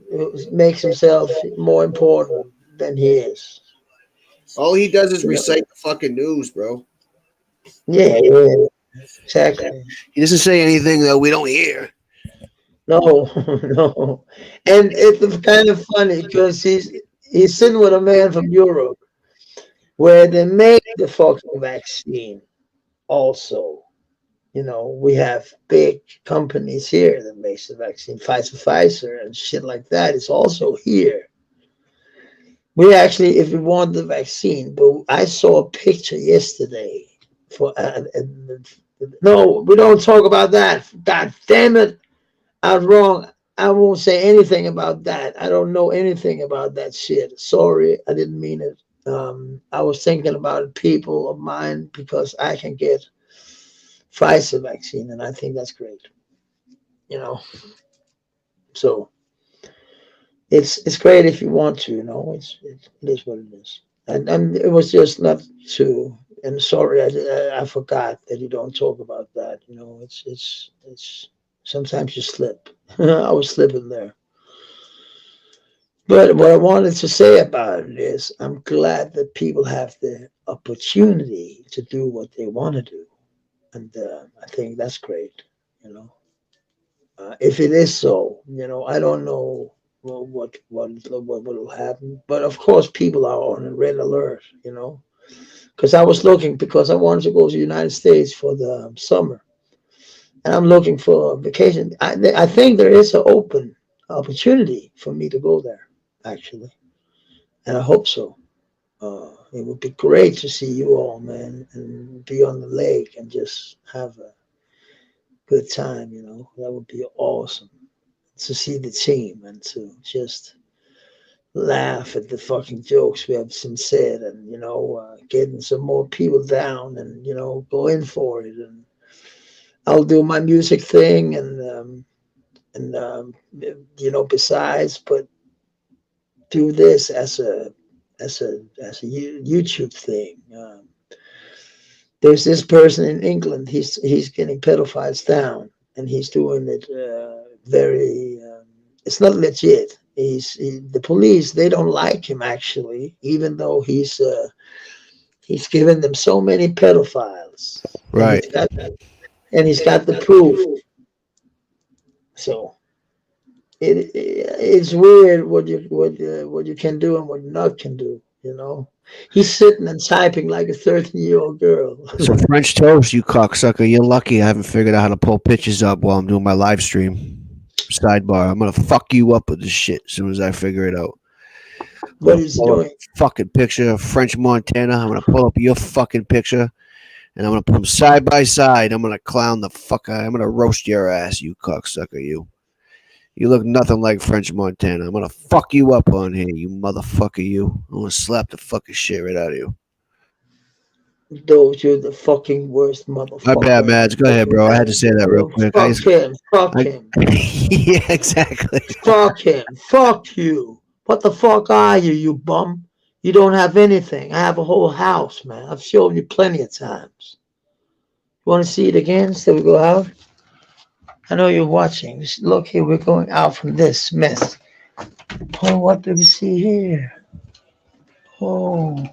makes himself more important than he is. All he does is recite the fucking news, bro. Yeah, exactly. He doesn't say anything that we don't hear. No, no. And it's kind of funny because he's sitting with a man from Europe where they make the fucking vaccine also. You know, we have big companies here that makes the vaccine, Pfizer and shit like that. It's also here. We actually, if we want the vaccine, but I saw a picture yesterday for. No, we don't talk about that. God damn it! I'm wrong. I won't say anything about that. I don't know anything about that shit. Sorry, I didn't mean it. I was thinking about people of mine because I can get Pfizer vaccine, and I think that's great. You know, so it's great if you want to. You know, it is what it is, and it was just not to. And sorry, I forgot that you don't talk about that. You know, it's sometimes you slip. I was slipping there. But what I wanted to say about it is I'm glad that people have the opportunity to do what they want to do. And I think that's great, you know. If it is so, you know, I don't know what will happen. But of course, people are on a red alert, you know. Because I was looking, because I wanted to go to the United States for the summer. And I'm looking for a vacation. I think there is an open opportunity for me to go there, actually. And I hope so. It would be great to see you all, man, and be on the lake and just have a good time, you know. That would be awesome to see the team and to just laugh at the fucking jokes we have some said and, you know, getting some more people down and, you know, go in for it. And I'll do my music thing and you know, besides, but do this as a YouTube thing. There's this person in England. He's getting pedophiles down, and he's doing it very. It's not legit. The police. They don't like him actually, even though he's given them so many pedophiles. Right. And he's got the proof. So it's weird what you can do and what you not can do. You know, he's sitting and typing like a 13-year-old girl. So French toast, you cocksucker. You're lucky I haven't figured out how to pull pictures up while I'm doing my live stream. Sidebar. I'm gonna fuck you up with this shit as soon as I figure it out. What is he doing? Fucking picture of French Montana. I'm gonna pull up your fucking picture. And I'm going to put them side by side. I'm going to clown the fuck out. I'm going to roast your ass, you cocksucker, you. You look nothing like French Montana. I'm going to fuck you up on here, you motherfucker, you. I'm going to slap the fucking shit right out of you. Those, you're the fucking worst motherfucker. My bad, Mads. Go ahead, bro. I had to say that real quick. Fuck him. Yeah, exactly. Fuck him. Fuck you. What the fuck are you, you bum? You don't have anything. I have a whole house, man. I've shown you plenty of times. You want to see it again? So we go out? I know you're watching. Look here, we're going out from this mess. Oh, what do we see here? Oh,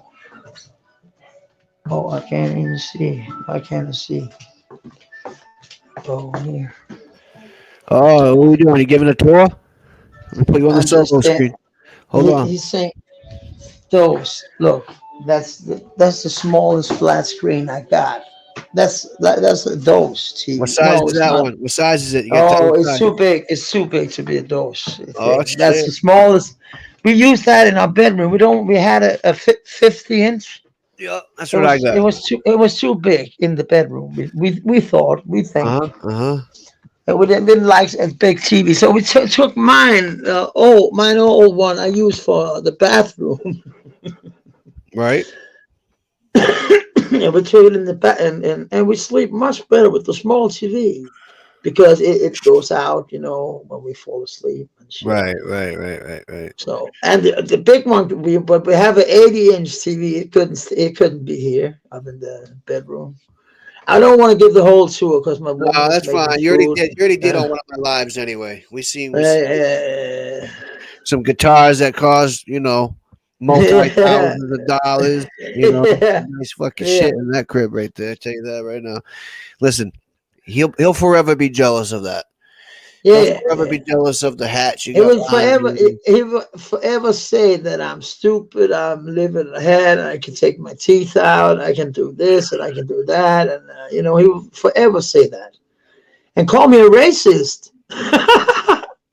I can't even see. I can't see. Oh, here. Oh, what are we doing? You giving a tour? Let me put you on the solo screen. Hold on. He's saying those. Look, that's the smallest flat screen I got. That's a dose TV. What size No, is it's that not. one? What size is it? You got Oh, it's size. too big. It's too big to be a dose. Oh, That's shit. the smallest. We used that in our bedroom. We had a 50-inch. Yeah, that's what I got. It was too big in the bedroom. We think. And we didn't like a big TV, so we took mine. Mine old one I used for the bathroom. Right. And we took it in the back, and we sleep much better with the small TV because it goes out, when we fall asleep and shit. Right. So, and the big one, we have an 80-inch TV. It couldn't be here. I'm in the bedroom. I don't want to give the whole tour because my woman. No, that's fine. You already did on one of my lives anyway. We seen some guitars that cost multi-thousands of dollars. Nice fucking shit in that crib right there. I tell you that right now. Listen, he'll forever be jealous of that. He'll forever be jealous of the hats you got. He would forever say that I'm stupid. I'm living ahead. I can take my teeth out. I can do this and I can do that, and he would forever say that, and call me a racist.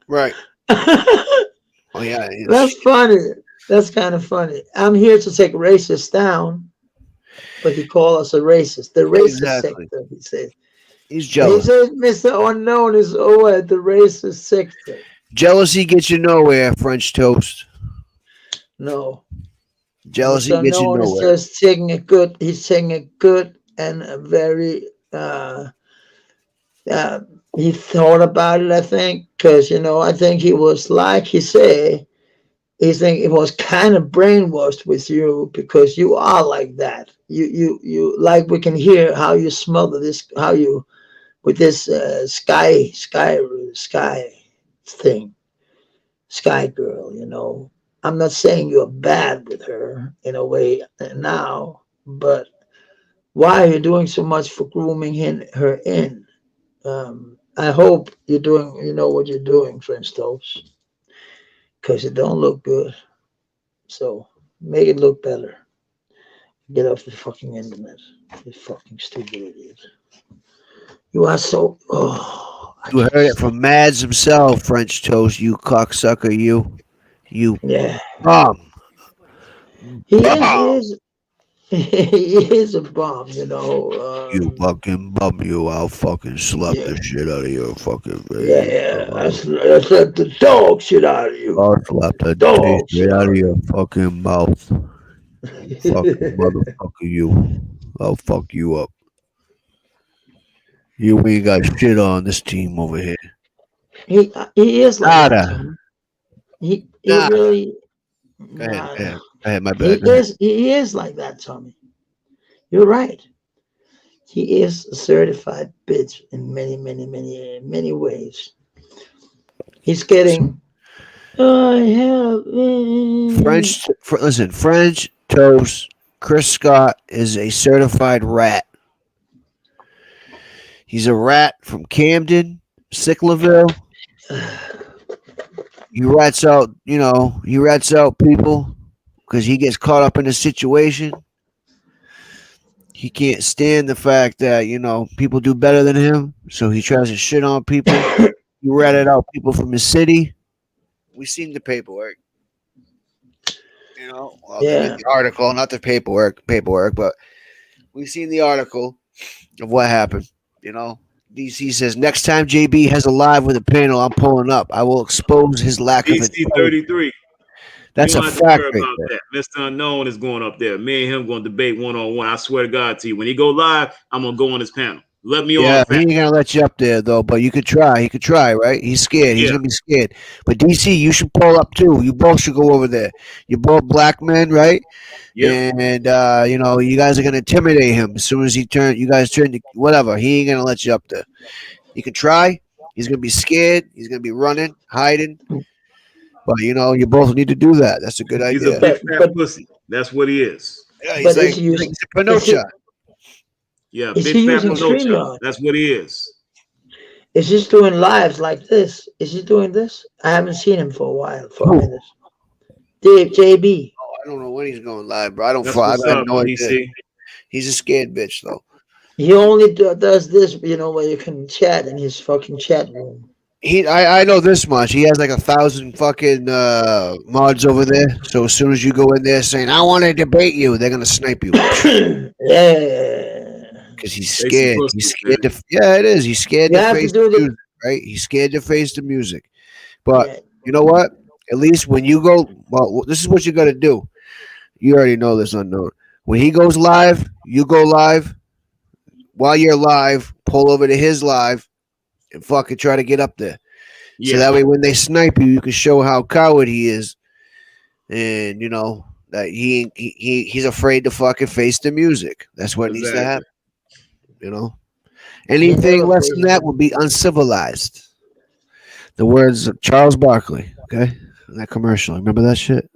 Right. Oh yeah. That's funny. That's kind of funny. I'm here to take racists down, but he called us a racist. The racist sector, he said. He's jealous. He said Mr. Unknown is over at the racist sector. Jealousy gets you nowhere, French toast. No. Jealousy Mr. gets you Unknown nowhere. is just he's taking a good and a very, he thought about it, I think, because, I think he was, like he said, he think it was kind of brainwashed with you because you are like that. You like, we can hear how you smother this, how you, with this sky thing, sky girl, I'm not saying you're bad with her in a way now, but why are you doing so much for grooming her in? I hope you're doing, what you're doing, French toast, because it don't look good. So make it look better. Get off the fucking internet, you fucking stupid idiot. You are so. You heard it from Mads himself, French toast. You cocksucker, you. Yeah. Bum. He is a bum, you fucking bum, you. I'll fucking slap the shit out of your fucking face. Yeah. I slapped the dog shit out of you. I'll slap the dog shit out of your fucking mouth. Fucking motherfucker, you. I'll fuck you up. You ain't got shit on this team over here. He is like that. He really. Go ahead, my bad. He is like that, Tommy. You're right. He is a certified bitch in many, many, many, many ways. He's getting. French toast. Chris Scott is a certified rat. He's a rat from Camden, Sicklerville. He rats out people because he gets caught up in a situation. He can't stand the fact that, people do better than him. So he tries to shit on people. He ratted out people from his city. We've seen the paperwork. The article, not the paperwork, but we've seen the article of what happened. DC says next time JB has a live with a panel, I'm pulling up. I will expose his lack of DC 33. That's a fact right there. Mr. Unknown is going up there. Me and him going to debate one-on-one. I swear to God to you. When he go live, I'm going to go on his panel. Let me on. Yeah, he ain't going to let you up there, though, but you could try. He could try, right? He's scared. He's going to be scared. But DC, you should pull up, too. You both should go over there. You're both black men, right? Yeah. And, you guys are going to intimidate him as soon as you guys turn to whatever. He ain't going to let you up there. You can try. He's going to be scared. He's going to be running, hiding. But, you both need to do that. That's a good idea. He's a big fat pussy. That's what he is. Yeah, he's like a Pinocchio. Yeah, big fat Pinocchio. That's what he is. Is he doing lives like this? Is he doing this? I haven't seen him for a while, for a minute. Dave JB. Oh, I don't know when he's going live, bro. I don't. That's I what's have up, no idea. DC. He's a scared bitch, though. He only does this, where you can chat in his fucking chat room. I know this much. He has like 1,000 fucking mods over there. So as soon as you go in there saying I want to debate you, they're gonna snipe you. Yeah. Because he's scared. He's scared to. Yeah, it is. He's scared to face the music, right? He's scared to face the music. But you know what? At least when you go, well, this is what you got to do. You already know this, Unknown. When he goes live, you go live. While you're live, pull over to his live and fucking try to get up there. Yeah. So that way when they snipe you, you can show how coward he is. And, you know, that he's afraid to fucking face the music. That's what needs to happen. You know? Anything less than that would be uncivilized. The words of Charles Barkley, okay? That commercial. Remember that shit?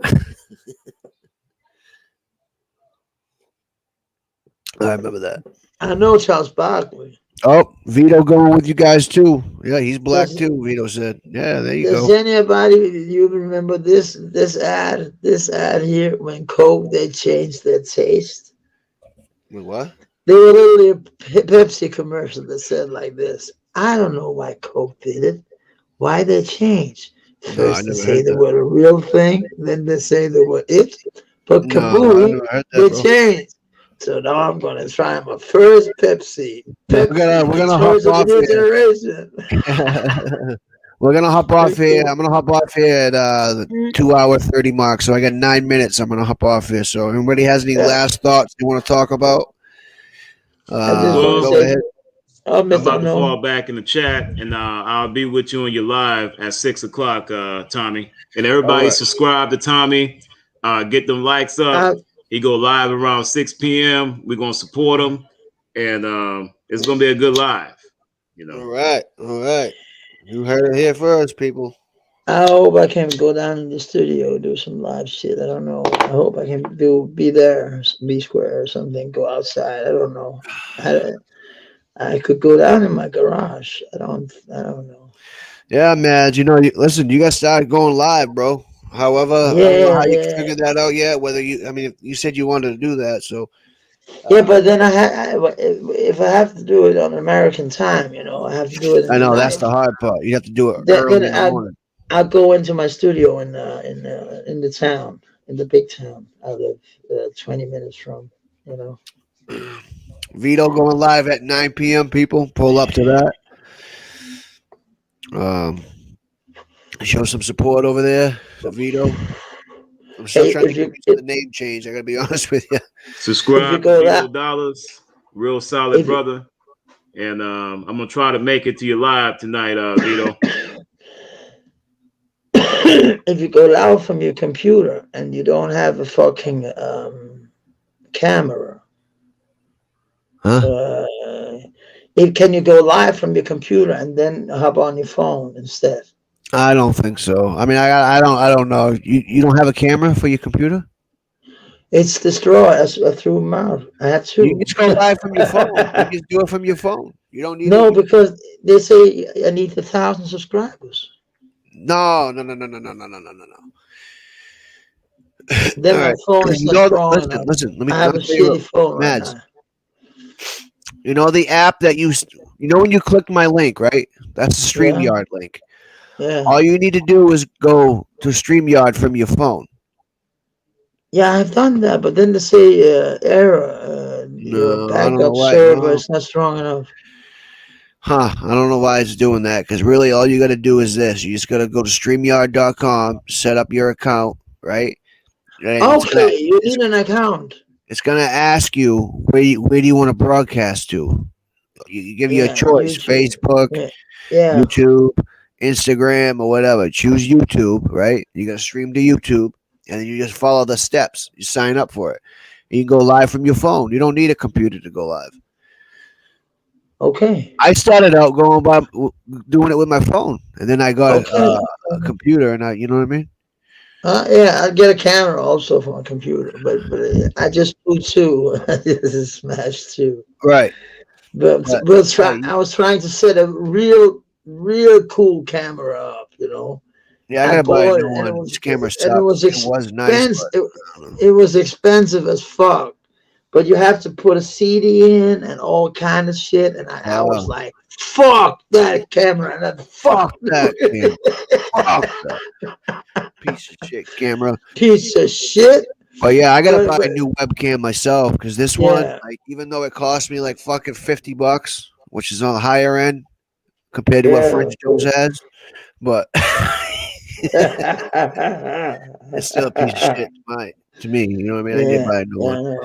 I remember that. I know Charles Barkley. Oh, Vito going with you guys too. Yeah, he's black too, Vito said. Yeah, there you go. Does anybody you remember this ad here when Coke they changed their taste? Wait, what? They were literally a Pepsi commercial that said like this. I don't know why Coke did it. Why they changed? First they say they were the real thing, then they say they were it. But kaboom, they changed. So now I'm gonna try my first Pepsi. We're gonna hop off here. We're gonna hop off here. I'm gonna hop off here at the 2-hour 30 mark. So I got 9 minutes. I'm gonna hop off here. So anybody has any last thoughts you want to talk about? Go ahead. I'm about to fall back in the chat, and I'll be with you on your live at 6 o'clock, Tommy. And everybody subscribe to Tommy. Get them likes up. He go live around 6 p.m. We're gonna support him, and it's gonna be a good live. You know. All right. You heard it here first, people. I hope I can go down in the studio, do some live shit. I don't know. I hope I can be there, be square or something. Go outside. I don't know. I could go down in my garage. I don't know. Yeah, man. You know, listen. You got started going live, bro. However, I don't know how you figured that out yet. Whether you said you wanted to do that, so. Yeah, but then if I have to do it on American time, you know, I have to do it. I know that's the hard part. You have to do it early in the morning. I'll go into my studio in the town, in the big town. I live 20 minutes from, you know. Vito going live at 9 p.m. People pull up to that. Show some support over there, Vito. I'm still trying to get the name change. I gotta be honest with you. Subscribe to Vito Dollars, real solid brother. And I'm gonna try to make it to your live tonight, Vito. If you go live from your computer and you don't have a fucking camera, can you go live from your computer and then hop on your phone instead? I don't think so. I mean, I don't know. You don't have a camera for your computer? It's destroyed. I threw them out. I had to. You just go live from your phone. You just do it from your phone. You don't need. No, because they say I need 1,000 subscribers. No. Then my phone is not strong enough. Listen. Let me have a shitty phone. Mads, you know the app that you know when you click my link, right? That's the StreamYard link. Yeah. All you need to do is go to StreamYard from your phone. Yeah, I've done that, but then they say error. Your backup server is not strong enough. I don't know why it's doing that, because really all you got to do is this. You just got to go to StreamYard.com, set up your account, right? And okay, you need an account. It's going to ask you where do you want to broadcast to. You give you a choice, YouTube. Facebook, YouTube, Instagram, or whatever. Choose YouTube, right? You got to stream to YouTube, and then you just follow the steps. You sign up for it. You can go live from your phone. You don't need a computer to go live. Okay. I started out doing it with my phone, and then I got a computer, and you know what I mean? Yeah, I get a camera also for my computer, but I just do two. This is Smash 2. Right. But I was trying to set a real real cool camera up, you know. Yeah, I gotta buy a bought new it, and one. This camera and sucks. it was It was nice, expensive. but It was expensive as fuck. But you have to put a CD in and all kind of shit. And I was like, fuck that camera. And fuck that camera. Fuck that piece of shit camera. Piece of shit. But yeah, I gotta buy a new webcam myself because this one, Yeah. like, even though it cost me like fucking $50, which is on the higher end compared to what French Joe's has, but it's still a piece of shit to me. You know what I mean? I did buy a new one.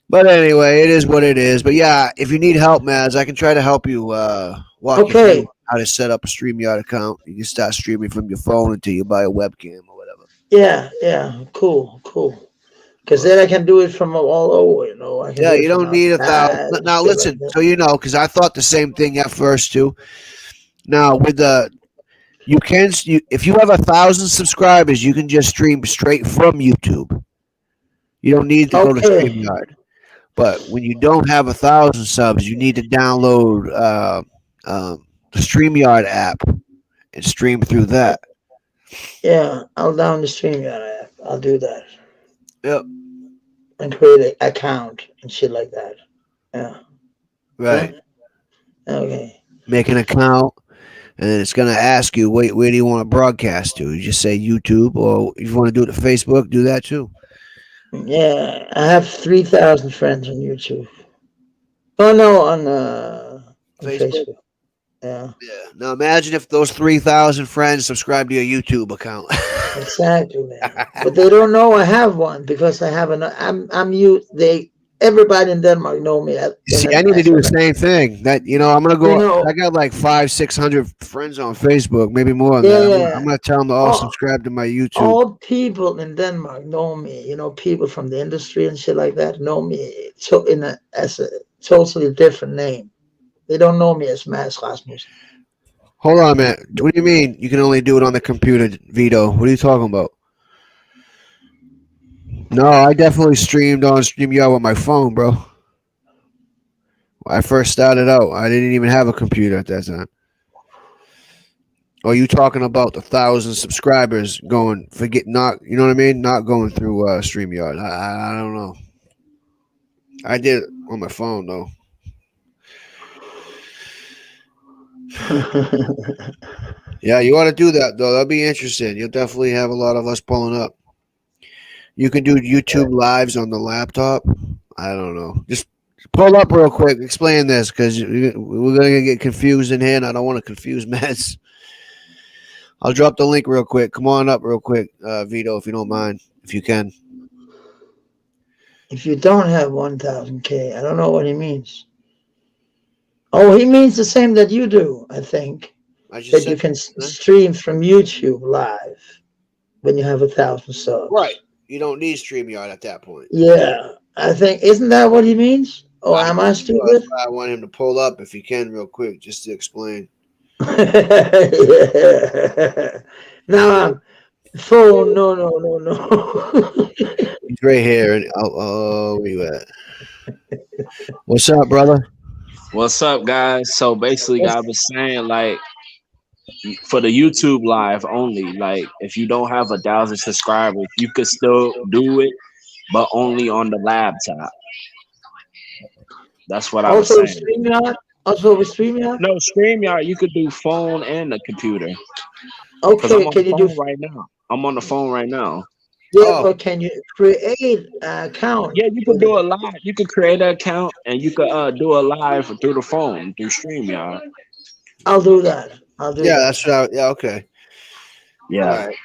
But anyway, it is what it is. But yeah, if you need help, Mads, I can try to help you walk you through how to set up a StreamYard account. You can start streaming from your phone until you buy a webcam or whatever. Yeah, cool. Because then I can do it from all over, you know. I can Yeah, you don't need 1,000. Now listen, so you know, because I thought the same thing at first too. Now with if you have 1,000 subscribers, you can just stream straight from YouTube. You don't need to go to StreamYard. But when you don't have 1,000 subs, you need to download the StreamYard app and stream through that. Yeah, I'll download the StreamYard app. I'll do that. Yep. And create an account and shit like that. Yeah. Right. Okay. Make an account, and then it's going to ask you, where do you want to broadcast to? You just say YouTube, or if you want to do it to Facebook, do that too. Yeah, I have 3,000 friends on YouTube. Oh no, on Facebook. Yeah. Now imagine if those 3,000 friends subscribe to your YouTube account. Exactly, man. But they don't know I have one because I have I'm you. Everybody in Denmark know me. See, I need to do the same thing. That I'm gonna go. I got like 500-600 friends on Facebook, maybe more than that. I'm gonna tell them to all subscribe to my YouTube. All people in Denmark know me. You know, people from the industry and shit like that know me. So as a totally different name. They don't know me as Mads Rasmussen. Hold on, man. What do you mean you can only do it on the computer, Vito? What are you talking about? No, I definitely streamed on StreamYard with my phone, bro. When I first started out, I didn't even have a computer at that time. Or you talking about the 1,000 subscribers going, you know what I mean? Not going through StreamYard. I don't know. I did it on my phone, though. Yeah, you ought to do that, though. That'll be interesting. You'll definitely have a lot of us pulling up. You can do YouTube lives on the laptop. I don't know. Just pull up real quick. Explain this because we're going to get confused in here, and I don't want to confuse Mads. I'll drop the link real quick. Come on up real quick, Vito, if you don't mind, if you can. If you don't have 1,000K, I don't know what he means. Oh, he means the same that you do, I think. That you can stream from YouTube live when you have 1,000 subs. Right. You don't need StreamYard at that point. Yeah. I think, isn't that what he means? Or am I stupid? I want him to pull up if he can real quick, just to explain. Now, phone, no. He's right here. And where you at? What's up, brother? What's up, guys? So basically, I was saying, like, for the YouTube live only, like, if you don't have 1,000 subscribers, you could still do it, but only on the laptop. That's what I was saying. Also with StreamYard? No, StreamYard, you could do phone and a computer. Okay, can you do right now? I'm on the phone right now. Yeah, but can you create an account? Yeah, you can do a live. You can create an account and you could do a live through the phone through StreamYard. I'll do that. That's right. Yeah, okay. Yeah. Right.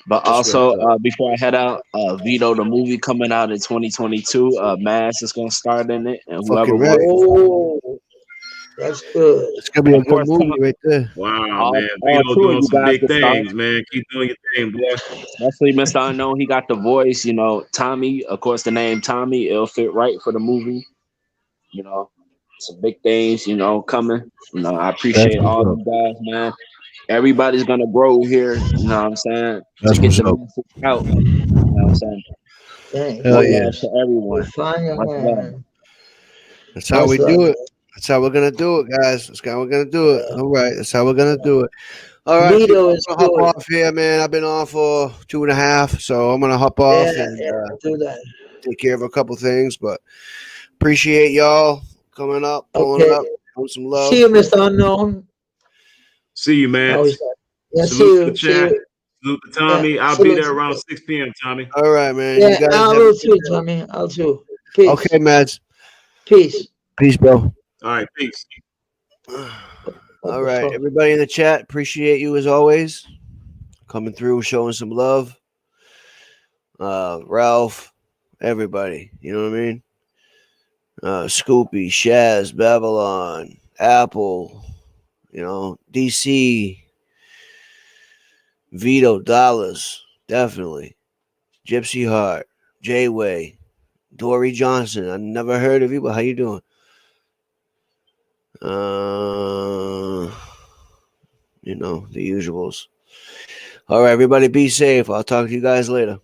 But also, before I head out, Vito, the movie coming out in 2022, Mads is gonna start in it, and whoever. That's good. It's gonna be a good movie right there. Wow, man. Vito doing some big things, man. Keep doing your thing, boy. Especially Mr. Unknown, he got the voice. You know, Tommy. Of course, the name Tommy, it'll fit right for the movie. You know, some big things. You know, coming. You know, I appreciate all you guys, man. Everybody's gonna grow here. You know what I'm saying? That's to get the message out. You know what I'm saying? Dang. Hell yeah. To everyone. Fine, man. That's how we do it. That's how we're gonna do it, guys. That's how we're gonna do it. All right, that's how we're gonna do it. All right, Vito is I'm gonna hop good. off here, man. I've been on for 2.5, so I'm gonna hop off and do that. take care of a couple things. But appreciate y'all coming up, pulling Okay. up, showing some love. See you, Mr. Unknown. See you, man. Oh, yeah, see Salute you. the chat. See you. Salute to Tommy. Yeah, I'll salute be there to around you. 6 p.m., Tommy. All right, man. Yeah, you guys I have will a too, Tommy. I'll too. Peace. Okay, Mads. Peace. Peace, bro. All right, peace. All right, everybody in the chat, appreciate you as always. Coming through, showing some love. Ralph, everybody, you know what I mean? Scoopy, Shaz, Babylon, Apple, you know, DC, Vito, Dollars, definitely. Gypsy Heart, J-Way, Dory Johnson. I never heard of you, but how you doing? You know, the usuals. All right, everybody be safe. I'll talk to you guys later.